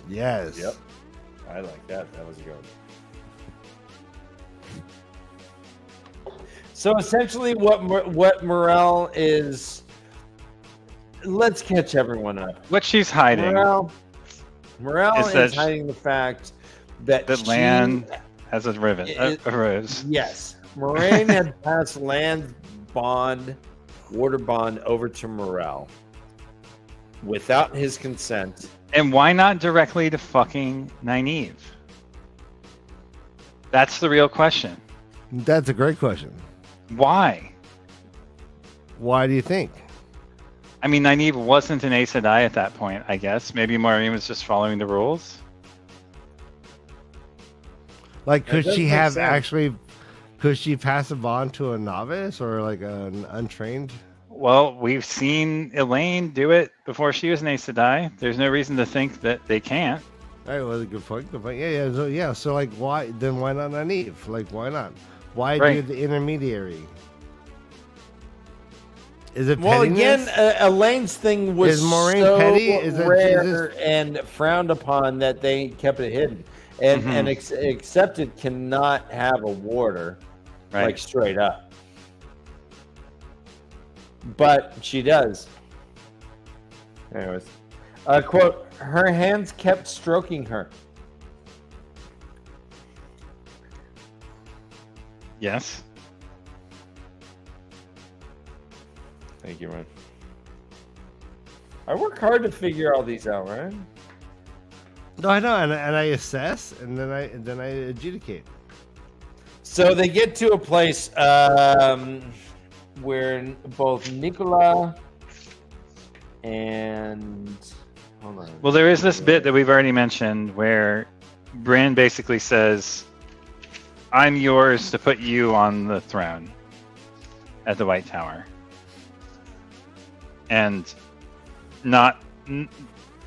S1: Yes.
S3: Yep. I like that. That was good. So essentially, what Morel is. Let's catch everyone up.
S2: What she's hiding.
S3: Morel is hiding the fact that
S2: land has a rivet. A rose.
S3: Yes. Moraine had passed water bond over to Morel without his consent.
S2: And why not directly to fucking Nynaeve? That's the real question.
S1: That's a great question.
S2: Why?
S1: Why do you think?
S2: I mean, Nynaeve wasn't an Aes Sedai at that point, I guess. Maybe Moraine was just following the rules.
S1: Like, could she have actually... Could she pass a bond to a novice or like an untrained?
S2: Well, we've seen Elaine do it before she was an Aes Sedai. There's no reason to think that they can't.
S1: All right, well, good point. Good point. Yeah. So like, why not Nynaeve? Like, why not? Why do the intermediary? Is it pettiness?
S3: Again, Elaine's thing was
S1: Moraine
S3: so
S1: petty? Is
S3: rare and frowned upon that they kept it hidden. And accepted cannot have a warder, like straight up. But she does. Anyways, quote, her hands kept stroking her.
S2: Yes.
S3: Thank you, man. I work hard to figure all these out, right?
S1: No, I know, and I assess, and then I adjudicate.
S3: So they get to a place where both Nicola and hold on.
S2: Well, there is this bit that we've already mentioned where Bryn basically says, "I'm yours to put you on the throne at the White Tower," and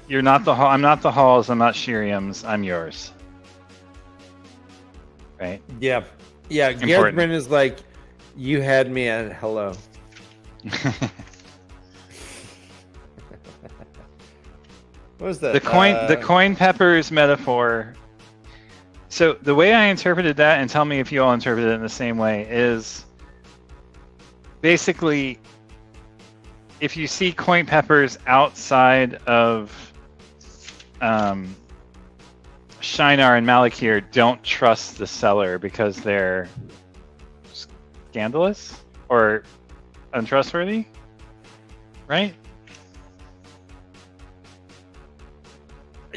S2: you're not the I'm not the Halls, I'm not Shiriam's, I'm yours. Right?
S3: Yeah. Yeah, Gareth Bryn is like, you had me at hello. What was that?
S2: The coin peppers metaphor. So the way I interpreted that, and tell me if you all interpreted it in the same way, is basically if you see coin peppers outside of Shinar and Malakir, don't trust the seller because they're scandalous or untrustworthy, right?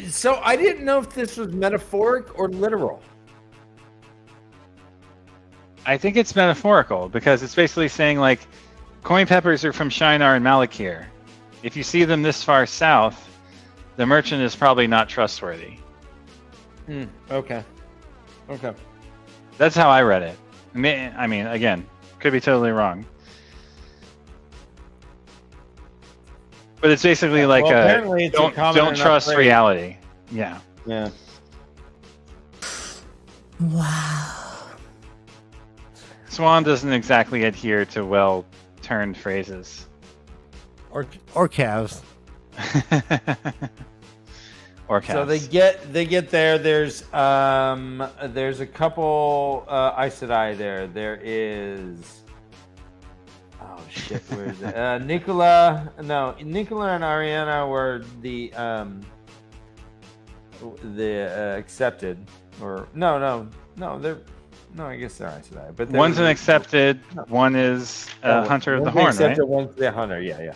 S3: So I didn't know if this was metaphoric or literal.
S2: I think it's metaphorical because it's basically saying like coin peppers are from Shinar and Malakir. If you see them this far south, the merchant is probably not trustworthy.
S3: Okay.
S2: That's how I read it. I mean, again, could be totally wrong. But it's basically like
S3: apparently it's a common
S2: don't
S3: enough
S2: trust
S3: phrase.
S2: reality. Yeah.
S3: Yeah.
S4: Wow.
S2: Swan doesn't exactly adhere to well-turned phrases.
S1: Or calves.
S2: Or
S3: So
S2: cats.
S3: they get there. There's a couple Aes Sedai there. There is where is it? Nicola and Ariana were the accepted, or I guess they're Aes Sedai. But
S2: One's an accepted, one is a hunter of the horn, right?
S3: One's the hunter, yeah.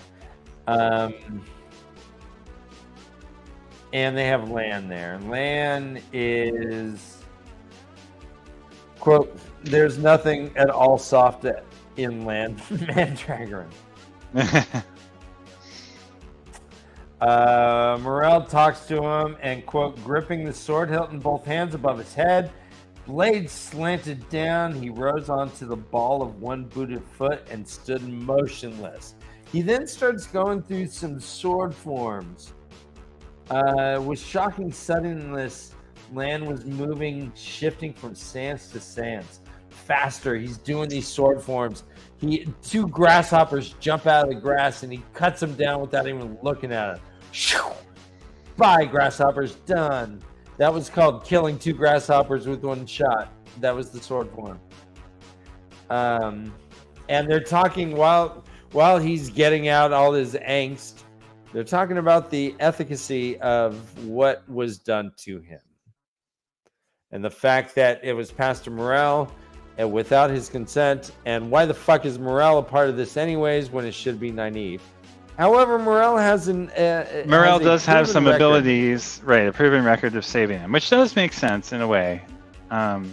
S3: And they have Lan there. Lan is, quote, there's nothing at all soft in Lan MaTsDaGgerX. Morel talks to him and, quote, gripping the sword hilt in both hands above his head, blade slanted down, he rose onto the ball of one booted foot and stood motionless. He then starts going through some sword forms. With shocking suddenness, Lan was moving, shifting from stance to stance. Faster, he's doing these sword forms. Two grasshoppers jump out of the grass and he cuts them down without even looking at them. Bye, grasshoppers, done. That was called killing two grasshoppers with one shot. That was the sword form. And they're talking while he's getting out all his angst. They're talking about the efficacy of what was done to him. And the fact that it was Pastor Morel and without his consent. And why the fuck is Morel a part of this anyways when it should be Nynaeve? However, Morel has
S2: Morel does have some
S3: record.
S2: abilities, right? A proven record of saving him, which does make sense in a way. I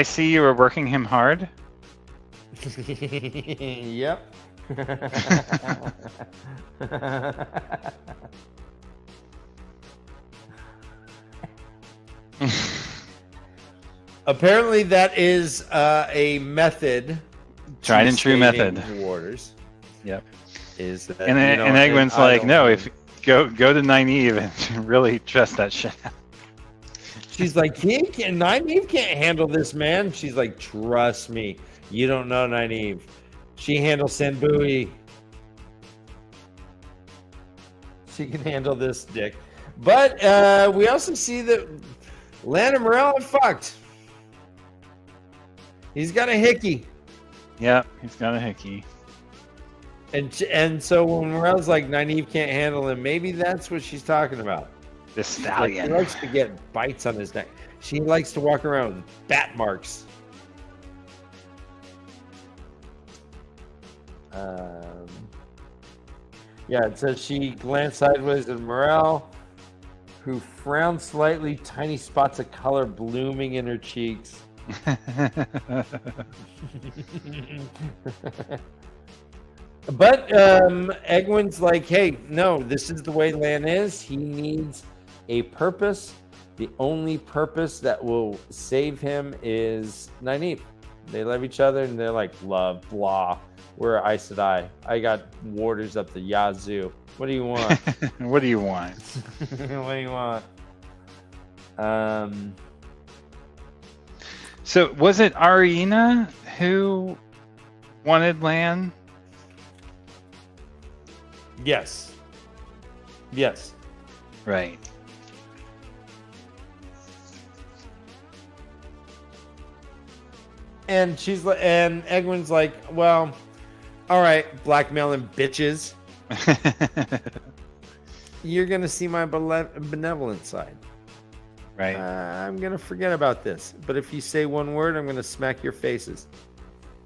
S2: see you are working him hard.
S3: Yep. Apparently, that is a method.
S2: Tried and true method.
S3: Warders.
S2: Yep.
S3: Is that,
S2: And Egwin's like, no, if go to Nynaeve and really trust that shit out.
S3: She's like, Nynaeve can't handle this, man. She's like, trust me, you don't know Nynaeve. She handles Sanbui. She can handle this dick. But we also see that Lan and Morel are fucked. He's got a hickey.
S2: Yep, he's got a hickey.
S3: And so when Morel's like, Nynaeve can't handle him, maybe that's what she's talking about.
S2: The stallion.
S3: He likes to get bites on his neck. She likes to walk around with bat marks. Yeah, it says she glanced sideways at Morel, who frowned slightly, tiny spots of color blooming in her cheeks. But Egwin's like, hey, no, this is the way Lan is. He needs a purpose. The only purpose that will save him is Nynaeve. They love each other, and they're like, love, blah. We're Aes Sedai. I got warders up the yazoo. What do you want?
S2: What do you want?
S3: What do you want?
S2: So was it Arena who wanted Lan?
S3: Yes. Yes.
S2: Right.
S3: And she's like, and Egwin's like, well, all right, blackmailing bitches. You're gonna see my benevolent side.
S2: Right.
S3: I'm gonna forget about this. But if you say one word, I'm gonna smack your faces.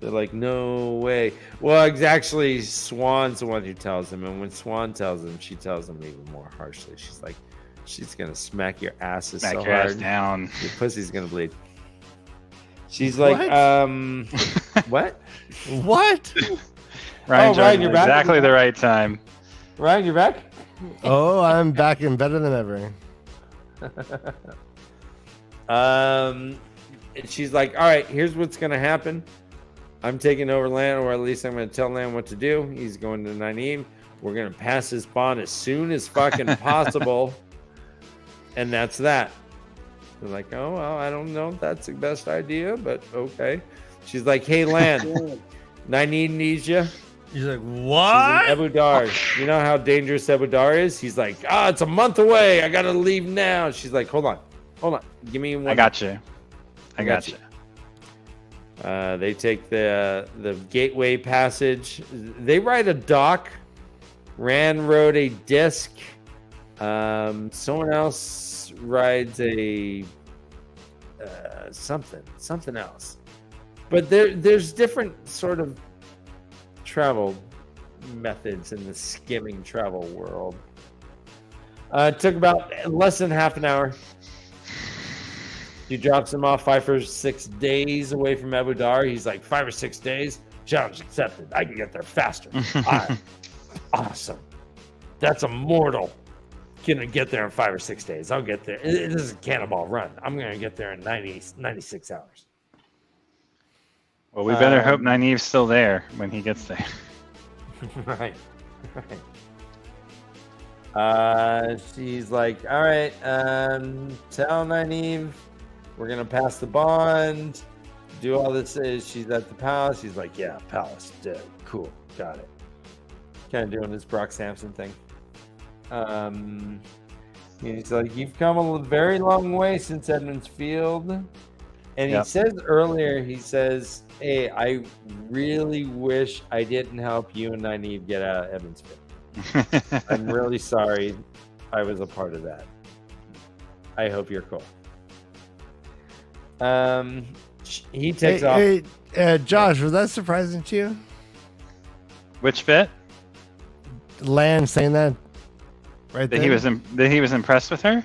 S3: They're like, no way. Well, it's actually Swan's the one who tells him, and when Swan tells him, she tells him even more harshly. She's like, she's gonna smack your asses
S2: Smack
S3: so
S2: your
S3: hard,
S2: ass down.
S3: your pussy's gonna bleed. She's like, what?
S1: What?
S2: Ryan,
S3: Ryan, you're back?
S2: exactly the right time.
S3: Ryan, you're back?
S1: Oh, I'm back and better than ever.
S3: And she's like, all right, here's what's gonna happen. I'm taking over land, or at least I'm going to tell land what to do. He's going to Nynaeve. We're going to pass this bond as soon as fucking possible. And that's that. They're like, oh, well, I don't know if that's the best idea, but okay. She's like, hey, land, Nynaeve needs you.
S1: He's like, what?
S3: She's in Abu Dar. You know how dangerous Abu Dar is? He's like, it's a month away. I got to leave now. She's like, hold on. Give me one.
S2: I got you. I got you.
S3: They take the gateway passage. They ride a dock. Rand rode a disc. Someone else rides a something else. But there's different sort of travel methods in the skimming travel world. It took about less than half an hour. He drops him off 5 or 6 days away from Abu Dar. He's like, 5 or 6 days? Challenge accepted. I can get there faster. Awesome. That's a mortal. Gonna get there in 5 or 6 days. I'll get there. This is a cannonball run. I'm gonna get there in 96 hours.
S2: Well, we better hope Nynaeve's still there when he gets there.
S3: Right. She's like, all right, tell Nynaeve we're gonna pass the bond, do all this. She's at the palace. She's like, yeah, palace, cool, got it. Kind of doing this Brock Sampson thing. He's like, you've come a very long way since Edmund's Field. And he says earlier, hey, I really wish I didn't help you and Nynaeve get out of Edmund's Field. I'm really sorry I was a part of that. I hope you're cool. He takes off.
S1: Hey, Josh, was that surprising to you?
S2: Which bit?
S1: Land saying that right
S2: That
S1: there?
S2: he was impressed with her?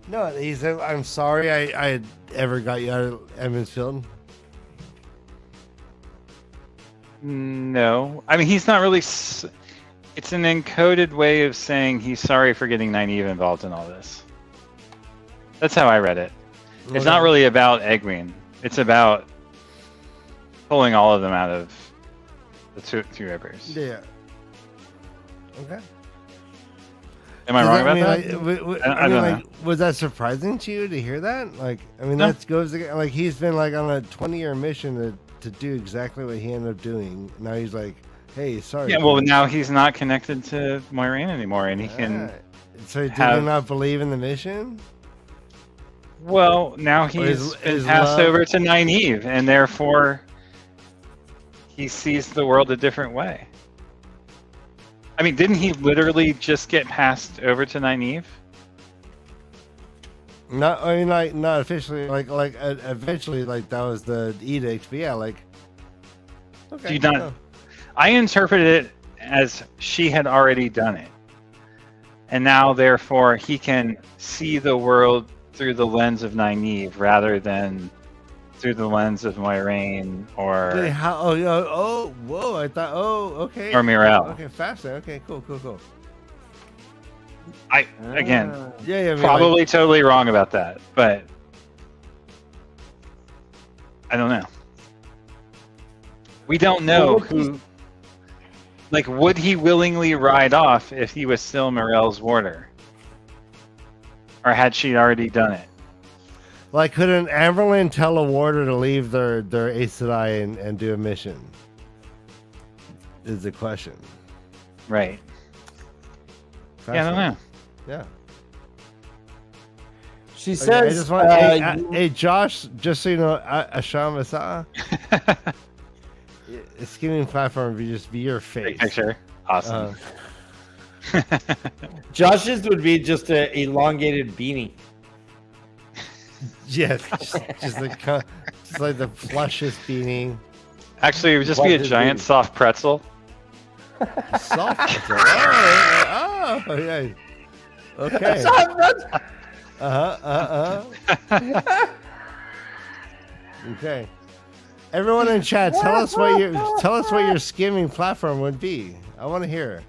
S1: No, he said, I'm sorry I ever got you out of Edmund's Field.
S2: No. I mean, he's not really... It's an encoded way of saying he's sorry for getting Nynaeve involved in all this. That's how I read it. It's not really about Egwene. It's about pulling all of them out of the two rivers.
S1: Yeah. Okay.
S2: Am I wrong about that?
S1: I don't know. Was that surprising to you to hear that? Like, I mean, that goes again. Like, he's been like on a 20-year mission to do exactly what he ended up doing. Now he's like, hey, sorry.
S2: Yeah, well, now he's not connected to Moiraine anymore, and he can.
S1: So did he not believe in the mission?
S2: Well, now he's been passed over to Nynaeve, and therefore he sees the world a different way. I mean, didn't he literally just get passed over to Nynaeve?
S1: Not, I mean, like, not officially. Like, eventually, like, that was the edict. But yeah, like, okay.
S2: Do you not? No. I interpreted it as she had already done it, and now, therefore, he can see the world through the lens of Nynaeve rather than through the lens of Moiraine or
S1: whoa! I thought, okay,
S2: or Mirel.
S1: Okay, faster. Okay, cool.
S2: I mean,
S1: probably
S2: totally wrong about that, but I don't know. We don't know who. Like, would he willingly ride off if he was still Mirel's warder? Or had she already done it?
S1: Like, could an Amberlin tell a warder to leave their Aes Sedai and do a mission? Is the question.
S2: Right. Yeah, I don't know.
S1: Yeah.
S3: She says,
S1: I just want, hey, Josh, just so you know, Asham Asa, a skimming platform would just be your face.
S2: Picture. Awesome.
S3: Josh's would be just an elongated beanie.
S1: Yes, just like the plushest beanie.
S2: Actually, it would just be a giant soft pretzel.
S1: Soft pretzel. Oh, yeah. Okay. Okay. Everyone in chat, tell us what your skimming platform would be. I want to hear.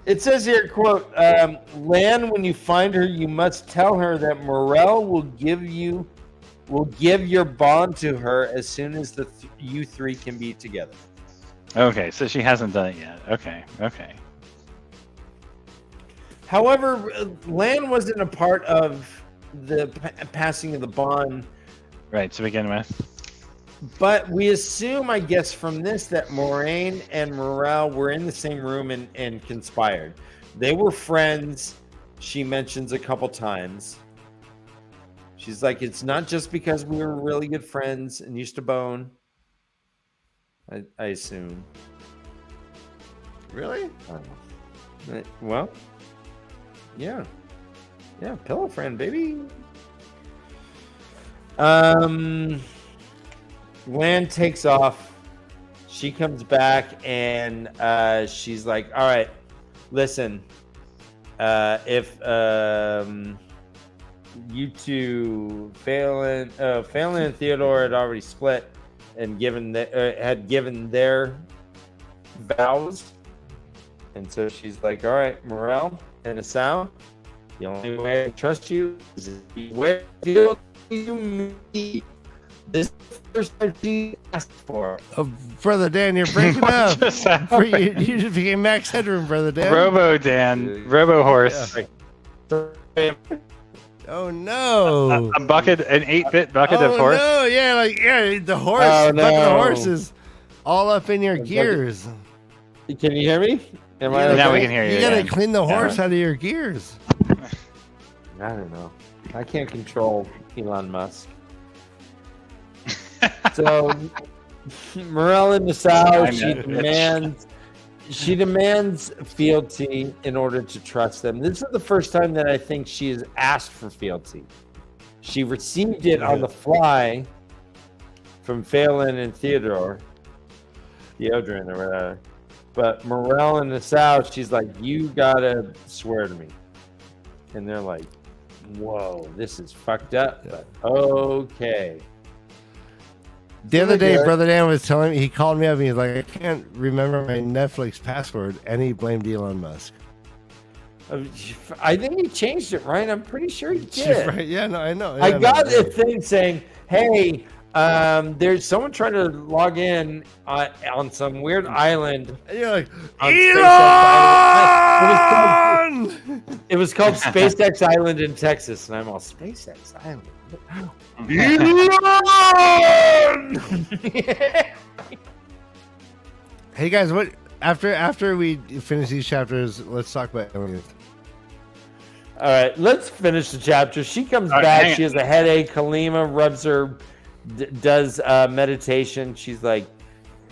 S3: It says here, quote, Lan, when you find her, you must tell her that Morel will give your bond to her as soon as you three can be together.
S2: Okay, so she hasn't done it yet. Okay.
S3: However, Lan wasn't a part of the passing of the bond.
S2: Right, to begin with.
S3: But we assume, I guess, from this that Moraine and Morel were in the same room and conspired. They were friends, she mentions a couple times. She's like, it's not just because we were really good friends and used to bone. I assume.
S1: Really?
S3: I don't know. Well, yeah. Yeah, pillow friend, baby. Lan takes off. She comes back and she's like, all right, listen, if you two, Phelan and Theodore had already split and had given their vows. And so she's like, all right, Morel and Asao, the only way I trust you is if you wear you me. This is the first time she asked for.
S1: Oh, Brother Dan, you're breaking up.
S2: Just
S1: You just became Max Headroom, Brother Dan.
S2: Robo Dan, Robo Horse.
S1: Oh no!
S2: A bucket, an 8-bit bucket of horse.
S1: Oh no! Yeah, the horse.
S3: Oh,
S1: bucket
S3: no.
S1: of horses, all up in your gears.
S3: Can you hear me? Am I
S2: Now
S3: okay?
S2: we can hear you.
S1: You gotta
S2: again.
S1: clean the horse out of your gears.
S3: I don't know. I can't control Elon Musk. So, Morel and Nassau, she demands fealty in order to trust them. This is the first time that I think she has asked for fealty. She received it on the fly from Phelan and Theodore, Theodrin or whatever. But Morel and Nassau, she's like, you gotta swear to me. And they're like, whoa, this is fucked up, but okay.
S1: The other day, Brother Dan was telling me, he called me up and he's like, I can't remember my Netflix password, and he blamed Elon Musk.
S3: I think he changed it, right? I'm pretty sure he did.
S1: Right? Yeah, no, I know.
S3: I got a thing saying, hey, there's someone trying to log in on some weird island.
S1: And you're like,
S3: on
S1: Elon!
S3: It was called SpaceX Island in Texas, and I'm all, SpaceX Island?
S1: Elon! Hey guys, what after we finish these chapters, let's talk about aliens.
S3: All right, let's finish the chapter. She comes back. She has a headache. Halima rubs her, does meditation. She's like,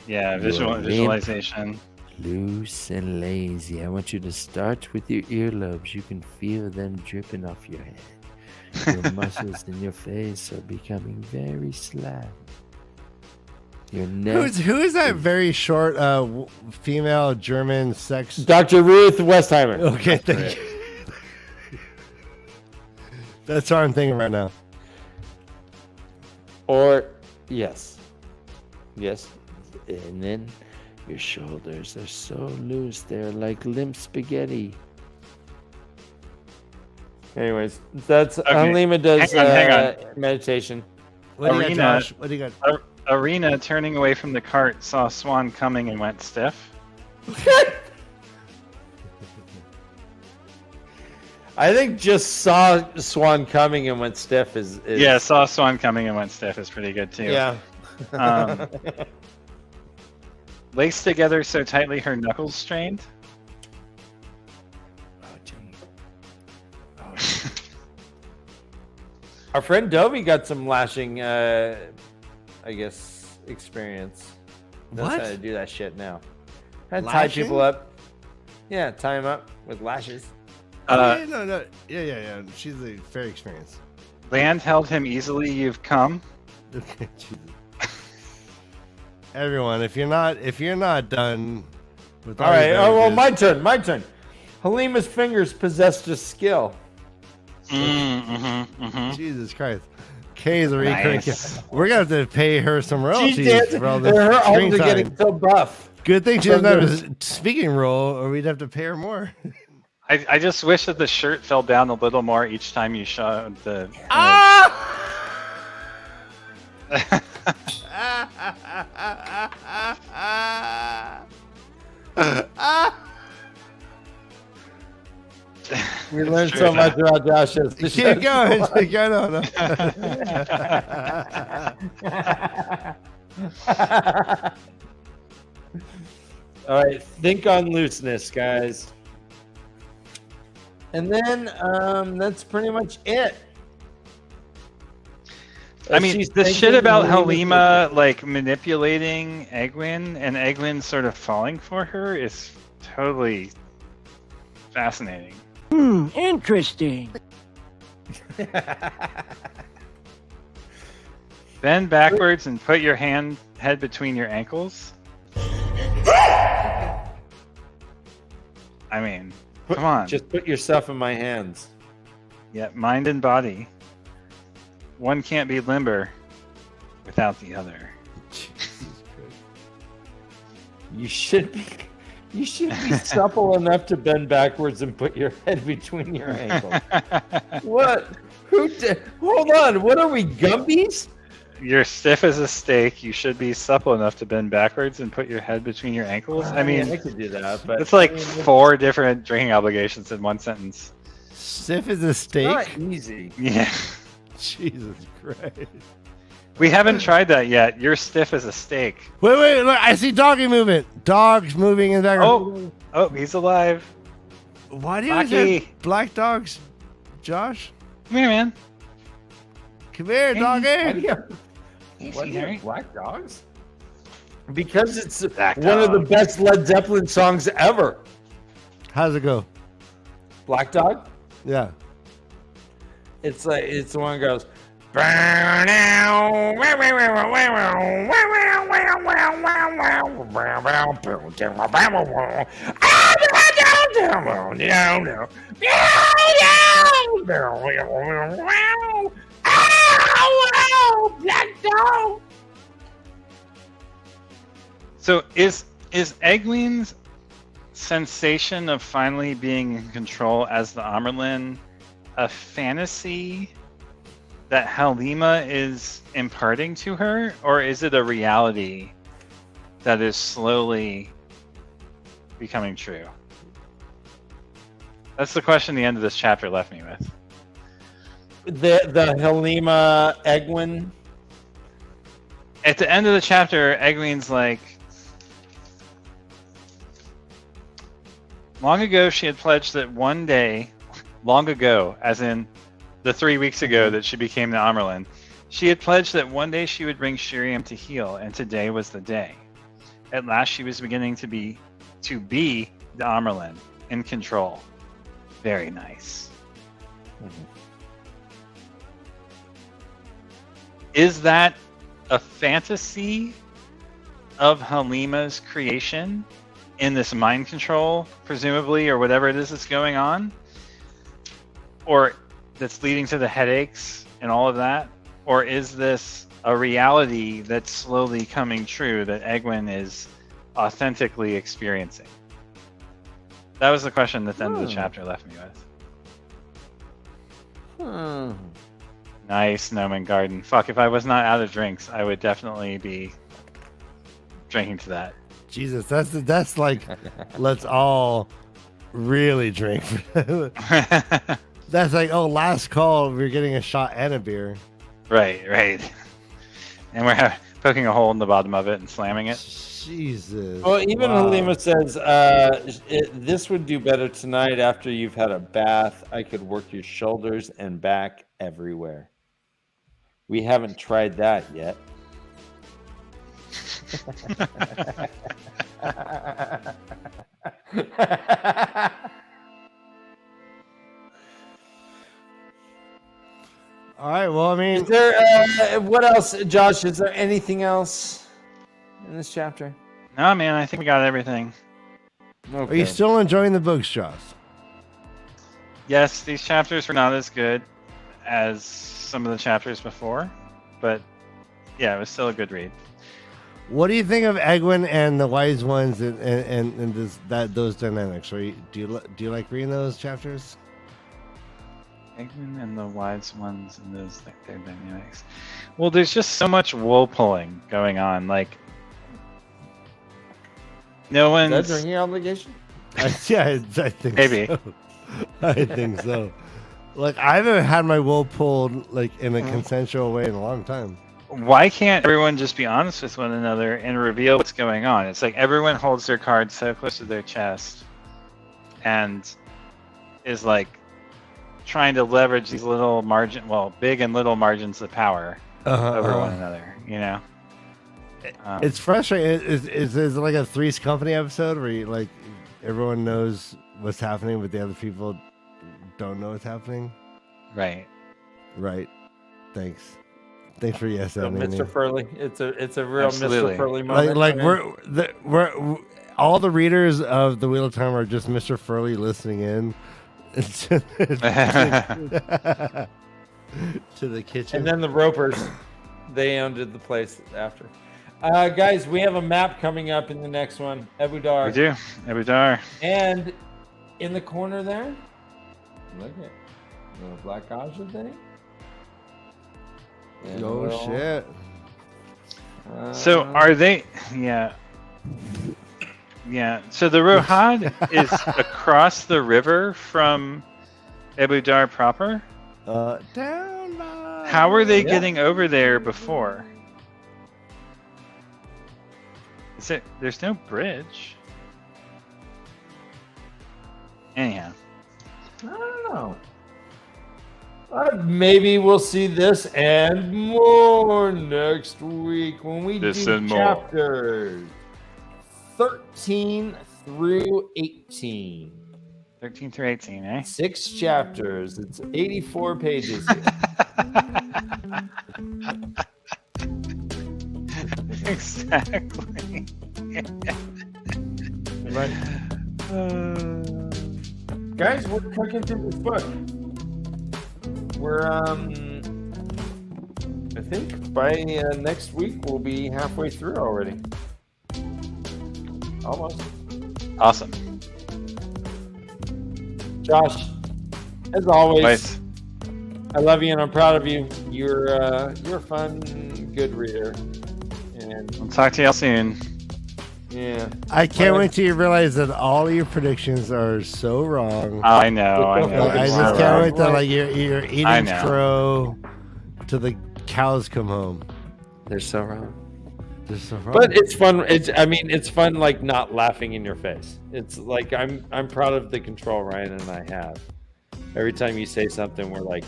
S2: yeah, visualization.
S5: Loose and lazy. I want you to start with your earlobes. You can feel them dripping off your head. Your muscles in your face are becoming very slack. Your neck.
S1: Who is that very short female German sex?
S3: Dr. Ruth Westheimer.
S1: Okay, thank you. That's what I'm thinking right now.
S3: Or, yes.
S5: And then your shoulders are so loose, they're like limp spaghetti.
S3: Anyways, that's Halima does
S2: hang on.
S3: meditation.
S1: What do you got,
S2: Arena.
S1: Josh? What do you got?
S2: Arena, turning away from the cart, saw Swan coming and went stiff.
S3: I think just saw Swan coming and went stiff is
S2: Yeah, saw Swan coming and went stiff is pretty good too.
S3: Yeah.
S2: Laced together so tightly her knuckles strained.
S3: Our friend Dovie got some lashing, I guess, experience. Knows
S1: What?
S3: how to do that shit now. How to tie
S1: Lashing?
S3: people up. Yeah, tie them up with lashes.
S1: No. Yeah. She's a very experienced.
S2: Land held him easily. You've come.
S1: Okay, Jesus. Everyone, if you're not done with
S3: All right.
S1: your
S3: Oh, well,
S1: beverages-
S3: my turn. Halima's fingers possessed a skill.
S1: Jesus Christ. Kay is a recurring.
S2: Nice.
S1: We're gonna have to pay her some royalties
S3: She's dancing.
S1: for all
S3: Her
S1: this
S3: arms
S1: screen
S3: are
S1: time.
S3: getting so buff.
S1: Good thing she doesn't have a speaking role, or we'd have to pay her more.
S2: I just wish that the shirt fell down a little more each time you showed the.
S3: We learned so much about Josh's.
S1: Keep going. Keep going.
S3: All right, think on looseness, guys. And then that's pretty much it.
S2: I mean, the shit about Halima like manipulating Egwin and Egwin sort of falling for her is totally fascinating.
S6: Interesting.
S2: Bend backwards and put your head between your ankles. I mean, come on.
S3: Just put yourself in my hands.
S2: Yeah, mind and body. One can't be limber without the other.
S3: You should be supple enough to bend backwards and put your head between your ankles. What? Hold on. What are we, Gumbies?
S2: You're stiff as a steak. You should be supple enough to bend backwards and put your head between your ankles. I mean,
S3: I could do that, but
S2: it's like 4 different drinking obligations in one sentence.
S1: Stiff as a steak?
S3: Not easy.
S2: Yeah.
S1: Jesus Christ.
S2: We haven't tried that yet. You're stiff as a steak.
S1: Wait, look, I see doggy movement. Dogs moving in the background.
S2: Oh, he's alive.
S1: Why do you always have black dogs, Josh?
S2: Come here, man.
S1: Come here, doggy.
S3: What do you have, black dogs? Because it's
S2: Black
S3: one of the
S2: dog.
S3: best Led Zeppelin songs ever.
S1: How's it go?
S3: Black Dog?
S1: Yeah.
S3: It's the one that goes.
S2: So is Egwene's sensation of finally being in control as the Amerlin a fantasy that Halima is imparting to her, or is it a reality that is slowly becoming true? That's the question the end of this chapter left me with.
S3: The Halima Egwin.
S2: At the end of the chapter, Egwene's like, long ago she had pledged that one day, long ago, as in the 3 weeks ago that she became the Amerlin, she had pledged that one day she would bring Shiriam to heal, and today was the day. At last she was beginning to be the Amerlin, in control. Very nice. Is that a fantasy of Halima's creation in this mind control, presumably, or whatever it is that's going on? Or that's leading to the headaches and all of that? Or is this a reality that's slowly coming true that Egwene is authentically experiencing? That was the question that the end of the chapter left me with. Nice, Gnomon Garden. Fuck, if I was not out of drinks, I would definitely be drinking to that.
S1: Jesus, that's like, let's all really drink. That's like, oh, last call, we're getting a shot and a beer.
S2: Right. And we're poking a hole in the bottom of it and slamming it.
S1: Jesus.
S3: Well, even
S1: Wow.
S3: Halima says, this would do better tonight after you've had a bath. I could work your shoulders and back everywhere. We haven't tried that yet.
S1: All right, well, I mean,
S3: Is there, what else, Josh? Is there anything else in this chapter?
S2: No, man, I think we got everything.
S3: Okay.
S1: are you still enjoying the books, Josh?
S2: Yes, these chapters were not as good as some of the chapters before, but yeah, it was still a good read.
S1: What do you think of Egwin and the Wise Ones and those dynamics? Do you like reading those chapters?
S2: Egwin and the Wise Ones and those like their dynamics. Well, there's just so much wool pulling going on. Like, no one's.
S3: Is that drinking obligation?
S1: I think
S2: Maybe.
S1: so. I think so. Like, I haven't had my wool pulled like in a consensual way in a long time.
S2: Why can't everyone just be honest with one another and reveal what's going on? It's like everyone holds their cards so close to their chest and is like trying to leverage these little big and little margins of power over one another, you know?
S1: It's frustrating. Is it like a Three's Company episode where you, like, everyone knows what's happening, but the other people don't know what's happening?
S2: Right.
S1: Right. Thanks for yes,
S3: Mr. Furley. It's a real
S2: Absolutely.
S3: Mr. Furley moment.
S1: like we're all the readers of the Wheel of Time are just Mr. Furley listening in to the kitchen.
S3: And then the Ropers, they did the place after. Guys, we have a map coming up in the next one. Ebudar.
S2: We do. Ebudar.
S3: And in the corner there, look at the Black Aja thing. And a
S1: Oh
S3: little,
S1: shit!
S2: So are they? Yeah. Yeah. So the Rohad is across the river from Ebudar proper.
S1: Down by.
S2: How were they getting over there before? There's no bridge. Anyhow.
S3: I don't know. Maybe we'll see this and more next week when we
S2: This
S3: do
S2: and more.
S3: chapters 13 through 18.
S2: 13 through 18, eh?
S3: 6 chapters. It's 84 pages.
S2: Exactly.
S3: Right. Guys, we're cooking through this book. We're, I think by next week we'll be halfway through already. Almost.
S2: Awesome.
S3: Josh, as always,
S2: Nice.
S3: I love you and I'm proud of you. You're a fun, good reader. And
S2: I'll talk to y'all soon.
S3: yeah.
S1: I can't wait till you realize that all your predictions are so wrong.
S2: I know.
S1: I just can't wait till like you're
S2: I
S1: eating
S2: know.
S1: crow till the cows come home.
S5: They're so wrong.
S1: They're so wrong.
S3: But it's fun. It's fun like not laughing in your face. It's like I'm proud of the control Ryan and I have. Every time you say something, we're like,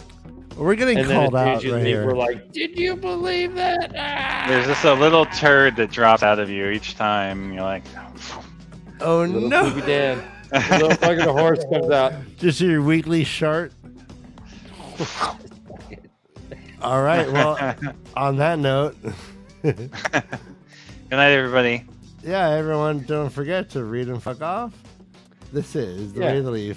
S1: we're getting
S3: and then
S1: called out
S3: usually
S1: right here.
S3: we're like, did you believe that? Ah!
S2: There's just a little turd that drops out of you each time. You're like,
S1: Oh
S3: Little
S1: no!
S3: Poopy Dan. A little fucking horse comes out.
S1: Just your weekly shart. All right. Well, on that note,
S2: good night, everybody.
S1: yeah, everyone, don't forget to read and fuck off. This is the
S3: Yeah.
S1: Way to Leaf.